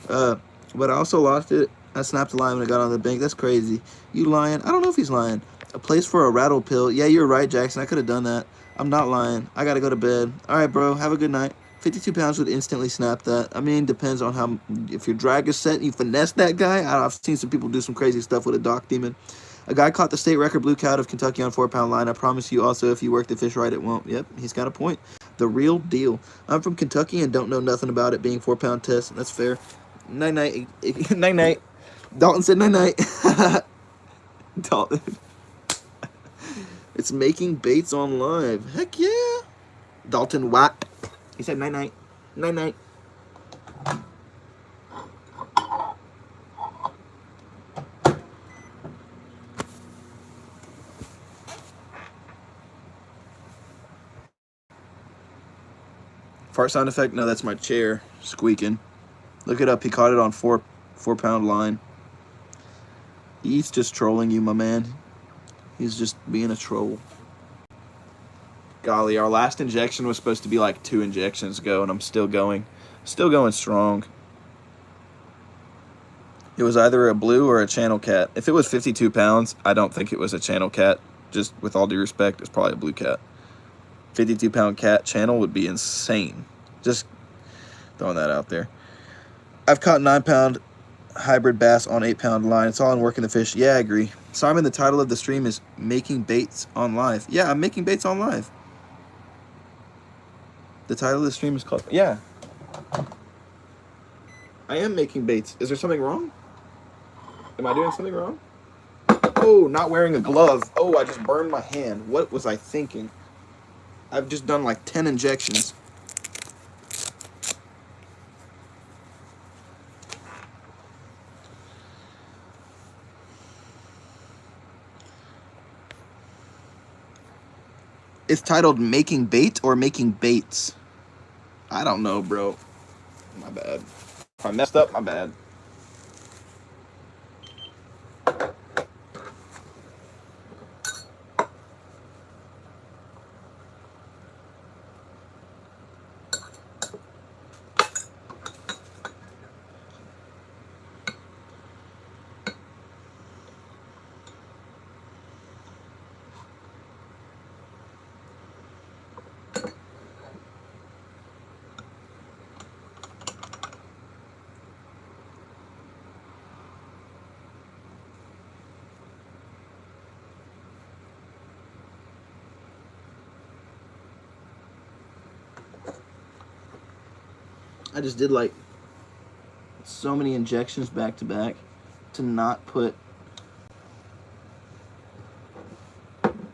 But I also lost it. I snapped the line when I got on the bank. That's crazy. You lying? I don't know if he's lying. A place for a rattle pill. Yeah, you're right, Jackson. I could have done that. I'm not lying. I got to go to bed. All right, bro. Have a good night. 52 pounds would instantly snap that. I mean, depends on how... If your drag is set and you finesse that guy. I've seen some people do some crazy stuff with a dock demon. A guy caught the state record blue cat of Kentucky on 4-pound line. I promise you also, if you work the fish right, it won't. Yep, he's got a point. The real deal. I'm from Kentucky and don't know nothing about it being 4-pound test. That's fair. Night-night. Night-night. Dalton said night-night. Dalton. It's making baits on live. Heck yeah. Dalton Watt. He said night-night. Night-night. Fart sound effect? No, that's my chair squeaking. Look it up. He caught it on 4-pound line. He's just trolling you, my man. He's just being a troll. Golly, our last injection was supposed to be like 2 injections ago, and I'm still going. Still going strong. It was either a blue or a channel cat. If it was 52 pounds, I don't think it was a channel cat. Just with all due respect, it's probably a blue cat. 52-pound cat channel would be insane. Just throwing that out there. I've caught 9-pound hybrid bass on 8-pound line. It's all in working the fish. Yeah, I agree. Simon, the title of the stream is Making Baits on Live. Yeah, I'm making baits on live. The title of the stream is called... Yeah. I am making baits. Is there something wrong? Am I doing something wrong? Oh, not wearing a glove. Oh, I just burned my hand. What was I thinking? I've just done like 10 injections. It's titled Making Bait or Making Baits? I don't know, bro. My bad. If I messed up, my bad. I just did like so many injections back to back to not put.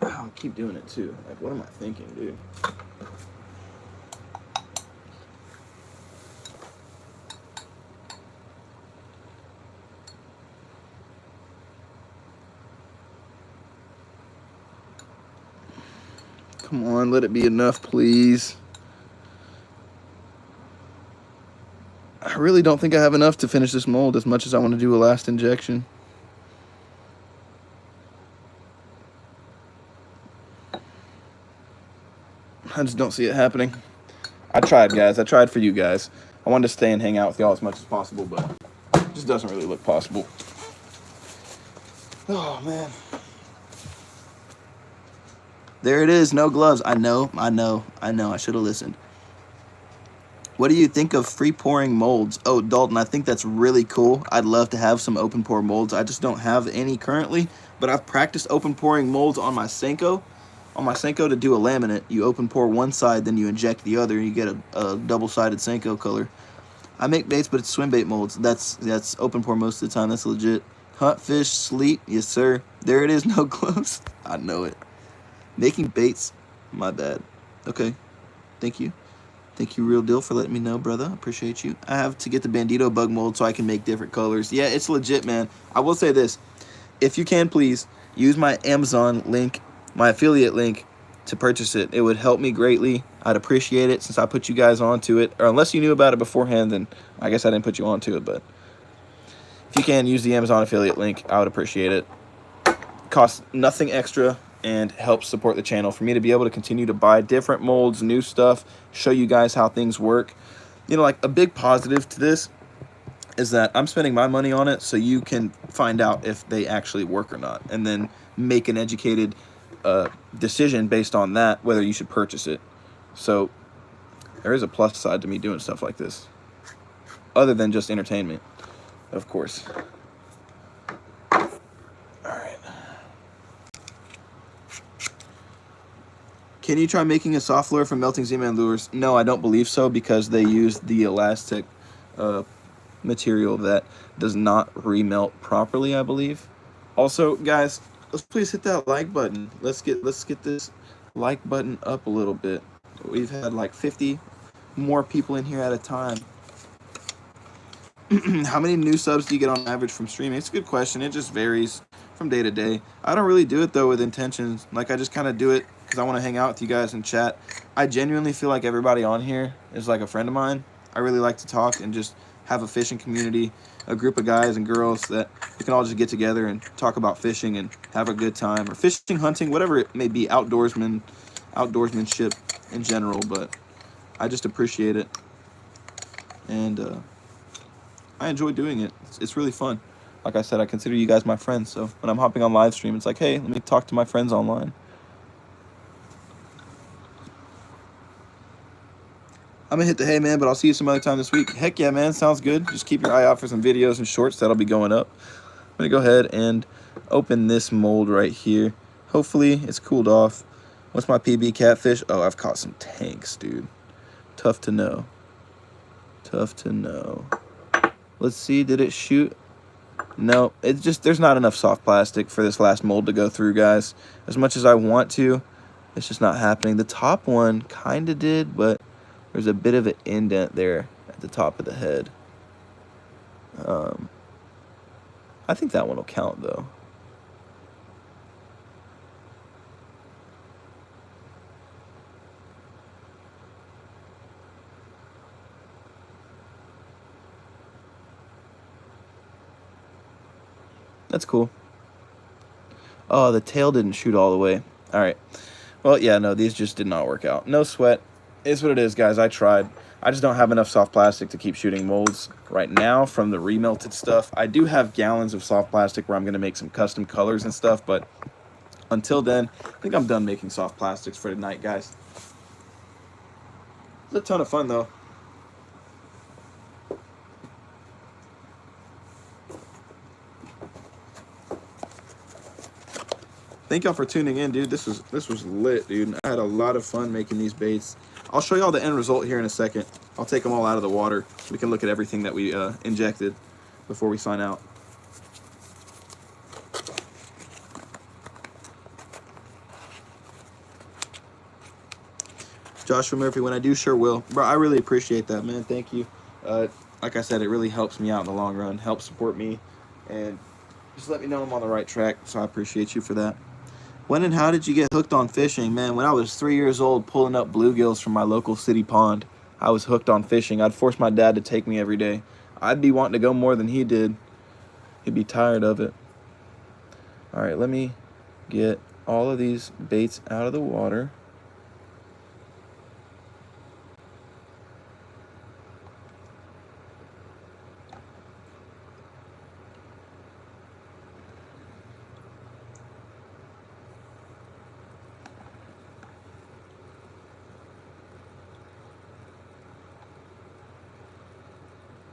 I'll keep doing it too. Like, what am I thinking, dude? Come on, let it be enough, please. I really don't think I have enough to finish this mold as much as I want to do a last injection. I just don't see it happening. I tried, guys. I tried for you guys. I wanted to stay and hang out with y'all as much as possible, but it just doesn't really look possible. Oh, man. There it is. No gloves. I know. I should have listened. What do you think of free pouring molds? Oh, Dalton, I think that's really cool. I'd love to have some open pour molds. I just don't have any currently, but I've practiced open pouring molds on my Senko. On my Senko, to do a laminate, you open pour one side, then you inject the other, and you get a double-sided Senko color. I make baits, but it's swim bait molds. That's open pour most of the time. That's legit. Hunt, fish, sleep. Yes, sir. There it is. No gloves. I know it. Making baits. My bad. Okay. Thank you. Thank you, Real Deal, for letting me know, brother. Appreciate you. I have to get the Bandido Bug mold so I can make different colors. Yeah, it's legit, man. I will say this. If you can, please, use my Amazon link, my affiliate link, to purchase it. It would help me greatly. I'd appreciate it since I put you guys onto it. Or unless you knew about it beforehand, then I guess I didn't put you onto it. But if you can, use the Amazon affiliate link. I would appreciate it. Costs nothing extra and helps support the channel for me to be able to continue to buy different molds, new stuff, show you guys how things work. You know, like a big positive to this is that I'm spending my money on it so you can find out if they actually work or not, and then make an educated decision based on that, whether you should purchase it. So there is a plus side to me doing stuff like this, other than just entertainment, of course. Can you try making a soft lure from melting Z-Man lures? No, I don't believe so, because they use the elastic material that does not remelt properly, I believe. Also, guys, let's please hit that like button. Let's get this like button up a little bit. We've had like 50 more people in here at a time. How many new subs do you get on average from streaming? It's a good question. It just varies from day to day. I don't really do it though with intentions. Like, I just kind of do it because I want to hang out with you guys and chat. I genuinely feel like everybody on here is like a friend of mine. I really like to talk and just have a fishing community, a group of guys and girls that we can all just get together and talk about fishing and have a good time, or fishing, hunting, whatever it may be, outdoorsmanship in general. But I just appreciate it, and I enjoy doing it. It's really fun. Like I said, I consider you guys my friends, so when I'm hopping on live stream, it's like, hey, let me talk to my friends online. I'm gonna hit the hay, man, but I'll see you some other time this week. Heck yeah, man, sounds good. Just keep your eye out for some videos and shorts that'll be going up. I'm gonna go ahead and open this mold right here. Hopefully it's cooled off. What's my PB catfish? Oh, I've caught some tanks, dude. Tough to know. Tough to know. Let's see, did it shoot? No, it's just, there's not enough soft plastic for this last mold to go through, guys. As much as I want to, it's just not happening. The top one kind of did, but there's a bit of an indent there at the top of the head. I think that one will count, though. That's cool. Oh, the tail didn't shoot all the way. All right. Well, yeah, no, these just did not work out. No sweat. It's what it is, guys. I tried. I just don't have enough soft plastic to keep shooting molds right now from the remelted stuff. I do have gallons of soft plastic where I'm going to make some custom colors and stuff, but until then, I think I'm done making soft plastics for tonight, guys. It's a ton of fun, though. Thank y'all for tuning in, dude. This was lit, dude. I had a lot of fun making these baits. I'll show you all the end result here in a second. I'll take them all out of the water so we can look at everything that we injected before we sign out. Joshua Murphy, when I do, sure will. Bro, I really appreciate that, man. Thank you. Like I said, it really helps me out in the long run, helps support me, and just let me know I'm on the right track, so I appreciate you for that. When and how did you get hooked on fishing? Man, when I was 3 years old pulling up bluegills from my local city pond, I was hooked on fishing. I'd force my dad to take me every day. I'd be wanting to go more than he did. He'd be tired of it. All right, let me get all of these baits out of the water.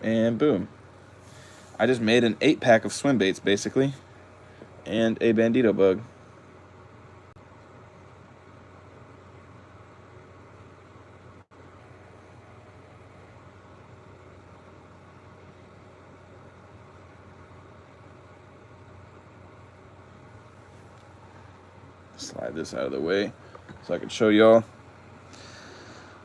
And boom. I just made an 8-pack of swim baits, basically, and a Bandido Bug. Slide this out of the way so I can show y'all.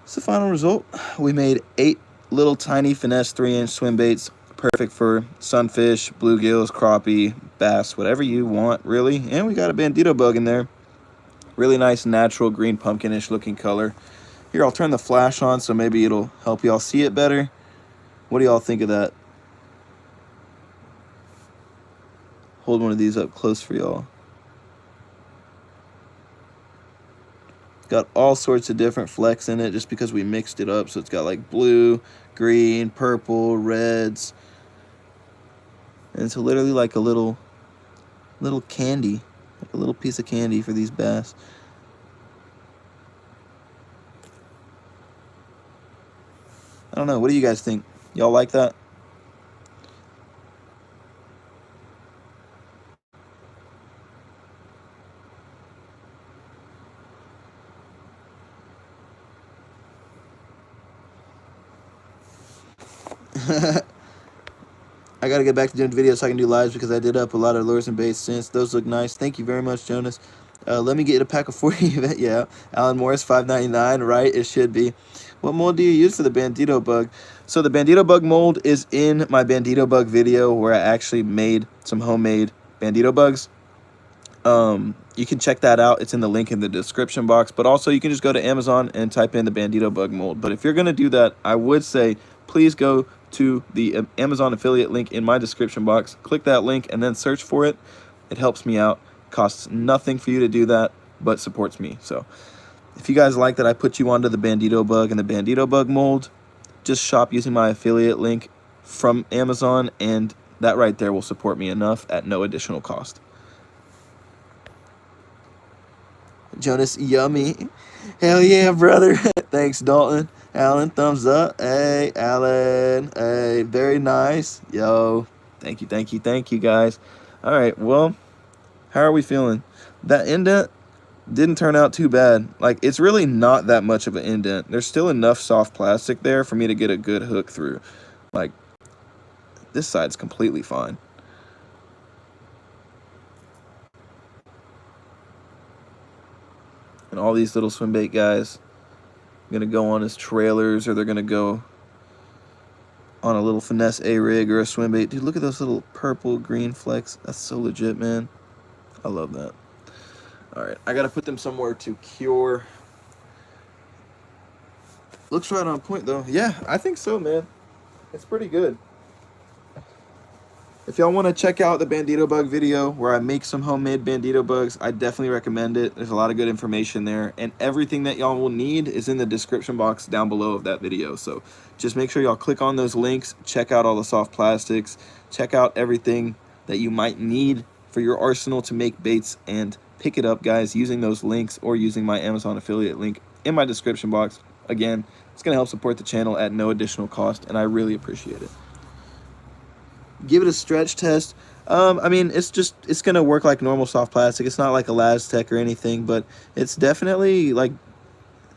It's the final result. We made 8 little tiny finesse 3-inch swim baits, perfect for sunfish, bluegills, crappie, bass, whatever you want, really. And we got a Bandido Bug in there. Really nice, natural, green, pumpkinish looking color. Here, I'll turn the flash on so maybe it'll help y'all see it better. What do y'all think of that? Hold one of these up close for y'all. Got all sorts of different flecks in it just because we mixed it up. So it's got like blue, green, purple, reds. And it's literally like a little candy, like a little piece of candy for these bass. I don't know. What do you guys think? Y'all like that? I gotta get back to doing videos so I can do lives because I did up a lot of lures and baits since. Those look nice. Thank you very much, Jonas. Let me get a pack of 40. Yeah, Alan Morris, $5.99. Right, it should be. What mold do you use for the Bandido Bug? So the Bandido Bug mold is in my Bandido Bug video where I actually made some homemade Bandido Bugs. You can check that out. It's in the link in the description box. But also you can just go to Amazon and type in the Bandido Bug mold. But if you're gonna do that, I would say please go to the Amazon affiliate link in my description box. Click that link and then search for it. It helps me out. Costs nothing for you to do that, but supports me. So if you guys like that I put you onto the Bandido Bug and the Bandido Bug mold, just shop using my affiliate link from Amazon, and that right there will support me enough at no additional cost. Jonas, yummy. Hell yeah, brother. Thanks, Dalton. Alan, thumbs up. Hey, Alan. Hey, very nice. Yo, thank you, guys. All right, well, how are we feeling? That indent didn't turn out too bad. Like, it's really not that much of an indent. There's still enough soft plastic there for me to get a good hook through. Like, this side's completely fine. And all these little swim bait guys are going to go on as trailers, or they're going to go on a little finesse A-rig or a swim bait. Dude, look at those little purple green flecks. That's so legit, man. I love that. All right, I got to put them somewhere to cure. Looks right on point, though. Yeah, I think so, man. It's pretty good. If y'all want to check out the Bandido Bug video where I make some homemade Bandido Bugs, I definitely recommend it. There's a lot of good information there, and everything that y'all will need is in the description box down below of that video. So just make sure y'all click on those links, check out all the soft plastics, check out everything that you might need for your arsenal to make baits, and pick it up, guys, using those links or using my Amazon affiliate link in my description box. Again, it's going to help support the channel at no additional cost, and I really appreciate it. Give it a stretch test. I mean, it's going to work like normal soft plastic. It's not like a Laz Tech or anything, but it's definitely like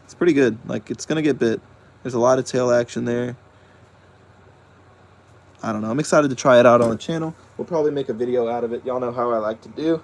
It's pretty good. Like, it's gonna get bit. There's a lot of tail action there. I don't know. I'm excited to try it out on the channel. We'll probably make a video out of it. Y'all know how I like to do.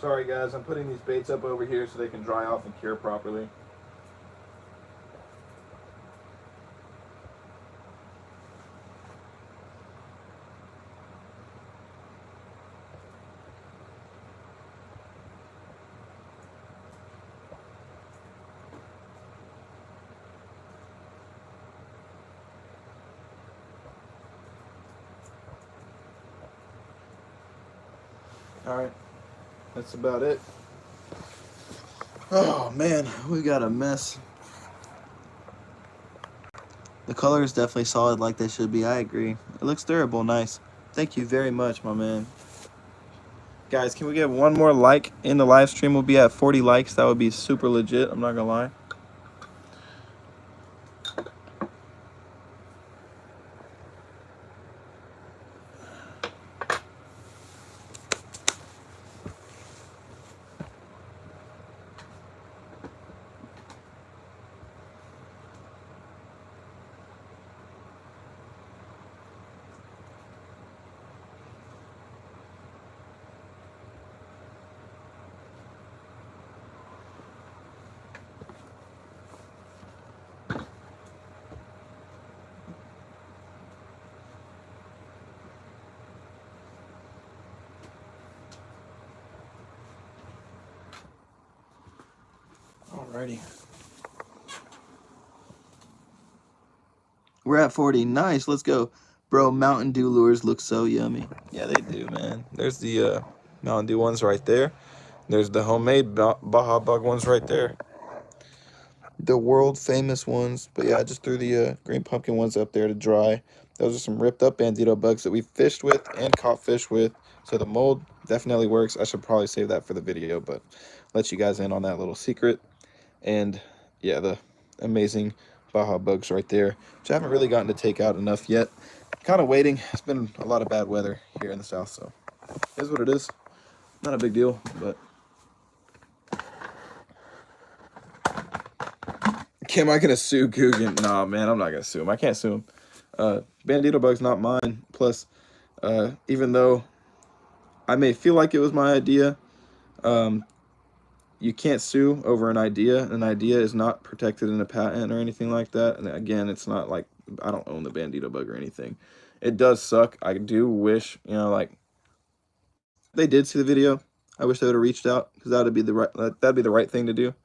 Sorry guys, I'm putting these baits up over here so they can dry off and cure properly. Alright, that's about it. Oh man, we got a mess. The color is definitely solid like they should be, I agree. It looks durable, nice. Thank you very much, my man. Guys, can we get one more like in the live stream? We'll be at 40 likes. That would be super legit, I'm not gonna lie. Alrighty. We're at 40. Nice, let's go. Bro, Mountain Dew lures look so yummy. Yeah, they do, man. There's the Mountain Dew ones right there. There's the homemade Baja Bug ones right there. The world famous ones. But yeah, I just threw the green pumpkin ones up there to dry. Those are some ripped up Bandido bugs that we fished with and caught fish with. So the mold definitely works. I should probably save that for the video, but let you guys in on that little secret. And yeah, the amazing Baja bugs right there, which I haven't really gotten to take out enough yet. Kind of waiting. It's been a lot of bad weather here in the south, so it is what it is. Not a big deal, but am I gonna sue Guggen? Nah, man, I'm not gonna sue him. I can't sue him. Bandido Bug's not mine. Plus, even though I may feel like it was my idea, you can't sue over an idea. An idea is not protected in a patent or anything like that. And again, it's not like I don't own the Bandido Bug or anything. It does suck. I do wish, you know, like they did see the video. I wish they would have reached out because that'd be the right thing to do.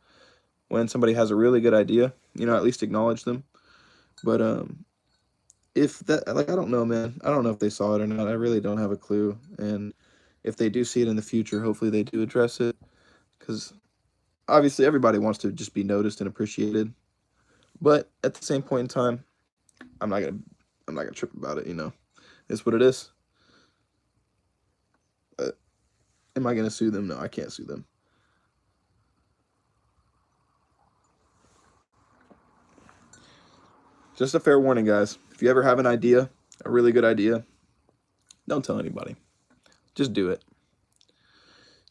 When somebody has a really good idea, you know, at least acknowledge them. But if that, like, I don't know, man. I don't know if they saw it or not. I really don't have a clue. And if they do see it in the future, hopefully they do address it. Because obviously everybody wants to just be noticed and appreciated. But at the same point in time, I'm not gonna trip about it, you know. It's what it is. But am I gonna sue them? No, I can't sue them. Just a fair warning, guys. If you ever have an idea, a really good idea, don't tell anybody. Just do it.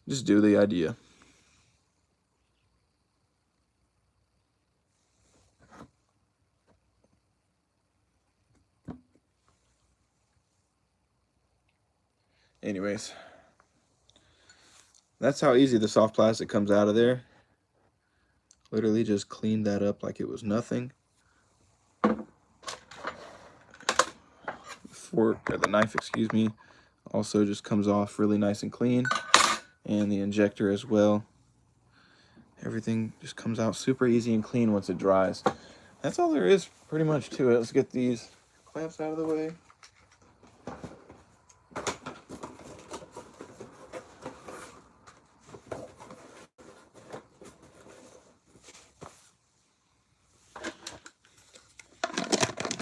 Just do the idea. Anyways, that's how easy the soft plastic comes out of there. Literally just cleaned that up like it was nothing. Fork, or the knife, excuse me, also just comes off really nice and clean, and the injector as well. Everything just comes out super easy and clean once it dries. That's all there is pretty much to it. Let's get these clamps out of the way.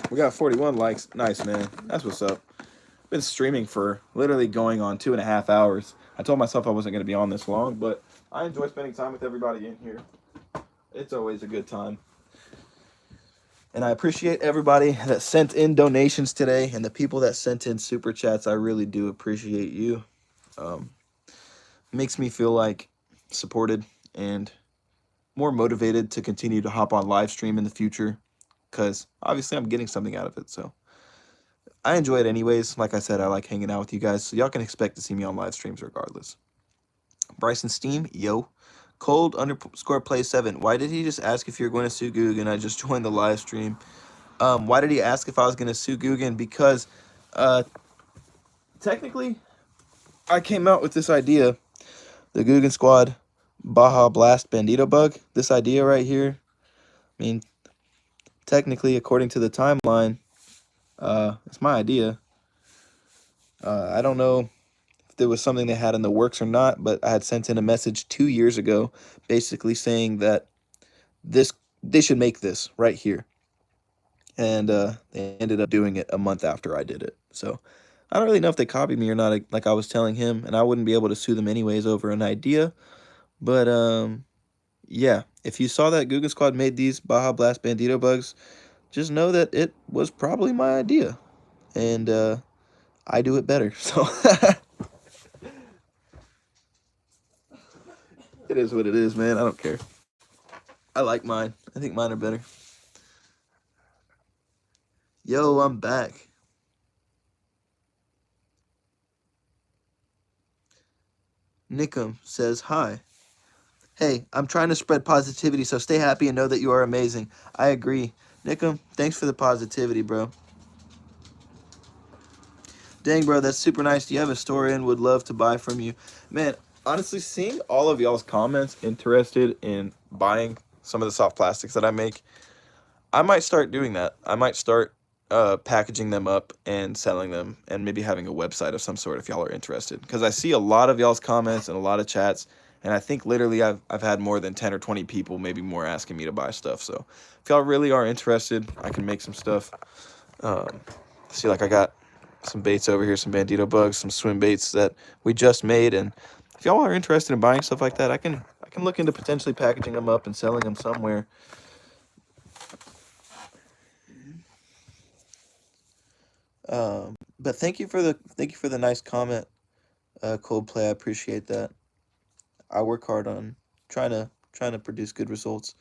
We got 41 likes. Nice, man. That's what's up. Been streaming for literally going on 2.5 hours. I told myself I wasn't going to be on this long, but I enjoy spending time with everybody in here. It's always a good time. And I appreciate everybody that sent in donations today, and the people that sent in super chats. I really do appreciate you. Makes me feel like supported and more motivated to continue to hop on live stream in the future, because obviously I'm getting something out of it. So I enjoy it anyways. Like I said, I like hanging out with you guys, so y'all can expect to see me on live streams regardless. Bryson Steam, yo. Cold _ play 7. Why did he just ask if you're going to sue Guggen? I just joined the live stream. Why did he ask if I was going to sue Guggen? Because technically I came out with this idea, the Guggen Squad Baja Blast Bandido Bug. This idea right here, I mean, technically according to the timeline, it's my idea. I don't know if there was something they had in the works or not, but I had sent in a message 2 years ago basically saying that they should make this right here. And they ended up doing it a month after I did it. So I don't really know if they copied me or not, like I was telling him, and I wouldn't be able to sue them anyways over an idea. But yeah, if you saw that Guggen Squad made these Baja Blast Bandido bugs, just know that it was probably my idea, and I do it better. So it is what it is, man. I don't care. I like mine. I think mine are better. Yo, I'm back. Nickum says hi. Hey, I'm trying to spread positivity, so stay happy and know that you are amazing. I agree. Nickum, thanks for the positivity, bro. Dang, bro, that's super nice. Do you have a store in? Would love to buy from you. Man, honestly, seeing all of y'all's comments interested in buying some of the soft plastics that I make, I might start doing that. I might start packaging them up and selling them, and maybe having a website of some sort if y'all are interested. Because I see a lot of y'all's comments and a lot of chats, and I think literally I've had more than 10 or 20 people, maybe more, asking me to buy stuff. So if y'all really are interested, I can make some stuff. See, like I got some baits over here, some Bandido bugs, some swim baits that we just made, and if y'all are interested in buying stuff like that, I can look into potentially packaging them up and selling them somewhere. But thank you for the nice comment, Coldplay. I appreciate that. I work hard on trying to produce good results.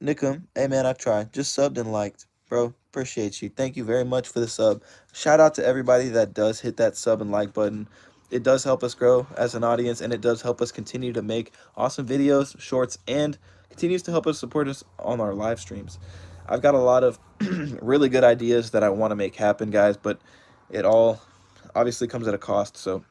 Nickum, hey man, I tried. Just subbed and liked, bro. Appreciate you. Thank you very much for the sub. Shout out to everybody that does hit that sub and like button. It does help us grow as an audience, and it does help us continue to make awesome videos, shorts, and continues to help us support us on our live streams. I've got a lot of really good ideas that I want to make happen, guys, but it all obviously comes at a cost. So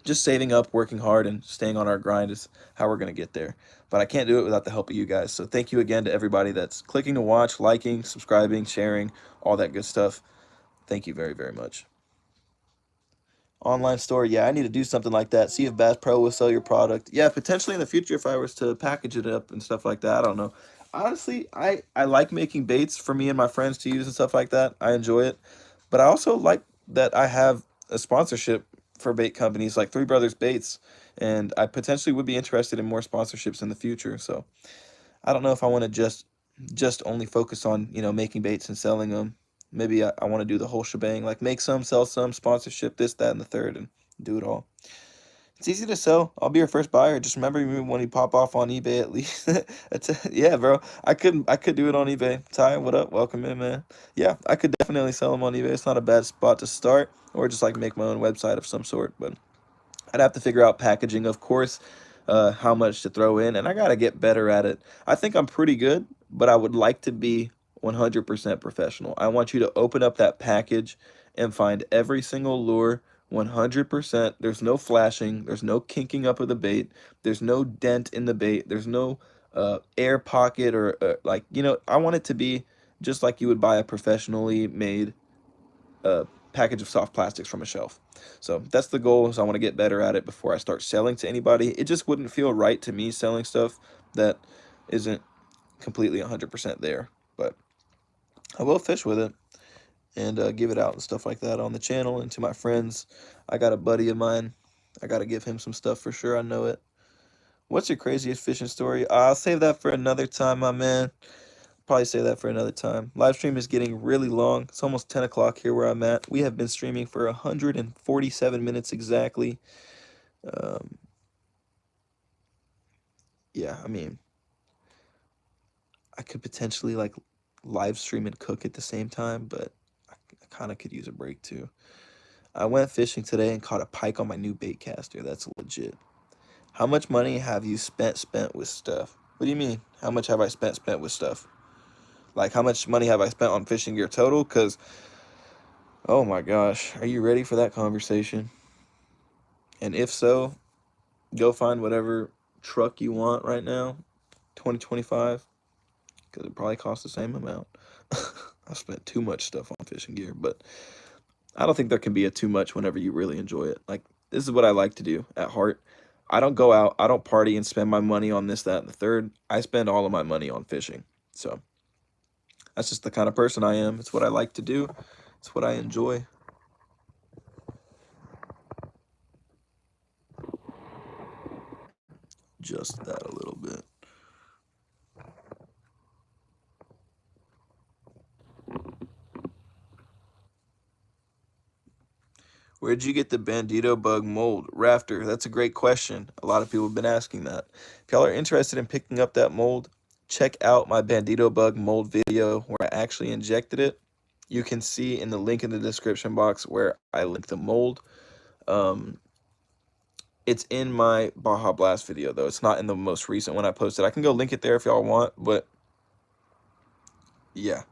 just saving up, working hard, and staying on our grind is how we're going to get there. But I can't do it without the help of you guys. So thank you again to everybody that's clicking to watch, liking, subscribing, sharing, all that good stuff. Thank you very, very much. Online store, yeah, I need to do something like that. See if Bass Pro will sell your product. Yeah, potentially in the future if I was to package it up and stuff like that. I don't know. Honestly, I like making baits for me and my friends to use and stuff like that. I enjoy it. But I also like that I have a sponsorship for bait companies like Three Brothers Baits, and I potentially would be interested in more sponsorships in the future. So I don't know if I want to just only focus on, making baits and selling them. Maybe I want to do the whole shebang, like make some, sell some, sponsorship, this, that, and the third, and do it all. It's easy to sell. I'll be your first buyer. Just remember me when you pop off on eBay at least. Yeah, bro. I could do it on eBay. Ty, what up? Welcome in, man. Yeah, I could definitely sell them on eBay. It's not a bad spot to start, or just like make my own website of some sort. But I'd have to figure out packaging, of course, how much to throw in, and I gotta get better at it. I think I'm pretty good, but I would like to be 100% professional. I want you to open up that package and find every single lure 100%. There's no flashing, there's no kinking up of the bait, there's no dent in the bait, there's no air pocket or like, you know, I want it to be just like you would buy a professionally made package of soft plastics from a shelf. So that's the goal, is I want to get better at it before I start selling to anybody. It just wouldn't feel right to me selling stuff that isn't completely 100% there. But I will fish with it and give it out and stuff like that on the channel and to my friends. I got a buddy of mine, I got to give him some stuff for sure. I know it. What's your craziest fishing story? I'll save that for another time, my man. Probably save that for another time. Live stream is getting really long. It's almost 10 o'clock here where I'm at. We have been streaming for 147 minutes exactly. Yeah, I mean, I could potentially like live stream and cook at the same time, but I kind of could use a break too. I went fishing today and caught a pike on my new bait caster. That's legit. How much money have you spent with stuff? What do you mean? How much have I spent with stuff? Like, how much money have I spent on fishing gear total? Because, oh my gosh, are you ready for that conversation? And if so, go find whatever truck you want right now, 2025, because it probably costs the same amount. I spent too much stuff on fishing gear, but I don't think there can be a too much whenever you really enjoy it. Like, this is what I like to do at heart. I don't go out, I don't party and spend my money on this, that, and the third. I spend all of my money on fishing. So that's just the kind of person I am. It's what I like to do. It's what I enjoy. Just that a little bit. Where'd you get the Bandido Bug mold? Rafter, that's a great question. A lot of people have been asking that. If y'all are interested in picking up that mold, check out my Bandido Bug mold video where I actually injected it. You can see in the link in the description box where I link the mold. It's in my Baja Blast video, though. It's not in the most recent one I posted. I can go link it there if y'all want, but yeah.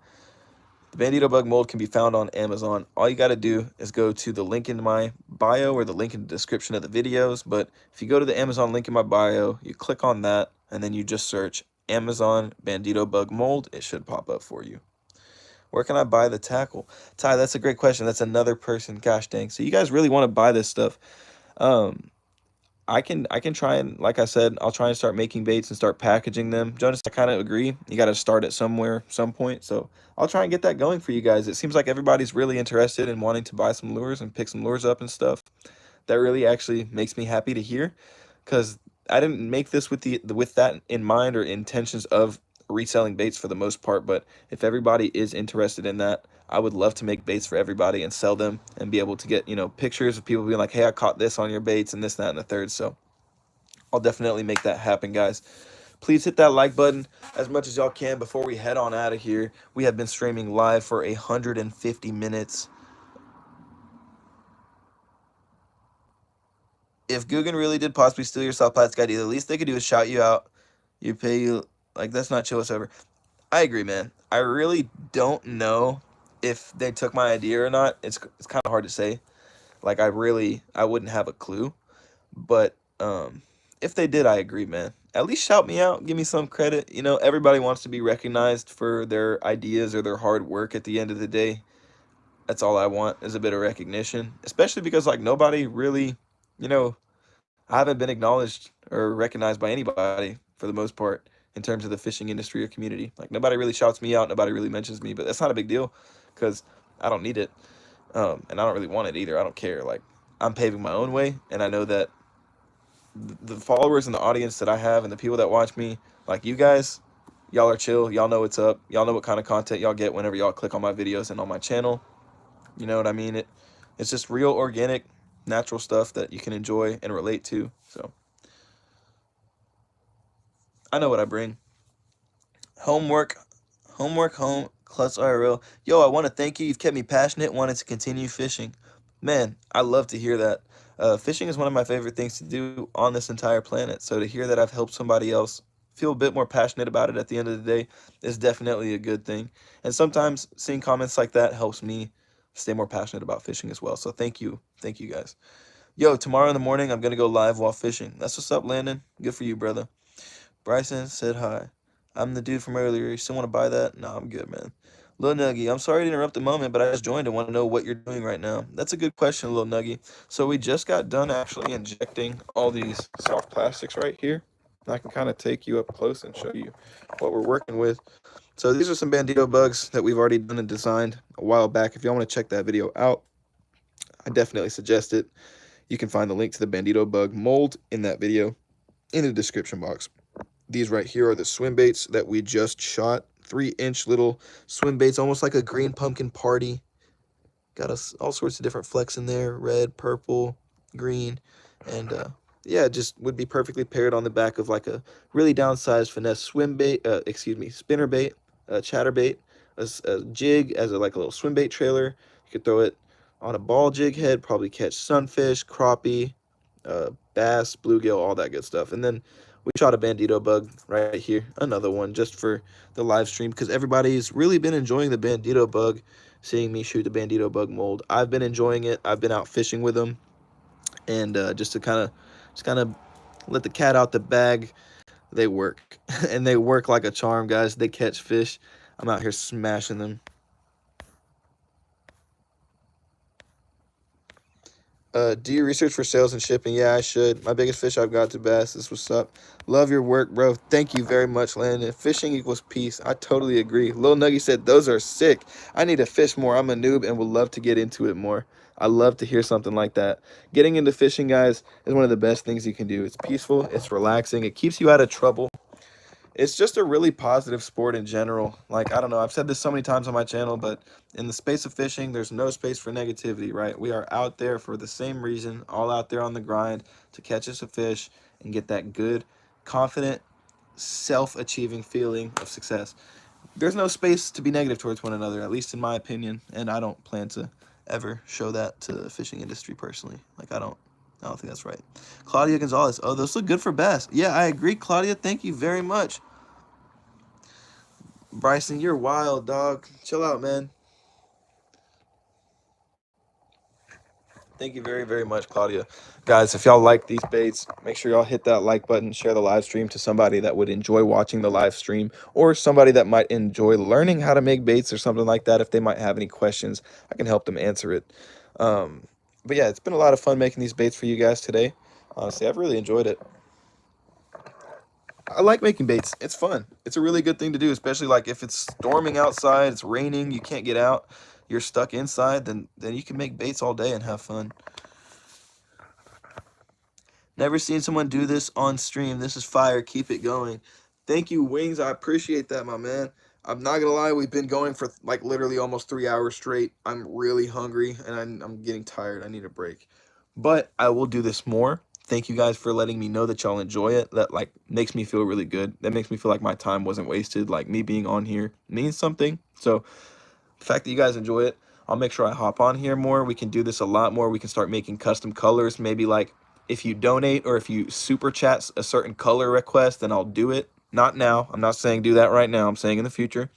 The Bandido Bug mold can be found on Amazon. All you got to do is go to the link in my bio or the link in the description of the videos. But if you go to the Amazon link in my bio, you click on that, and then you just search Amazon Bandido Bug mold. It should pop up for you. Where can I buy the tackle? Ty, that's a great question. That's another person. Gosh dang. So you guys really want to buy this stuff. I can try and, like I said, I'll try and start making baits and start packaging them. Jonas, I kind of agree. You got to start at somewhere, some point. So I'll try and get that going for you guys. It seems like everybody's really interested in wanting to buy some lures and pick some lures up and stuff. That really actually makes me happy to hear, because I didn't make this with that in mind or intentions of reselling baits for the most part. But if everybody is interested in that, I would love to make baits for everybody and sell them and be able to get, you know, pictures of people being like, hey, I caught this on your baits and this, that, and the third. So I'll definitely make that happen, guys. Please hit that like button as much as y'all can before we head on out of here. We have been streaming live for 150 minutes. If Guggen really did possibly steal your soft plastic idea, the least they could do is shout you out. You pay you, like, that's not chill whatsoever. I agree, man. I really don't know if they took my idea or not. It's kind of hard to say. Like, I wouldn't have a clue. But if they did, I agree, man. At least shout me out. Give me some credit. You know, everybody wants to be recognized for their ideas or their hard work at the end of the day. That's all I want, is a bit of recognition. Especially because, like, nobody really, you know, I haven't been acknowledged or recognized by anybody for the most part in terms of the fishing industry or community. Like, nobody really shouts me out. Nobody really mentions me. But that's not a big deal, because I don't need it. And I don't really want it either. I don't care. Like, I'm paving my own way, and I know that the followers and the audience that I have and the people that watch me, like you guys, y'all are chill. Y'all know what's up. Y'all know what kind of content y'all get whenever y'all click on my videos and on my channel. You know what I mean? It's just real, organic, natural stuff that you can enjoy and relate to. So I know what I bring. Homework, home, Klutz IRL. Yo, I want to thank you. You've kept me passionate, wanted to continue fishing. Man, I love to hear that. Fishing is one of my favorite things to do on this entire planet. So to hear that I've helped somebody else feel a bit more passionate about it at the end of the day is definitely a good thing. And sometimes seeing comments like that helps me stay more passionate about fishing as well. So thank you guys. Yo, tomorrow in the morning I'm gonna go live while fishing. That's what's up, Landon. Good for you, brother. Bryson said hi. I'm the dude from earlier. You still want to buy that? No, I'm good, man. Lil Nuggy, I'm sorry to interrupt the moment, but I just joined and want to know what you're doing right now. That's a good question, Lil Nuggy. So we just got done actually injecting all these soft plastics right here. I can kind of take you up close and show you what we're working with. So these are some Bandido bugs that we've already done and designed a while back. If y'all want to check that video out, I definitely suggest it. You can find the link to the Bandido bug mold in that video in the description box. These right here are the swim baits that we just shot. 3-inch little swim baits, almost like a green pumpkin party. Got us all sorts of different flecks in there, red, purple, green, and yeah, just would be perfectly paired on the back of like a really downsized finesse swim bait, spinner bait, chatter bait, a jig as like a little swim bait trailer. You could throw it on a ball jig head, probably catch sunfish, crappie, bass, bluegill, all that good stuff. And then we shot a Bandido bug right here, another one just for the live stream because everybody's really been enjoying the Bandido bug, seeing me shoot the Bandido bug mold. I've been enjoying it. I've been out fishing with them, and just to kind of let the cat out the bag, they work, and they work like a charm, guys. They catch fish. I'm out here smashing them. Do you research for sales and shipping? Yeah, I should. My biggest fish I've got to bass. This what's up. Love your work, bro. Thank you very much, Landon. Fishing equals peace. I totally agree. Lil Nuggy said those are sick. I need to fish more. I'm a noob and would love to get into it more. I love to hear something like that. Getting into fishing, guys, is one of the best things you can do. It's peaceful. It's relaxing. It keeps you out of trouble. It's just a really positive sport in general. Like, I don't know, I've said this so many times on my channel, but in the space of fishing, there's no space for negativity, right? We are out there for the same reason, all out there on the grind to catch us a fish and get that good, confident, self-achieving feeling of success. There's no space to be negative towards one another, at least in my opinion, and I don't plan to ever show that to the fishing industry personally. Like, I don't think that's right. Claudia Gonzalez. Oh, those look good for bass. Yeah, I agree, Claudia. Thank you very much. Bryson, you're wild, dog. Chill out, man. Thank you very, very much, Claudia. Guys, if y'all like these baits, make sure y'all hit that like button, share the live stream to somebody that would enjoy watching the live stream, or somebody that might enjoy learning how to make baits or something like that. If they might have any questions, I can help them answer it. But yeah, it's been a lot of fun making these baits for you guys today. Honestly, I've really enjoyed it. I like making baits. It's fun. It's a really good thing to do, especially like if it's storming outside, it's raining, you can't get out, you're stuck inside, then you can make baits all day and have fun. Never seen someone do this on stream. This is fire. Keep it going. Thank you, Wings. I appreciate that, my man. I'm not gonna lie, we've been going for like literally almost 3 hours straight. I'm really hungry and I'm getting tired. I need a break. But I will do this more. Thank you guys for letting me know that y'all enjoy it. That like makes me feel really good. That makes me feel like my time wasn't wasted. Like me being on here means something. So the fact that you guys enjoy it, I'll make sure I hop on here more. We can do this a lot more. We can start making custom colors. Maybe like if you donate or if you super chat a certain color request, then I'll do it. Not now. I'm not saying do that right now. I'm saying in the future.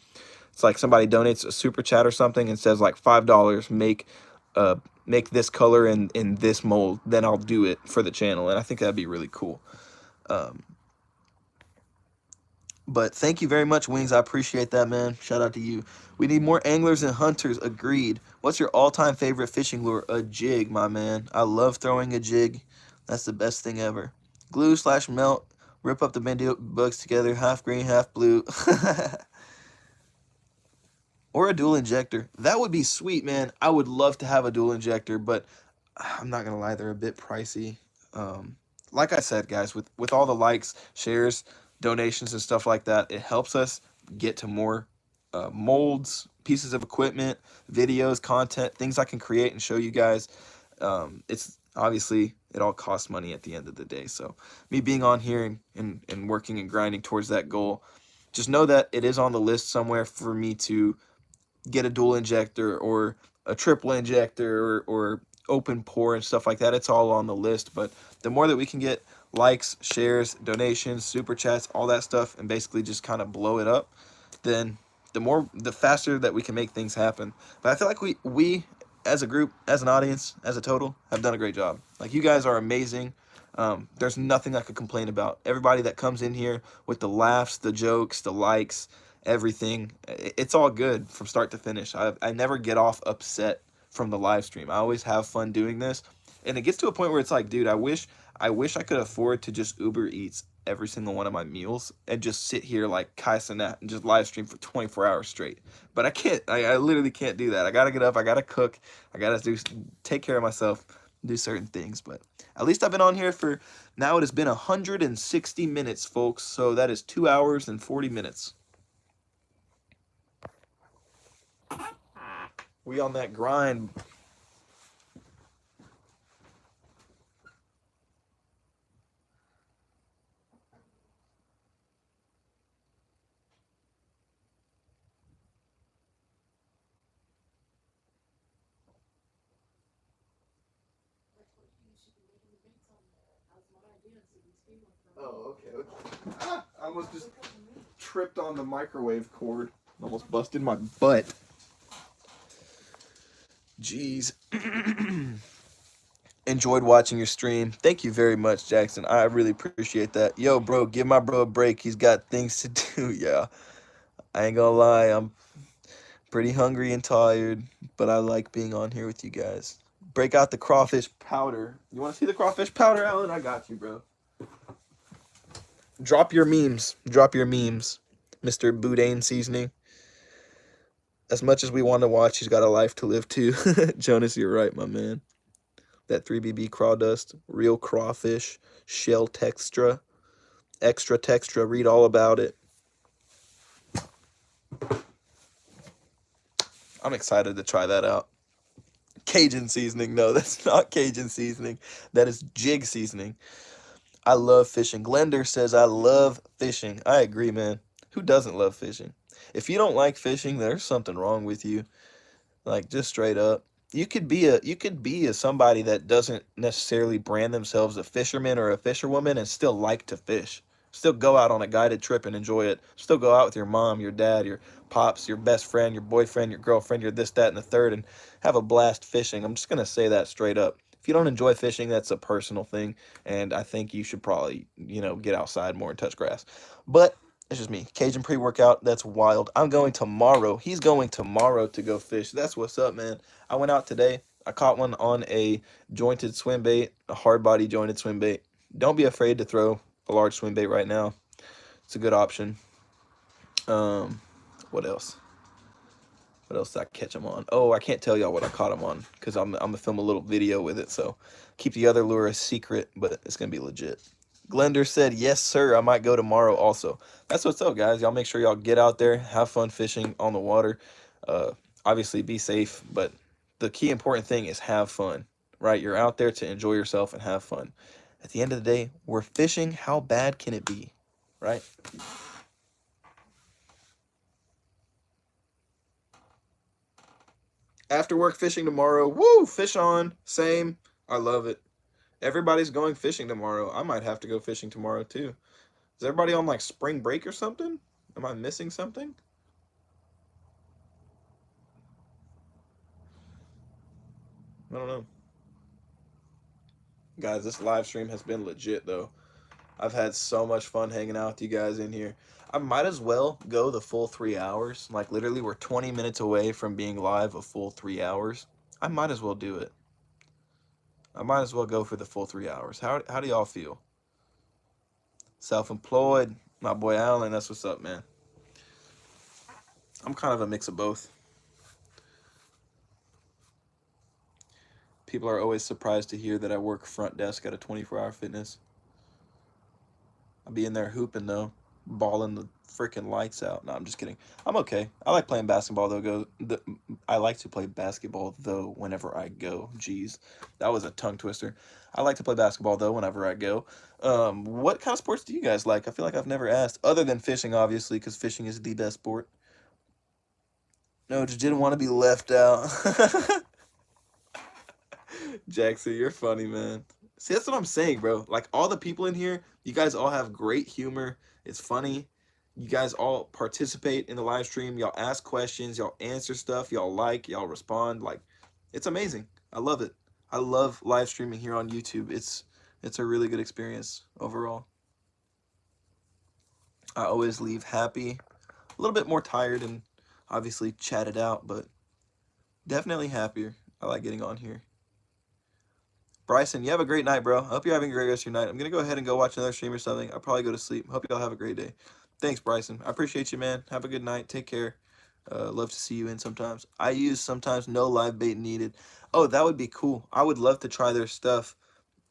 It's like somebody donates a super chat or something and says like $5, make this color in this mold, then I'll do it for the channel, and I think that'd be really cool. But thank you very much, Wings. I appreciate that, man. Shout out to you. We need more anglers and hunters. Agreed. What's your all-time favorite fishing lure? A jig, my man. I love throwing a jig. That's the best thing ever. Glue/melt. Rip up the Bandido bugs together. Half green, half blue. Or a dual injector. That would be sweet, man. I would love to have a dual injector, but I'm not gonna lie, they're a bit pricey. Like I said, guys, with all the likes, shares, donations, and stuff like that, it helps us get to more molds, pieces of equipment, videos, content, things I can create and show you guys. It's obviously, it all costs money at the end of the day. So me being on here and working and grinding towards that goal, just know that it is on the list somewhere for me to get a dual injector or a triple injector or open pour and stuff like that. It's all on the list, but the more that we can get likes, shares, donations, super chats, all that stuff, and basically just kind of blow it up, then the faster that we can make things happen. But I feel like we as a group, as an audience, as a total, have done a great job. Like, you guys are amazing. There's nothing I could complain about. Everybody that comes in here with the laughs, the jokes, the likes, everything, it's all good from start to finish. I never get off upset from the live stream. I always have fun doing this. And it gets to a point where it's like, dude, I wish I could afford to just Uber Eats every single one of my meals and just sit here like Kai Cenat and just live stream for 24 hours straight. But I can't. I literally can't do that. I gotta get up. I gotta cook. I gotta take care of myself, do certain things. But at least I've been on here for, now it has been 160 minutes, folks. So that is 2 hours and 40 minutes. We on that grind. Oh, okay. Ah, I almost just tripped on the microwave cord. Almost busted my butt. Jeez. Enjoyed watching your stream. Thank you very much, Jackson. I really appreciate that. Yo, bro, give my bro a break. He's got things to do. Yeah. I ain't gonna lie. I'm pretty hungry and tired, but I like being on here with you guys. Break out the crawfish powder. You want to see the crawfish powder, Alan? I got you, bro. Drop your memes. Drop your memes, Mr. Boudin Seasoning. As much as we want to watch, he's got a life to live too. Jonas, you're right, my man. That 3BB crawdust, real crawfish, shell textra, extra textra. Read all about it. I'm excited to try that out. Cajun seasoning. No, that's not Cajun seasoning. That is jig seasoning. I love fishing. Glender says, I love fishing. I agree, man. Who doesn't love fishing? If you don't like fishing, there's something wrong with you. Like, just straight up. You could be a somebody that doesn't necessarily brand themselves a fisherman or a fisherwoman and still like to fish. Still go out on a guided trip and enjoy it. Still go out with your mom, your dad, your pops, your best friend, your boyfriend, your girlfriend, your this, that, and the third, and have a blast fishing. I'm just going to say that straight up. If you don't enjoy fishing, that's a personal thing, and I think you should probably, get outside more and touch grass. But it's just me. Cajun pre-workout, that's wild. I'm going tomorrow. He's going tomorrow to go fish. That's what's up, man. I went out today. I caught one on a jointed swim bait, a hard body jointed swim bait. Don't be afraid to throw a large swim bait right now. It's a good option. What else? What else did I catch him on? Oh, I can't tell y'all what I caught him on because I'm going to film a little video with it. So keep the other lure a secret, but it's going to be legit. Glender said, yes, sir. I might go tomorrow also. That's what's up, guys. Y'all make sure y'all get out there, have fun fishing on the water. Obviously, be safe, but the key important thing is have fun, right? You're out there to enjoy yourself and have fun. At the end of the day, we're fishing. How bad can it be, right? After work fishing tomorrow. Woo, fish on. Same. I love it. Everybody's going fishing tomorrow. I might have to go fishing tomorrow too. Is everybody on like spring break or something? Am I missing something? I don't know. Guys, this live stream has been legit though. I've had so much fun hanging out with you guys in here. I might as well go the full 3 hours. Like, literally, we're 20 minutes away from being live a full 3 hours. I might as well do it. I might as well go for the full 3 hours. How do y'all feel? Self-employed. My boy Alan, that's what's up, man. I'm kind of a mix of both. People are always surprised to hear that I work front desk at a 24-hour fitness. I'll be in there hooping, though. Balling the freaking lights out. No, I'm just kidding. I'm okay. I like playing basketball, though. I like to play basketball, though, whenever I go. Jeez. That was a tongue twister. I like to play basketball, though, whenever I go. What kind of sports do you guys like? I feel like I've never asked. Other than fishing, obviously, because fishing is the best sport. No, just didn't want to be left out. Jackson, you're funny, man. See, that's what I'm saying, bro. Like, all the people in here, you guys all have great humor. It's funny. You guys all participate in the live stream. Y'all ask questions. Y'all answer stuff. Y'all like. Y'all respond. Like, It's amazing. I love it. I love live streaming here on YouTube. It's a really good experience overall. I always leave happy, a little bit more tired and obviously chatted out, but definitely happier. I like getting on here. Bryson, you have a great night, bro. I hope you're having a great rest of your night. I'm going to go ahead and go watch another stream or something. I'll probably go to sleep. Hope y'all have a great day. Thanks, Bryson. I appreciate you, man. Have a good night. Take care. Love to see you in sometimes. I use sometimes no live bait needed. Oh, that would be cool. I would love to try their stuff.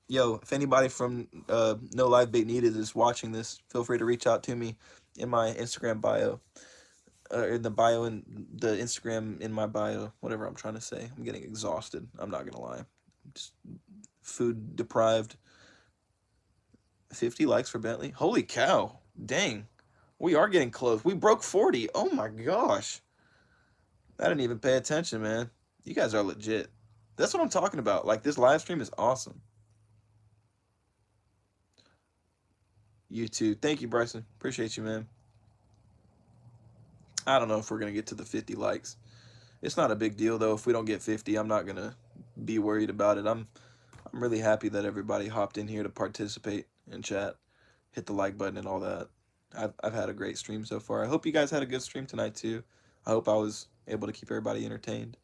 Yo, if anybody from No Live Bait Needed is watching this, feel free to reach out to me in my Instagram bio. In the bio, in the Instagram in my bio, whatever I'm trying to say. I'm getting exhausted. I'm not gonna lie. I'm just food deprived. 50 likes for Bentley. Holy cow! Dang, we are getting close. We broke 40. Oh my gosh! I didn't even pay attention, man. You guys are legit. That's what I'm talking about. Like, this live stream is awesome. You too. Thank you, Bryson. Appreciate you, man. I don't know if we're going to get to the 50 likes. It's not a big deal, though. If we don't get 50, I'm not going to be worried about it. I'm really happy that everybody hopped in here to participate and chat, hit the like button and all that. I've had a great stream so far. I hope you guys had a good stream tonight, too. I hope I was able to keep everybody entertained.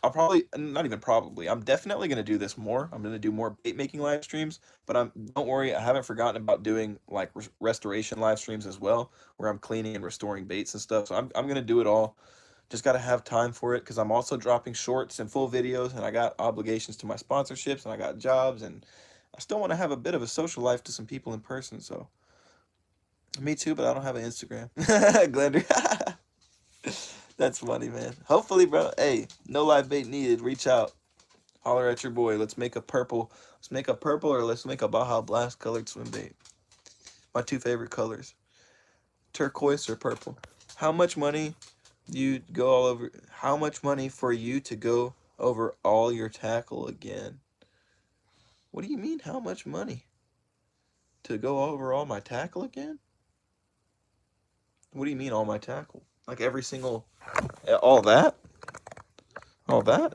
I'll probably, not even probably, I'm definitely going to do this more. I'm going to do more bait making live streams, but don't worry, I haven't forgotten about doing like restoration live streams as well, where I'm cleaning and restoring baits and stuff. So I'm going to do it all. Just got to have time for it, because I'm also dropping shorts and full videos, and I got obligations to my sponsorships, and I got jobs, and I still want to have a bit of a social life to some people in person. So me too, but I don't have an Instagram. Glender. That's funny, man. Hopefully, bro. Hey, no live bait needed. Reach out. Holler at your boy. Let's make a purple. Let's make a purple, or let's make a Baja Blast colored swim bait. My two favorite colors. Turquoise or purple. How much money do you go all over? How much money for you to go over all your tackle again? What do you mean, how much money? To go over all my tackle again? What do you mean, all my tackle? Like every single... All that? All that?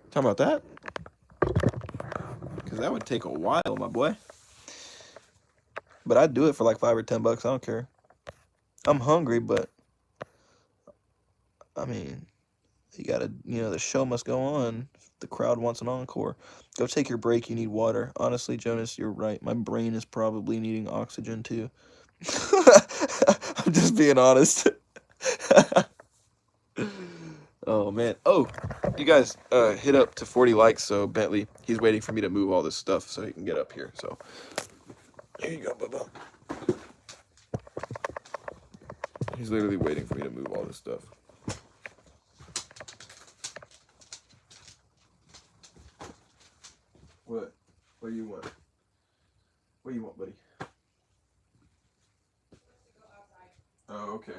Talking about that? Because that would take a while, my boy. But I'd do it for like $5 or $10. I don't care. I'm hungry, but... I mean... You gotta... You know, the show must go on. If the crowd wants an encore. Go take your break. You need water. Honestly, Jonas, you're right. My brain is probably needing oxygen, too. I'm just being honest. Oh man. Oh, you guys hit up to 40 likes, so Bentley, he's waiting for me to move all this stuff so he can get up here. So here you go, Bubba. He's literally waiting for me to move all this stuff. What? What do you want? What do you want, buddy? Oh, okay.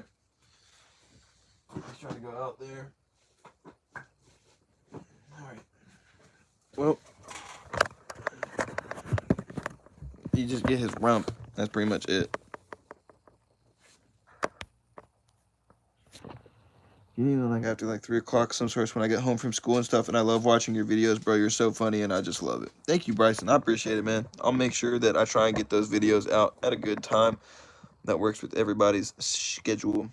He's trying to go out there. Alright. Well, you just get his rump. That's pretty much it. You know, like after like 3 o'clock, some sorts when I get home from school and stuff, and I love watching your videos, bro. You're so funny, and I just love it. Thank you, Bryson. I appreciate it, man. I'll make sure that I try and get those videos out at a good time that works with everybody's schedule.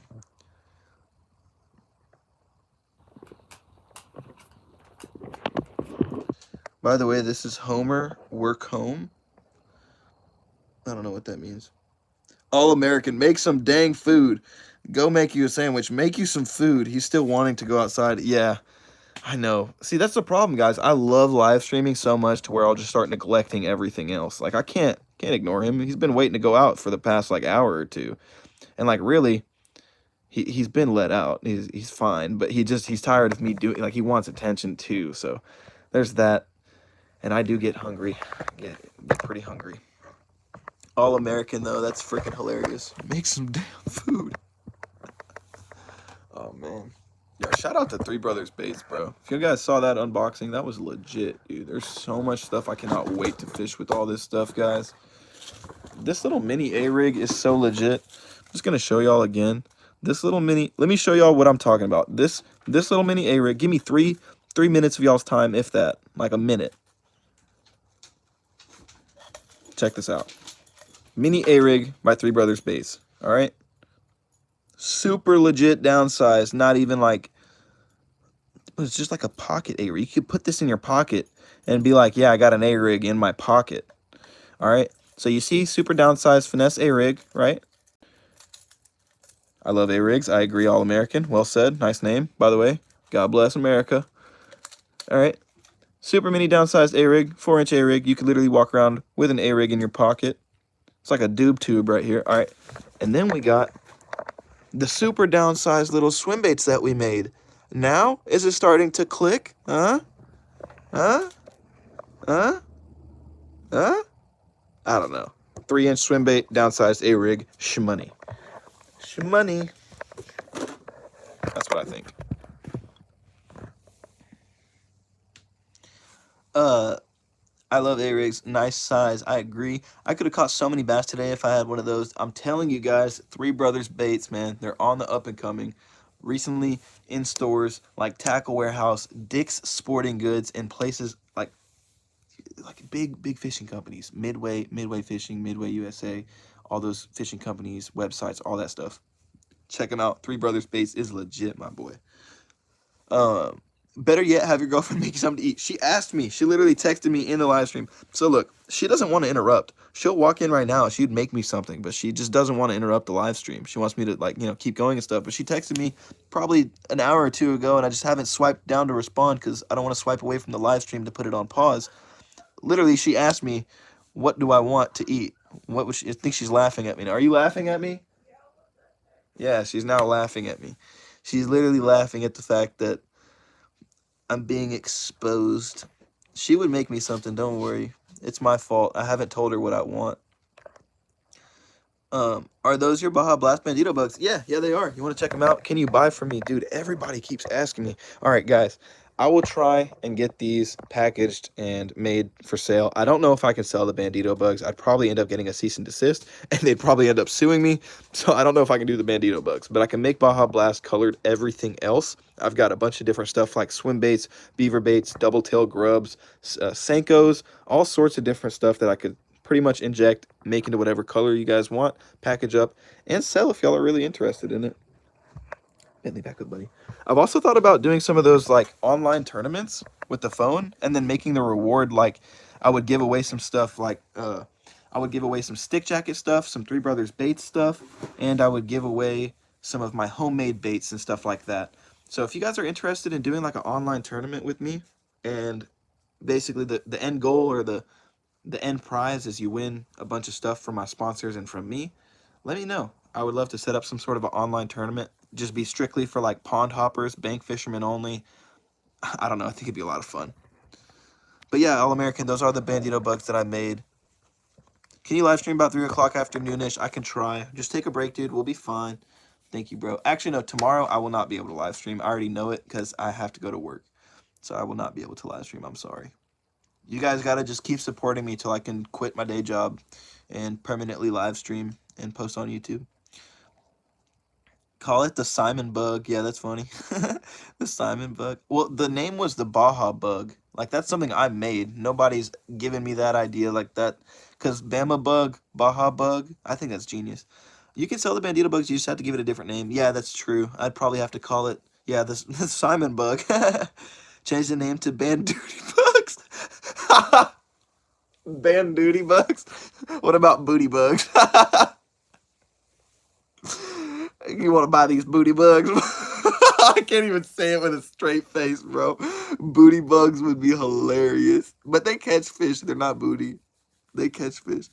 By the way, this is Homer Work Home. I don't know what that means. All American, make some dang food. Go make you a sandwich. Make you some food. He's still wanting to go outside. Yeah, I know. See, that's the problem, guys. I love live streaming so much to where I'll just start neglecting everything else. Like, I can't ignore him. He's been waiting to go out for the past like hour or two. And like really, he's been let out. He's fine, but he's tired of me doing, like, he wants attention too. So there's that. And I do get hungry. Get pretty hungry. All American though, that's freaking hilarious. Make some damn food. Oh man. Yo, shout out to Three Brothers Baits, bro. If you guys saw that unboxing, that was legit, dude. There's so much stuff. I cannot wait to fish with all this stuff, guys. This little mini A-rig is so legit. I'm just gonna show y'all again. This little mini, let me show y'all what I'm talking about. This little mini A-rig, give me three minutes of y'all's time, if that, like a minute. Check this out. Mini A-rig by Three Brothers Baits, all right? Super legit downsized, not even like, it's just like a pocket A-rig. You could put this in your pocket and be like, yeah, I got an A-rig in my pocket, all right? So you see super downsized finesse A-rig, right? I love A-rigs. I agree, all American. Well said. Nice name, by the way. God bless America. All right. Super mini downsized A-rig, 4-inch A-rig. You could literally walk around with an A-rig in your pocket. It's like a doob tube right here. All right. And then we got the super downsized little swim baits that we made. Now, is it starting to click? Huh? Huh? Huh? Huh? I don't know. 3-inch swim bait, downsized A-rig, shmoney. Shmoney. That's what I think. I love A-rigs. Nice size. I agree. I could have caught so many bass today if I had one of those. I'm telling you guys, Three Brothers Baits, man, they're on the up and coming. Recently in stores like Tackle Warehouse, Dick's Sporting Goods, and places like big fishing companies. Midway Fishing, Midway USA, all those fishing companies, websites, all that stuff. Check them out. Three Brothers Baits is legit, my boy. Better yet, have your girlfriend make you something to eat. She asked me. She literally texted me in the live stream. So look, she doesn't want to interrupt. She'll walk in right now. She'd make me something, but she just doesn't want to interrupt the live stream. She wants me to keep going and stuff. But she texted me probably an hour or two ago, and I just haven't swiped down to respond because I don't want to swipe away from the live stream to put it on pause. Literally, she asked me, "What do I want to eat?" What was she? I think she's laughing at me now. Are you laughing at me? Yeah, she's now laughing at me. She's literally laughing at the fact that I'm being exposed. She would make me something, don't worry. It's my fault. I haven't told her what I want. Are those your Baja Blast Bandido bugs? Yeah, they are. You want to check them out? Can you buy from me? Dude, everybody keeps asking me. All right, guys. I will try and get these packaged and made for sale. I don't know if I can sell the Bandido bugs. I'd probably end up getting a cease and desist, and they'd probably end up suing me. So I don't know if I can do the Bandido bugs, but I can make Baja Blast colored everything else. I've got a bunch of different stuff like swim baits, beaver baits, double tail grubs, Senkos, all sorts of different stuff that I could pretty much inject, make into whatever color you guys want, package up, and sell if y'all are really interested in it. Bentley back up, buddy. I've also thought about doing some of those like online tournaments with the phone and then making the reward like I would give away some stuff like I would give away some stick jacket stuff, some Three Brothers baits stuff, and I would give away some of my homemade baits and stuff like that. So if you guys are interested in doing like an online tournament with me, and basically the end goal or the end prize is you win a bunch of stuff from my sponsors and from me, let me know. I would love to set up some sort of an online tournament. Just be strictly for like pond hoppers, bank fishermen only. I don't know. I think it'd be a lot of fun. But yeah, All American, those are the Bandido bugs that I made. Can you live stream about 3 o'clock afternoonish? I can try. Just take a break, dude. We'll be fine. Thank you, bro. Actually, no, tomorrow I will not be able to live stream. I already know it because I have to go to work. So I will not be able to live stream. I'm sorry. You guys got to just keep supporting me till I can quit my day job and permanently live stream and post on YouTube. Call it the Simon Bug. Yeah, that's funny. The Simon Bug. Well, the name was the Baja Bug. Like, that's something I made. Nobody's given me that idea like that. Because Bama Bug, Baja Bug, I think that's genius. You can sell the Bandido bugs, you just have to give it a different name. Yeah, that's true. I'd probably have to call it, yeah, the Simon Bug. Change the name to Banduty Bugs. Banduty Bugs? What about Booty Bugs? You want to buy these booty bugs? I can't even say it with a straight face, bro. Booty bugs would be hilarious. But they catch fish. They're not booty. They catch fish.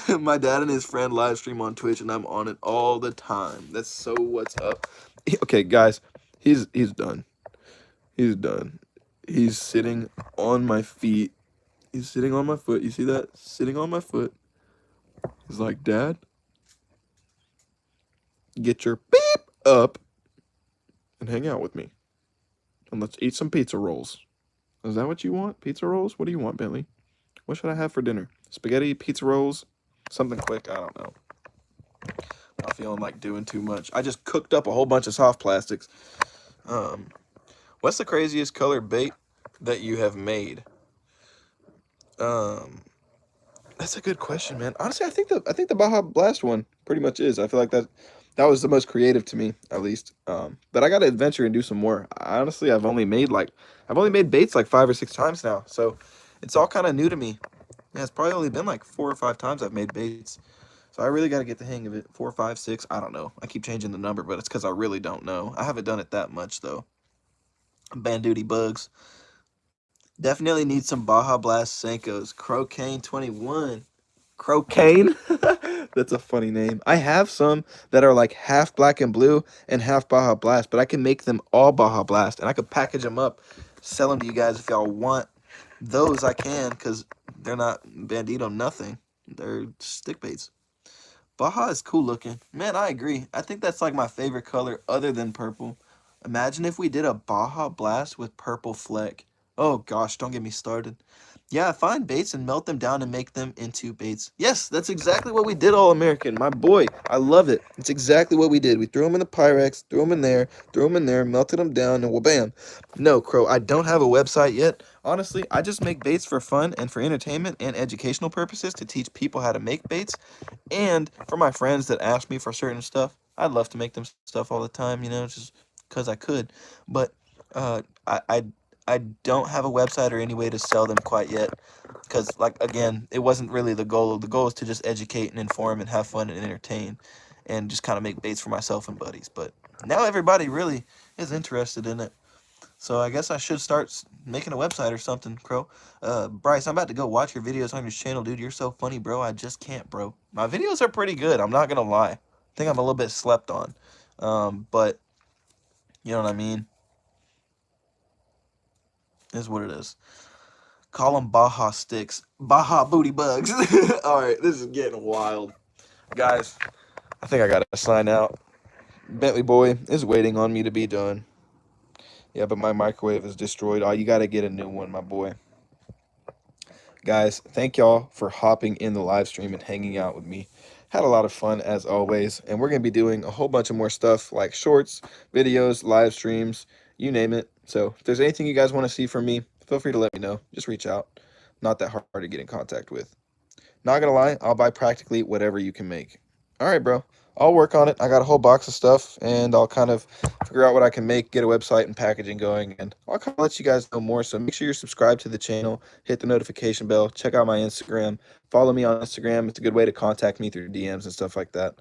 My dad and his friend live stream on Twitch, and I'm on it all the time. That's so what's up. Okay, guys. He's done. He's done. He's sitting on my feet. He's sitting on my foot. You see that? Sitting on my foot. He's like, Dad, get your beep up and hang out with me. And let's eat some pizza rolls. Is that what you want? Pizza rolls? What do you want, Bentley? What should I have for dinner? Spaghetti, pizza rolls, something quick? I don't know. Not feeling like doing too much. I just cooked up a whole bunch of soft plastics. What's the craziest color bait that you have made? That's a good question, man. Honestly, I think the Baja Blast one pretty much is. I feel like that was the most creative to me, at least. But I got to adventure and do some more. Honestly, I've only made baits like 5 or 6 times now, so it's all kind of new to me. Yeah, it's probably only been like 4 or 5 times I've made baits, so I really got to get the hang of it. 4, 5, 6. I don't know. I keep changing the number, but it's because I really don't know. I haven't done it that much though. Bandido Bugs. Definitely need some Baja Blast Senkos. Crocaine 21. Crocaine? That's a funny name. I have some that are like half black and blue and half Baja Blast, but I can make them all Baja Blast and I could package them up, sell them to you guys if y'all want. Those I can because they're not Bandido nothing. They're stick baits. Baja is cool looking. Man, I agree. I think that's like my favorite color other than purple. Imagine if we did a Baja Blast with purple fleck. Oh gosh, don't get me started. Yeah, find baits and melt them down and make them into baits. Yes, that's exactly what we did, All American. My boy, I love it. It's exactly what we did. We threw them in the Pyrex, threw them in there, melted them down, and well, bam. No, Crow, I don't have a website yet. Honestly, I just make baits for fun and for entertainment and educational purposes to teach people how to make baits. And for my friends that ask me for certain stuff, I'd love to make them stuff all the time, just because I could. But uh, I, I I don't have a website or any way to sell them quite yet, because like again, it wasn't really the goal. The goal is to just educate and inform and have fun and entertain, and just kind of make baits for myself and buddies. But now everybody really is interested in it. So I guess I should start making a website or something, Crow. Bryce, I'm about to go watch your videos on your channel, dude. You're so funny, bro. I just can't, bro. My videos are pretty good. I'm not gonna lie. I think I'm a little bit slept on, but you know what I mean. Is what it is. Call them Baja sticks, Baja booty bugs. All right, this is getting wild, guys. I think I gotta sign out. Bentley boy is waiting on me to be done. Yeah, but my microwave is destroyed. Oh, you gotta get a new one, my boy. Guys, thank y'all for hopping in the live stream and hanging out with me. Had a lot of fun as always, and we're going to be doing a whole bunch of more stuff like shorts, videos, live streams, you name it. So if there's anything you guys want to see from me, feel free to let me know. Just reach out. Not that hard to get in contact with. Not going to lie, I'll buy practically whatever you can make. All right, bro. I'll work on it. I got a whole box of stuff, and I'll kind of figure out what I can make, get a website and packaging going, and I'll kind of let you guys know more. So make sure you're subscribed to the channel, hit the notification bell, check out my Instagram, follow me on Instagram. It's a good way to contact me through DMs and stuff like that.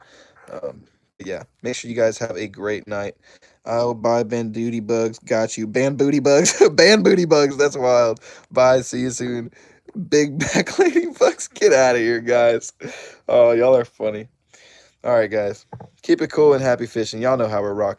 Yeah, make sure you guys have a great night. I'll buy Bandido Bugs. Got you. Ban Booty Bugs. Ban Booty Bugs. That's wild. Bye. See you soon. Big back lady bugs. Get out of here, guys. Oh, y'all are funny. All right, guys. Keep it cool and happy fishing. Y'all know how we're rocking.